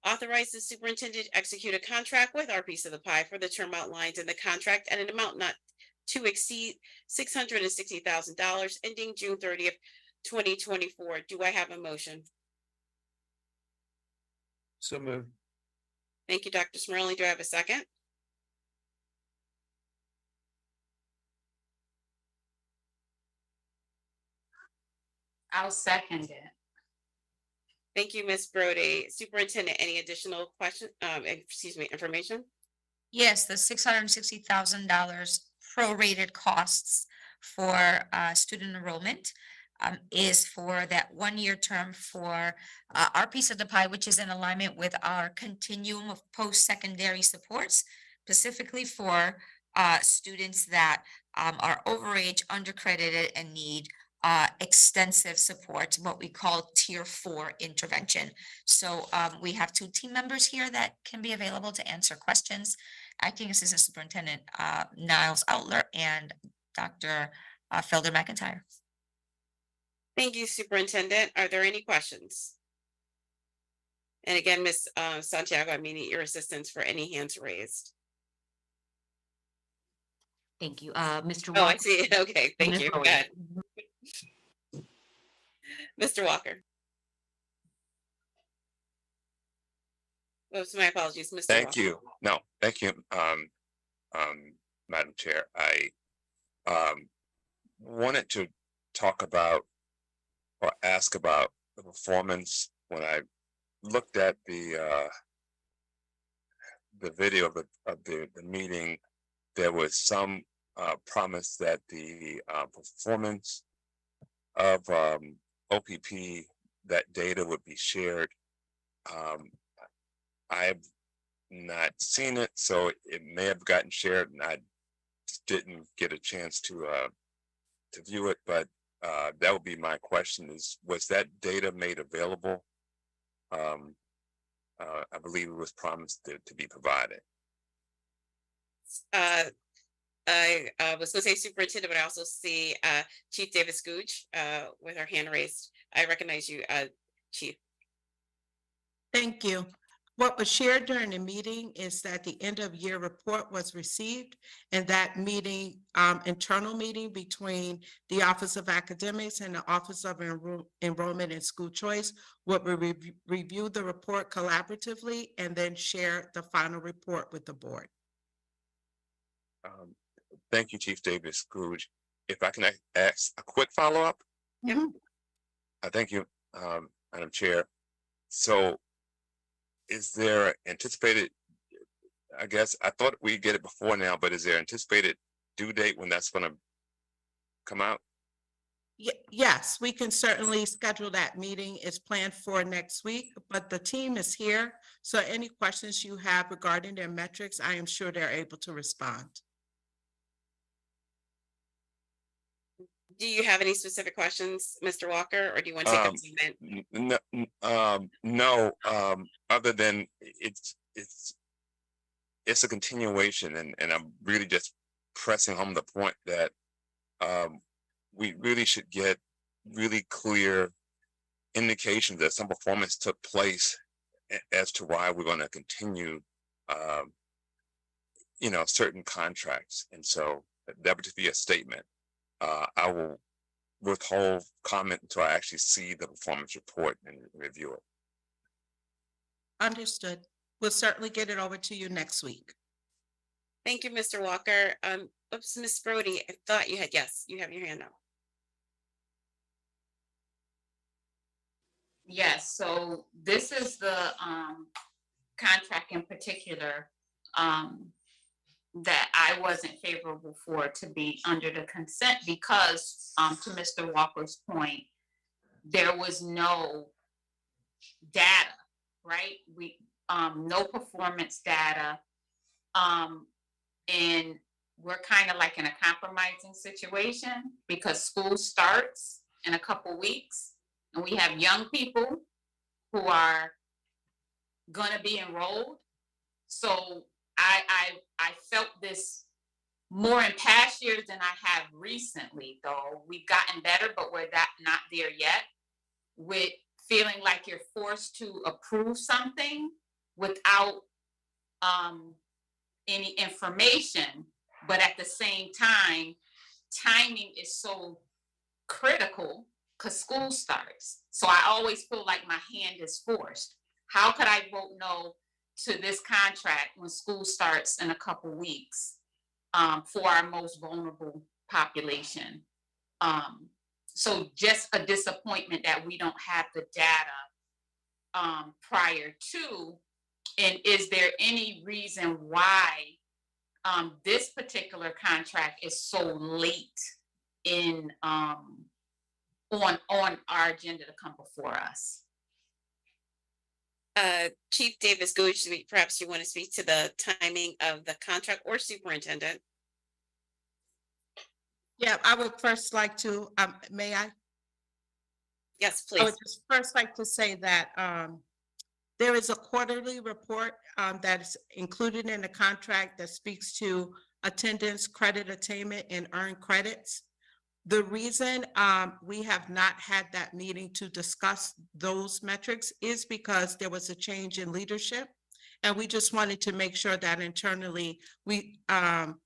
authorize the superintendent to execute a contract with our piece of the pie for the term outlined in the contract at an amount not to exceed $660,000 ending June 30th, 2024. Do I have a motion? So moved. Thank you, Dr. Smurley. Do I have a second? I'll second it. Thank you, Ms. Brody. Superintendent, any additional information? Yes, the $660,000 prorated costs for student enrollment is for that 1-year term for our piece of the pie, which is in alignment with our continuum of post-secondary supports, specifically for students that are overage, undercredited, and need extensive support, what we call tier 4 intervention. So we have 2 team members here that can be available to answer questions. Acting Assistant Superintendent Niles Outler and Dr. Felder McIntyre. Thank you, Superintendent. Are there any questions? And again, Ms. Santiago, I need your assistance for any hands raised. Thank you. Mr. Oh, Walker. I see. Okay, thank Ms. you. Brody. Go ahead. Mr. Walker. Oops, my apologies, Mr. Thank Walker. you. No, thank you, Madam Chair. I wanted to talk about or ask about the performance when I looked at the video of the meeting. There was some promise that the performance of OPP, that data would be shared. I've not seen it, so it may have gotten shared, and I just didn't get a chance to view it. But that would be my question: was that data made available? I believe it was promised to be provided. I was going to say Superintendent, but I also see Chief Davis Gooch with her hand raised. I recognize you, Chief. Thank you. What was shared during the meeting is that the end of year report was received, and that meeting, internal meeting between the Office of Academics and the Office of Enrollment and School Choice would review the report collaboratively and then share the final report with the board. Thank you, Chief Davis Gooch. If I can ask a quick follow-up? Yeah. Thank you, Madam Chair. So is there anticipated, I guess, I thought we'd get it before now, but is there anticipated due date when that's going to come out? Yes, we can certainly schedule that meeting. It's planned for next week, but the team is here. So any questions you have regarding their metrics, I am sure they're able to respond. Do you have any specific questions, Mr. Walker, or do you want to take a moment? No, other than it's a continuation, and I'm really just pressing home the point that we really should get really clear indications that some performance took place as to why we're going to continue certain contracts. And so that would just be a statement. I will withhold comment until I actually see the performance report and review it. Understood. We'll certainly get it over to you next week. Thank you, Mr. Walker. Oops, Ms. Brody, I thought you had, yes, you have your hand up. Yes, so this is the contract in particular that I wasn't favorable for to be under the consent because to Mr. Walker's point, there was no data, right? We no performance data. And we're kind of like in a compromising situation because school starts in a couple weeks and we have young people who are going to be enrolled. So I felt this more in past years than I have recently, though. We've gotten better, but we're not there yet, with feeling like you're forced to approve something without any information, but at the same time, timing is so critical because school starts. So I always feel like my hand is forced. How could I vote no to this contract when school starts in a couple weeks for our most vulnerable population? So just a disappointment that we don't have the data prior to. And is there any reason why this particular contract is so late in on our agenda to come before us? Chief Davis Gooch, perhaps you want to speak to the timing of the contract, or Superintendent? Yeah, I would first like to, may I? Yes, I would please. just first like to say that there is a quarterly report that is included in the contract that speaks to attendance, credit attainment, and earned credits. The reason we have not had that meeting to discuss those metrics is because there was a change in leadership. And we just wanted to make sure that internally we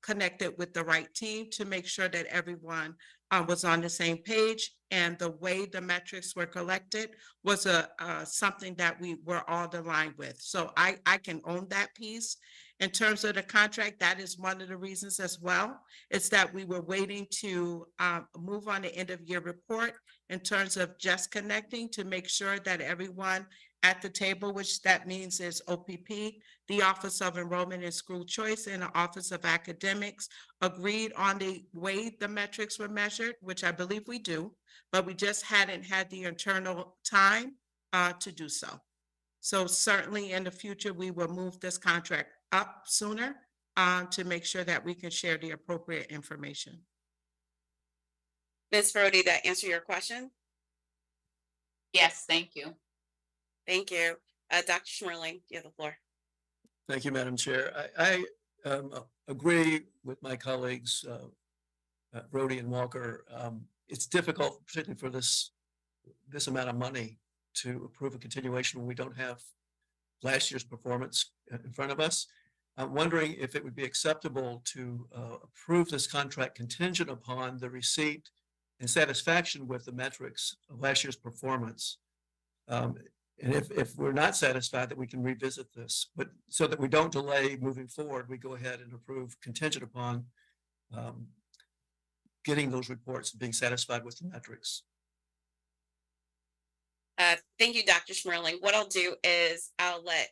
connected with the right team to make sure that everyone was on the same page. And the way the metrics were collected was something that we were all aligned with. So I can own that piece. In terms of the contract, that is one of the reasons as well. It's that we were waiting to move on the end of year report in terms of just connecting to make sure that everyone at the table, which that means is OPP, the Office of Enrollment and School Choice, and the Office of Academics, agreed on the way the metrics were measured, which I believe we do, but we just hadn't had the internal time to do so. So certainly in the future, we will move this contract up sooner to make sure that we can share the appropriate information. Ms. Brody, that answer your question? Yes, thank you. Thank you. Dr. Schmerling, you have the floor. Thank you, Madam Chair. I agree with my colleagues, Brody and Walker. It's difficult, particularly for this amount of money, to approve a continuation when we don't have last year's performance in front of us. I'm wondering if it would be acceptable to approve this contract contingent upon the receipt and satisfaction with the metrics of last year's performance. And if we're not satisfied, that we can revisit this, but so that we don't delay moving forward, we go ahead and approve contingent upon getting those reports and being satisfied with the metrics. Thank you, Dr. Schmerling. What I'll do is I'll let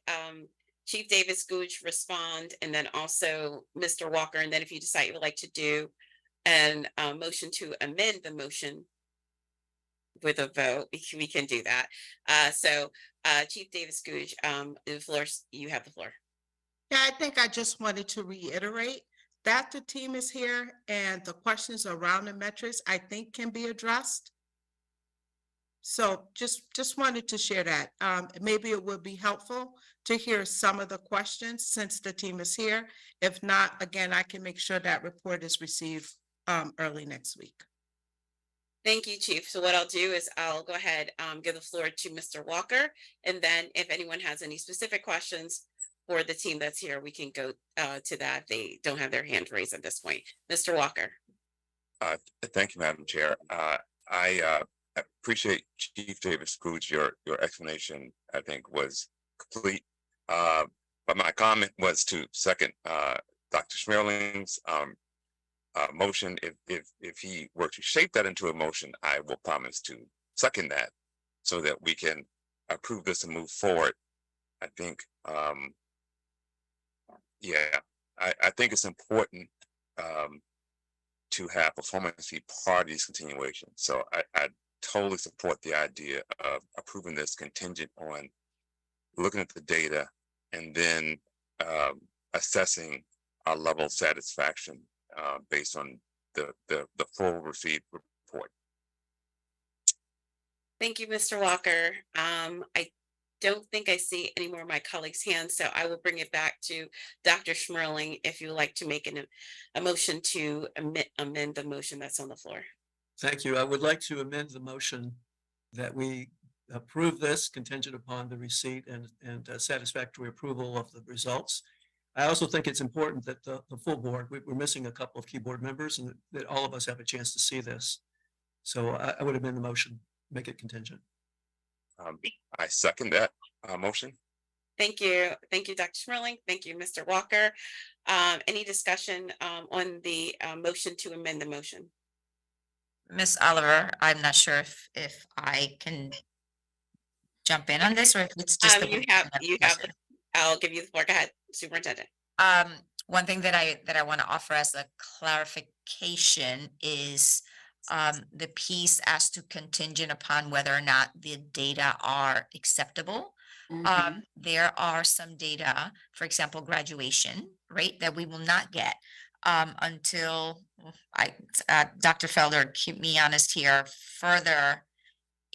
Chief Davis Gooch respond, and then also Mr. Walker. And then if you decide you would like to do a motion to amend the motion with a vote, we can do that. So Chief Davis Gooch, the floor, you have the floor. Yeah, I think I just wanted to reiterate that the team is here and the questions around the metrics, I think, can be addressed. So just wanted to share that. Maybe it would be helpful to hear some of the questions since the team is here. If not, again, I can make sure that report is received early next week. Thank you, Chief. So what I'll do is I'll go ahead, give the floor to Mr. Walker. And then if anyone has any specific questions for the team that's here, we can go to that. They don't have their hand raised at this point. Mr. Walker. Thank you, Madam Chair. I appreciate Chief Davis Gooch. Your explanation, I think, was complete. But my comment was to second Dr. Schmerling's motion. If he were to shape that into a motion, I will promise to second that so that we can approve this and move forward. I think, yeah, I think it's important to have performance fee parties continuation. So I totally support the idea of approving this contingent on looking at the data and then assessing our level of satisfaction based on the full receipt report. Thank you, Mr. Walker. I don't think I see any more of my colleagues' hands, so I will bring it back to Dr. Schmerling if you would like to make a motion to amend the motion that's on the floor. Thank you. I would like to amend the motion that we approve this contingent upon the receipt and satisfactory approval of the results. I also think it's important that the full board, we're missing a couple of key board members, and that all of us have a chance to see this. So I would amend the motion, make it contingent. I second that motion. Thank you. Thank you, Dr. Schmerling. Thank you, Mr. Walker. Any discussion on the motion to amend the motion? Ms. Oliver, I'm not sure if I can jump in on this or if it's just. I'll give you the floor. Go ahead, Superintendent. One thing that I want to offer as a clarification is the piece as to contingent upon whether or not the data are acceptable. There are some data, for example, graduation, right, that we will not get until Dr. Felder, keep me honest here, further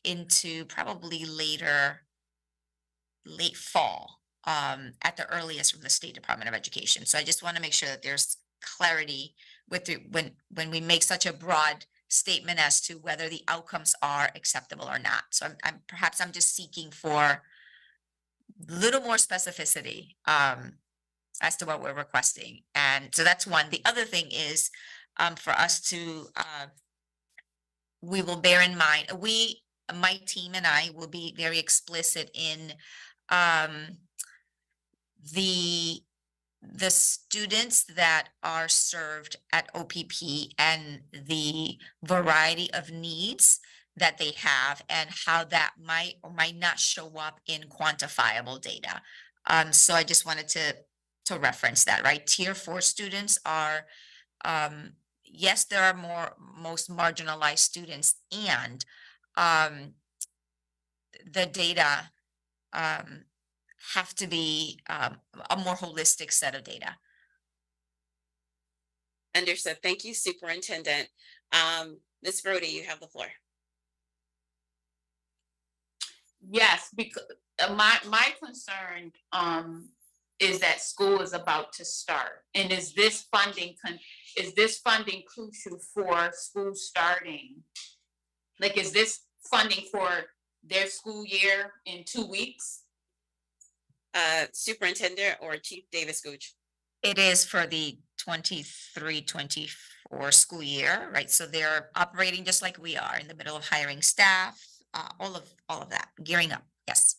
into probably late fall at the earliest from the State Department of Education. So I just want to make sure that there's clarity with when we make such a broad statement as to whether the outcomes are acceptable or not. So perhaps I'm just seeking for a little more specificity as to what we're requesting. And so that's one. The other thing is for us to, we will bear in mind, my team and I will be very explicit in the students that are served at OPP and the variety of needs that they have and how that might or might not show up in quantifiable data. So I just wanted to reference that, right? Tier 4 students are, yes, there are most marginalized students, and the data have to be a more holistic set of data. Understood. Thank you, Superintendent. Ms. Brody, you have the floor. Yes, because my concern is that school is about to start, and is this funding crucial for school starting? Like, is this funding for their school year in 2 weeks? Superintendent or Chief Davis Gooch? It is for the 23-24 school year, right? So they're operating just like we are, in the middle of hiring staff, all of that, gearing up. Yes.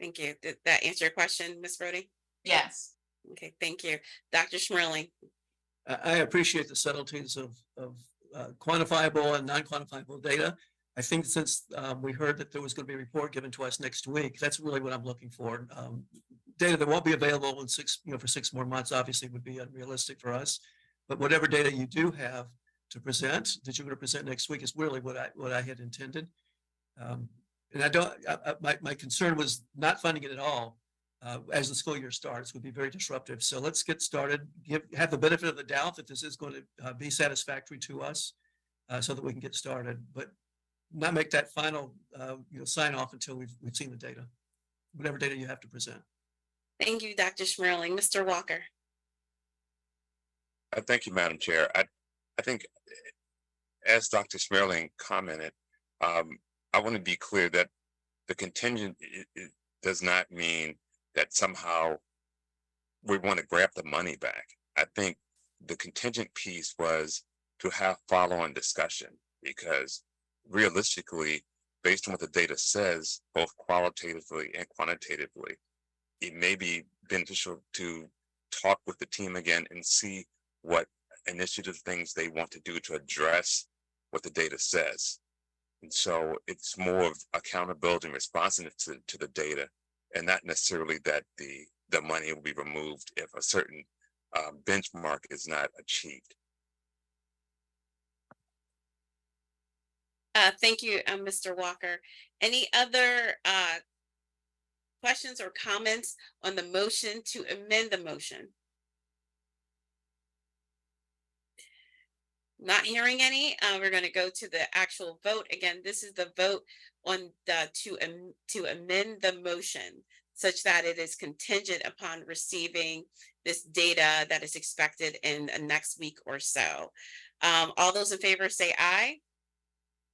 Thank you. Did that answer your question, Ms. Brody? Yes. Okay, thank you. Dr. Schmerling. I appreciate the subtleties of quantifiable and non-quantifiable data. I think since we heard that there was going to be a report given to us next week, that's really what I'm looking for. Data that won't be available in for 6 more months, obviously would be unrealistic for us. But whatever data you do have to present, that you're going to present next week, is really what I had intended. And I don't. My concern was not funding it at all as the school year starts would be very disruptive. So let's get started. Have the benefit of the doubt that this is going to be satisfactory to us, so that we can get started. But not make that final sign off until we've seen the data, whatever data you have to present. Thank you, Dr. Schmerling. Mr. Walker. Thank you, Madam Chair. I think, as Dr. Schmerling commented, I want to be clear that the contingent does not mean that somehow we want to grab the money back. I think the contingent piece was to have follow-on discussion, because realistically, based on what the data says, both qualitatively and quantitatively, it may be beneficial to talk with the team again and see what initiative things they want to do to address what the data says. And so it's more of accountability and responsiveness to the data, and not necessarily that the money will be removed if a certain benchmark is not achieved. Thank you, Mr. Walker. Any other questions or comments on the motion to amend the motion? Not hearing any, we're going to go to the actual vote. Again, this is the vote on the to amend the motion such that it is contingent upon receiving this data that is expected in the next week or so. All those in favor say aye.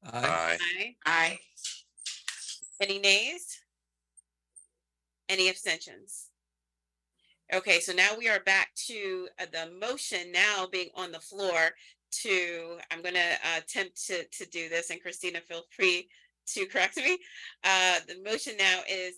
Aye. Aye. Aye. Any nays? Any abstentions? Okay, so now we are back to the motion now being on the floor to, I'm going to attempt to do this, and Christina, feel free to correct me. The motion now is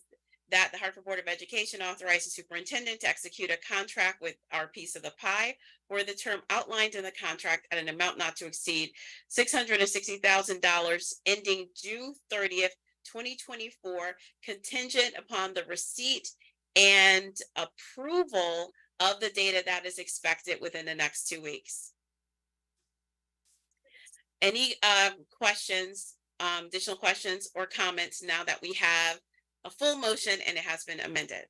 that the Hartford Board of Education authorizes superintendent to execute a contract with our piece of the pie for the term outlined in the contract at an amount not to exceed $660,000 ending June 30th, 2024, contingent upon the receipt and approval of the data that is expected within the next 2 weeks. Any questions, additional questions or comments now that we have a full motion and it has been amended?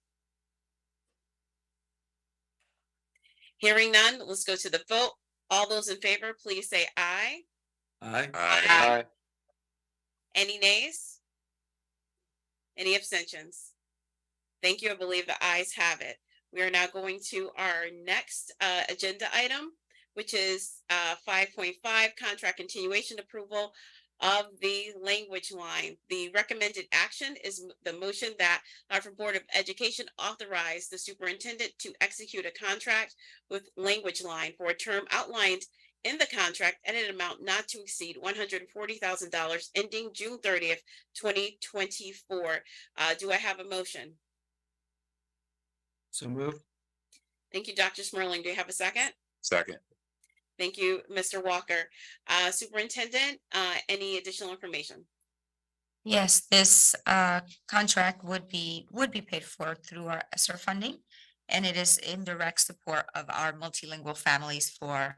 Hearing none, let's go to the vote. All those in favor, please say aye. Aye. Aye. Any nays? Any abstentions? Thank you. I believe the ayes have it. We are now going to our next agenda item, which is 5.5 contract continuation approval of the language line. The recommended action is the motion that Hartford Board of Education authorize the superintendent to execute a contract with language line for a term outlined in the contract at an amount not to exceed $140,000 ending June 30th, 2024. Do I have a motion? So moved. Thank you, Dr. Smerling. Do you have a second? Second. Thank you, Mr. Walker. Superintendent, any additional information? Yes, this contract would be paid for through our ESSER funding. And it is in direct support of our multilingual families for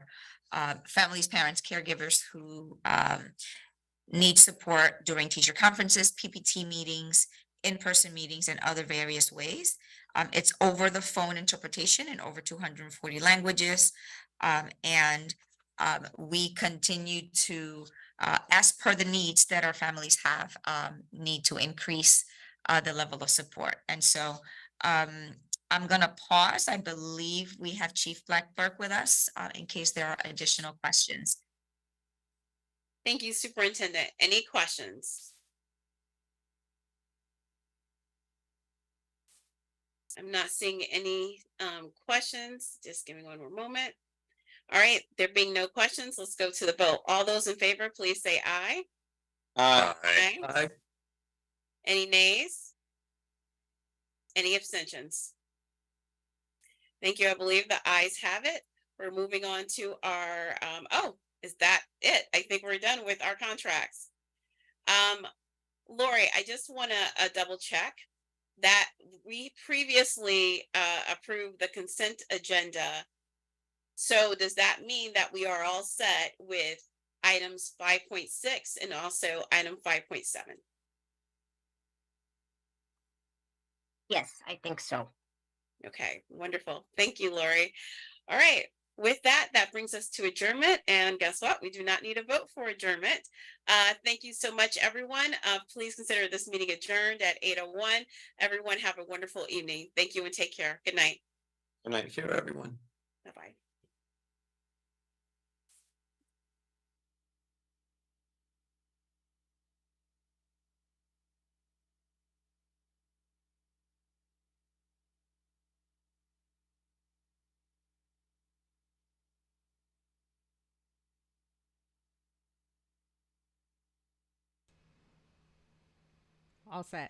families, parents, caregivers who need support during teacher conferences, PPT meetings, in-person meetings, and other various ways. It's over the phone interpretation in over 240 languages. And we continue to, as per the needs that our families have, need to increase the level of support. And so I'm going to pause. I believe we have Chief Blackburk with us in case there are additional questions. Thank you, Superintendent. Any questions? I'm not seeing any questions. Just give me one more moment. All right, there being no questions, let's go to the vote. All those in favor, please say aye. Aye. Aye. Any nays? Any abstentions? Thank you. I believe the ayes have it. We're moving on to our, oh, is that it? I think we're done with our contracts. Lori, I just want to double check that we previously approved the consent agenda. So does that mean that we are all set with items 5.6 and also item 5.7? Yes, I think so. Okay, wonderful. Thank you, Lori. All right. With that, that brings us to adjournment. And guess what? We do not need a vote for adjournment. Thank you so much, everyone. Please consider this meeting adjourned at 8:01. Everyone have a wonderful evening. Thank you and take care. Good night. Good night. Take care, everyone. Bye-bye. All set.